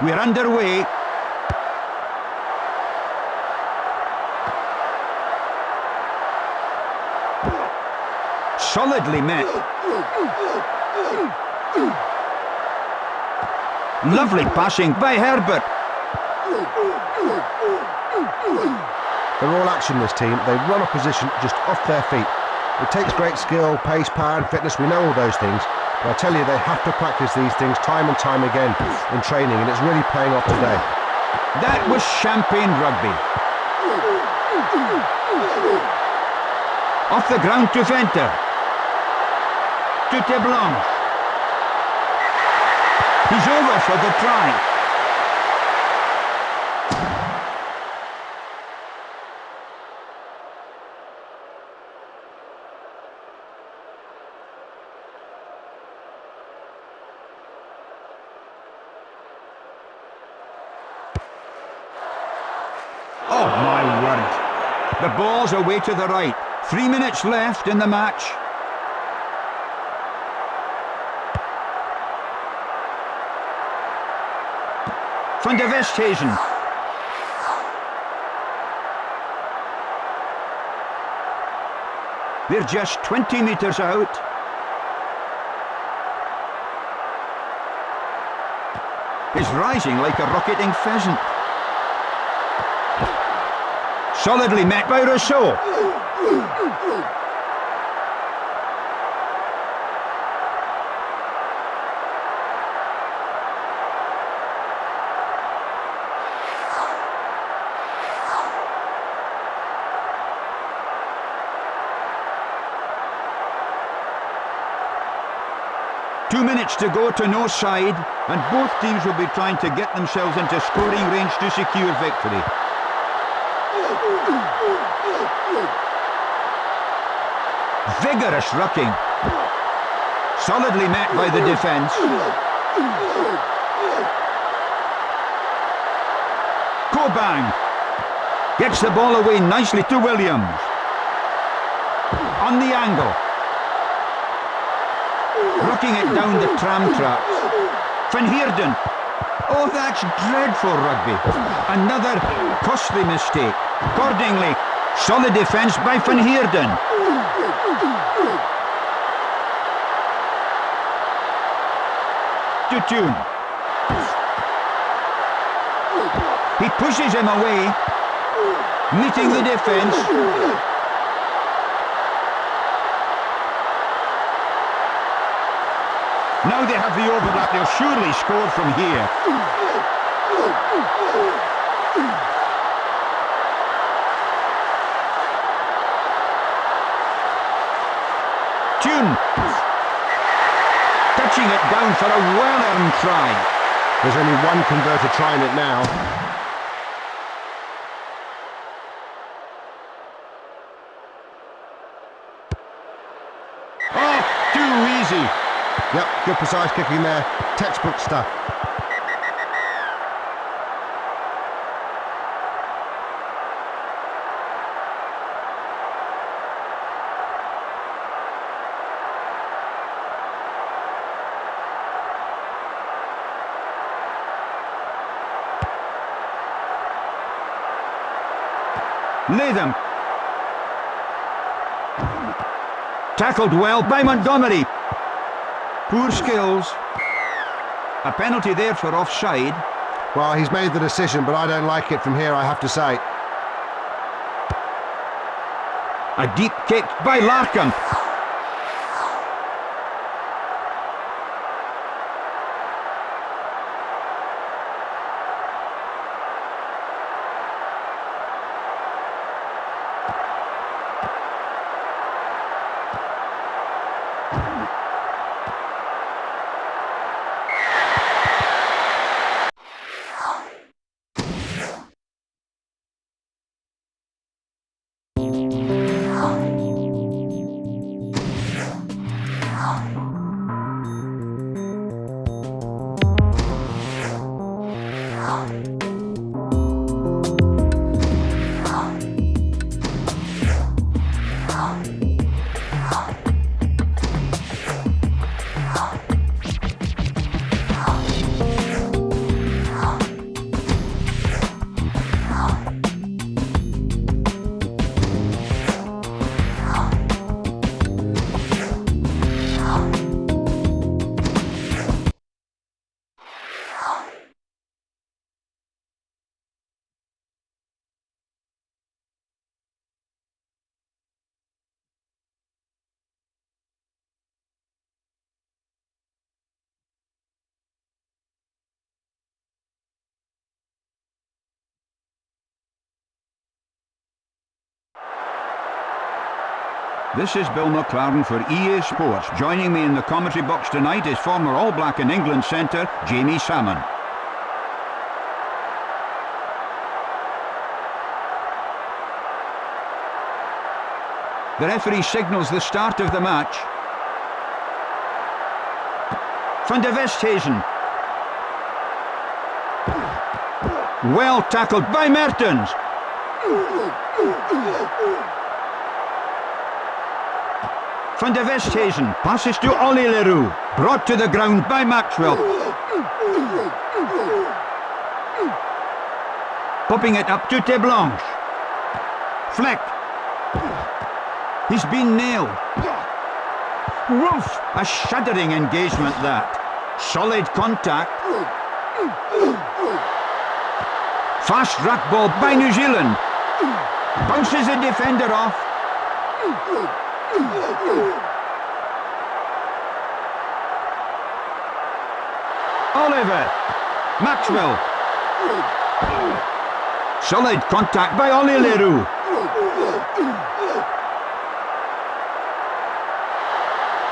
We're underway. Solidly met. Lovely passing by Herbert. They're all action, this team. They run opposition just off their feet. It takes great skill, pace, power and fitness. We know all those things. But I tell you, they have to practice these things time and time again in training, and it's really paying off today. That was champagne rugby. Off the ground to Venter. To Teblon. He's over for the try. Oh my word. The ball's away to the right. 3 minutes left in the match. Van der Westhuizen. They're just 20 metres out. He's rising like a rocketing pheasant. Solidly met by Rousseau. Two minutes to go to no side, and both teams will be trying to get themselves into scoring range to secure victory. Vigorous rucking. Solidly met by the defence. Cobang gets the ball away nicely to Williams. On the angle. Rocking it down the tram tracks. Van Heerden. Oh, that's dreadful rugby. Another costly mistake. Accordingly, solid defence by Van Heerden. To Tune. He pushes him away, meeting the defence. Now they have the overlap, they'll surely score from here. Tune. Touching it down for a well-earned try. There's only one converter trying it now. Oh, too easy. Yep, good precise kicking there. Textbook stuff. Latham. Tackled well by Montgomery. Poor skills. A penalty there for offside. Well, he's made the decision, but I don't like it from here, I have to say. A deep kick by Larkham. This is Bill McLaren for EA Sports. Joining me in the commentary box tonight is former All Black and England centre, Jamie Salmon. The referee signals the start of the match. Van de Westhuizen. Well tackled by Mertens. Van de Westhuizen passes to Ollie Leroux. Brought to the ground by Maxwell. Popping it up to Teblanche. Fleck. He's been nailed. Woof! A shuddering engagement that. Solid contact. Fast ruck ball by New Zealand. Bounces the defender off. Oliver. Maxwell. Solid contact by Ollie Leroux.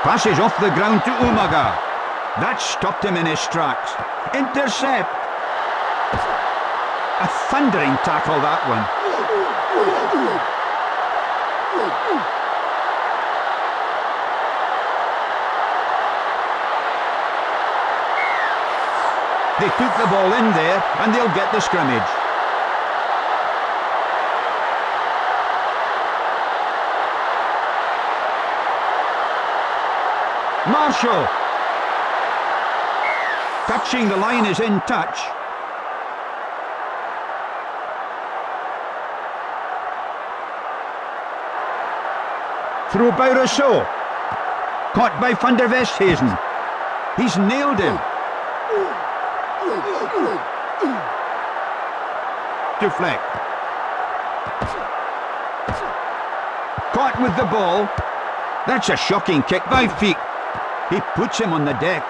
Passes off the ground to Umaga. That stopped him in his tracks. Intercept. A thundering tackle, that one. They took the ball in there and they'll get the scrimmage. Marshall. Touching the line is in touch. Through by Rousseau. Caught by Van der Westhuizen. He's nailed him. To Fleck. Caught with the ball. That's a shocking kick by Feek. He puts him on the deck.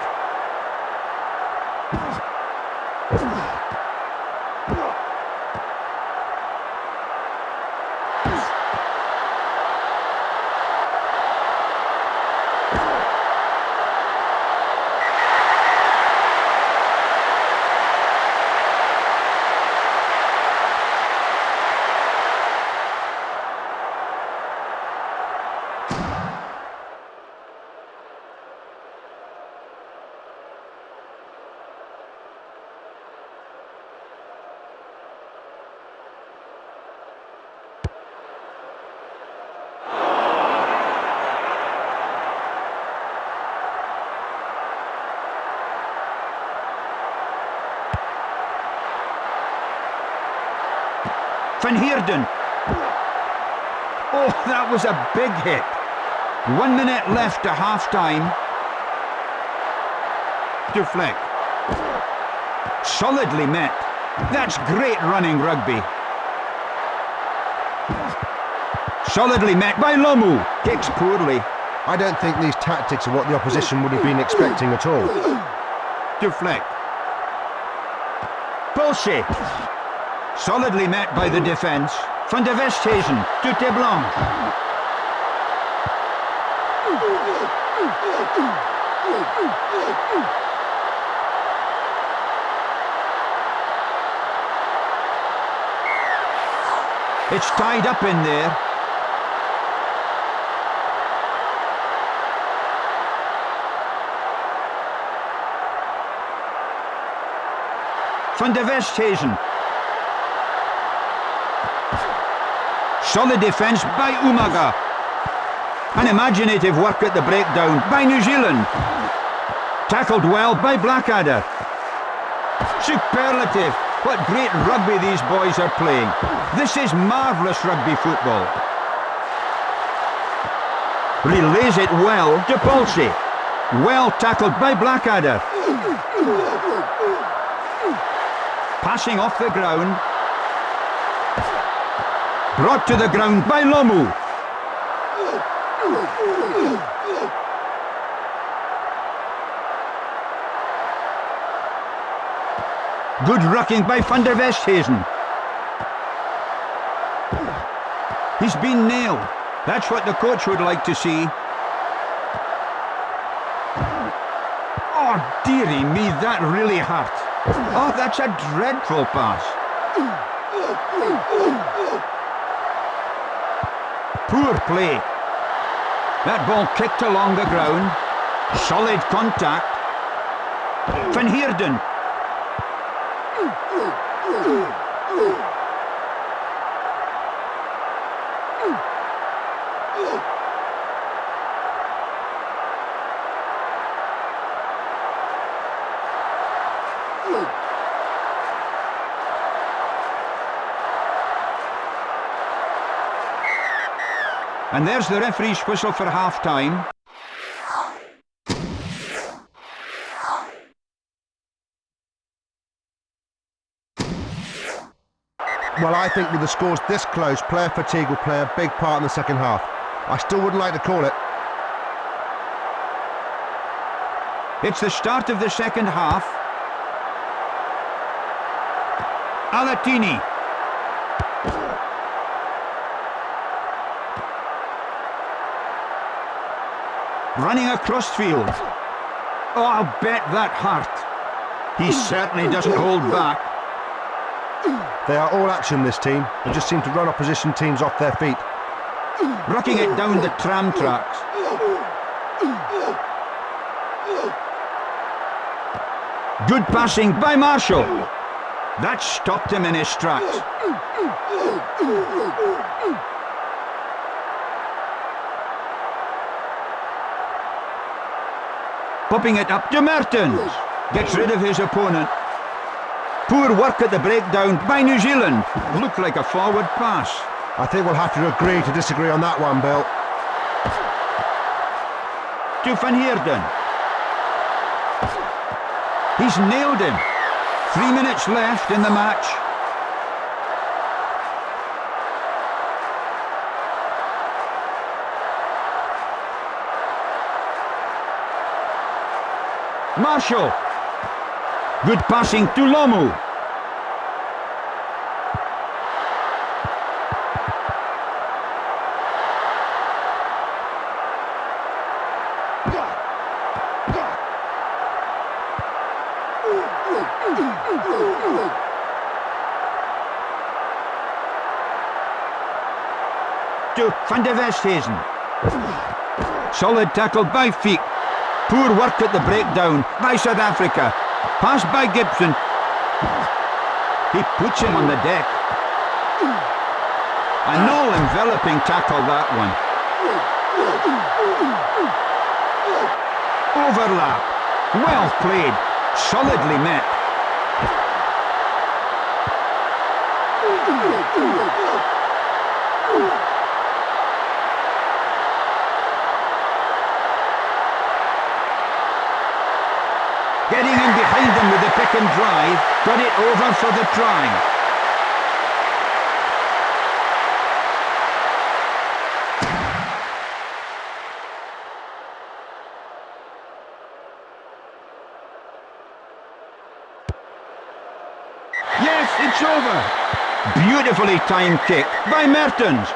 Van Heerden. Oh, that was a big hit. 1 minute left to half-time. Deflect. Solidly met. That's great running rugby. Solidly met by Lomu. Kicks poorly. I don't think these tactics are what the opposition would have been expecting at all. Deflect. Pulse. Solidly met by the defence. Van de Westhuizen to Teblon. It's tied up in there. Van de Westhuizen. Solid defence by Umaga. An imaginative work at the breakdown by New Zealand. Tackled well by Blackadder. Superlative. What great rugby these boys are playing. This is marvellous rugby football. Relays it well to Pulse. Well tackled by Blackadder. Passing off the ground. Brought to the ground by Lomu. Good rucking by Van der Westhuizen. He's been nailed. That's what the coach would like to see. Oh, dearie me, that really hurt. Oh, that's a dreadful pass. Poor play. That ball kicked along the ground. Solid contact. Van Heerden. And there's the referee's whistle for half-time. Well, I think with the scores this close, player fatigue will play a big part in the second half. I still wouldn't like to call it. It's the start of the second half. Alatini. Running across field. Oh, I'll bet that hurt. He certainly doesn't hold back. They are all action, this team. They just seem to run opposition teams off their feet. Rucking it down the tram tracks. Good passing by Marshall. That stopped him in his tracks. Popping it up to Mertens. Gets rid of his opponent. Poor work at the breakdown by New Zealand. Looked like a forward pass. I think we'll have to agree to disagree on that one, Bill. To Van Heerden. He's nailed him. 3 minutes left in the match. Marshall. Good passing to Lomu. To Van de Westhuizen. Solid tackle by Feek. Poor work at the breakdown by South Africa. Pass by Gibson. He puts him on the deck. An all-enveloping tackle, that one. Overlap. Well played. Solidly met. Getting in behind them with the pick and drive. Got it over for the try. Yes, it's over. Beautifully timed kick by Mertens.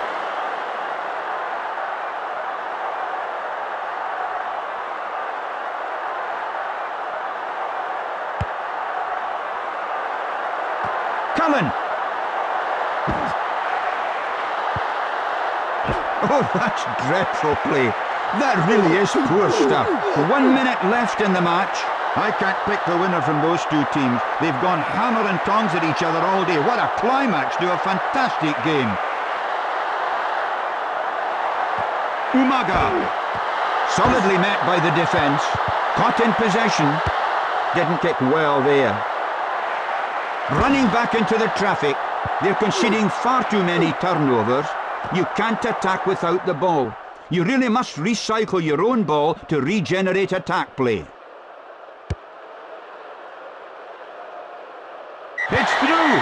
Cullen. Oh, that's dreadful play. That really is poor stuff. 1 minute left in the match. I can't pick the winner from those two teams. They've gone hammer and tongs at each other all day. What a climax to a fantastic game. Umaga. Solidly met by the defence. Caught in possession. Didn't kick well there. Running back into the traffic. They're conceding far too many turnovers. You can't attack without the ball. You really must recycle your own ball to regenerate attack play. It's through!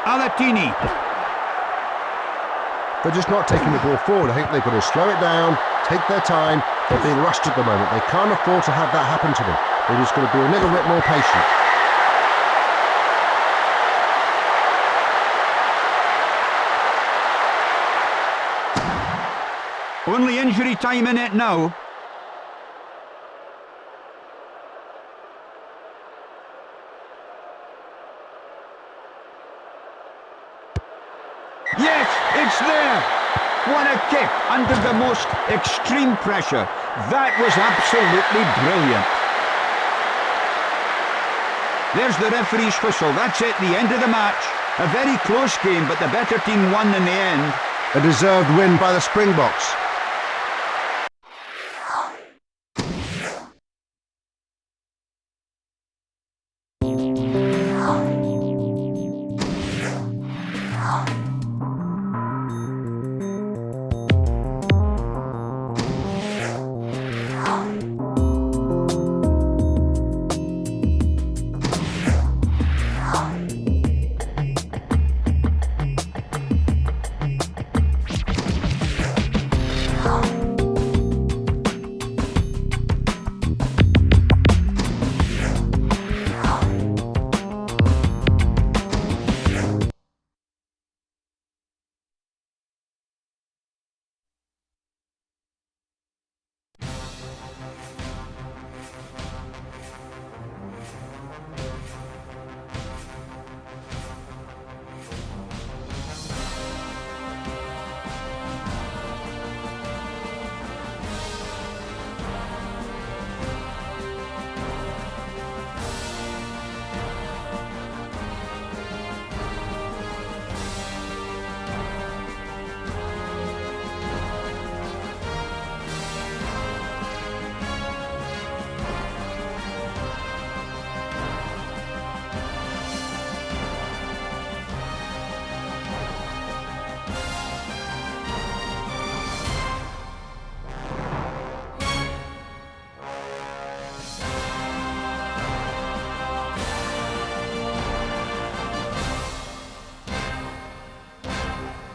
Alatini. They're just not taking the ball forward. I think they've got to slow it down, take their time. They're being rushed at the moment. They can't afford to have that happen to them. They're just going to be a little bit more patient. Only injury time in it now. Yes, it's there. What a kick under the most extreme pressure. That was absolutely brilliant. There's the referee's whistle. That's it, the end of the match. A very close game, but the better team won in the end. A deserved win by the Springboks.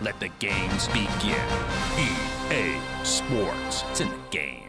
Let the games begin. EA Sports. It's in the game.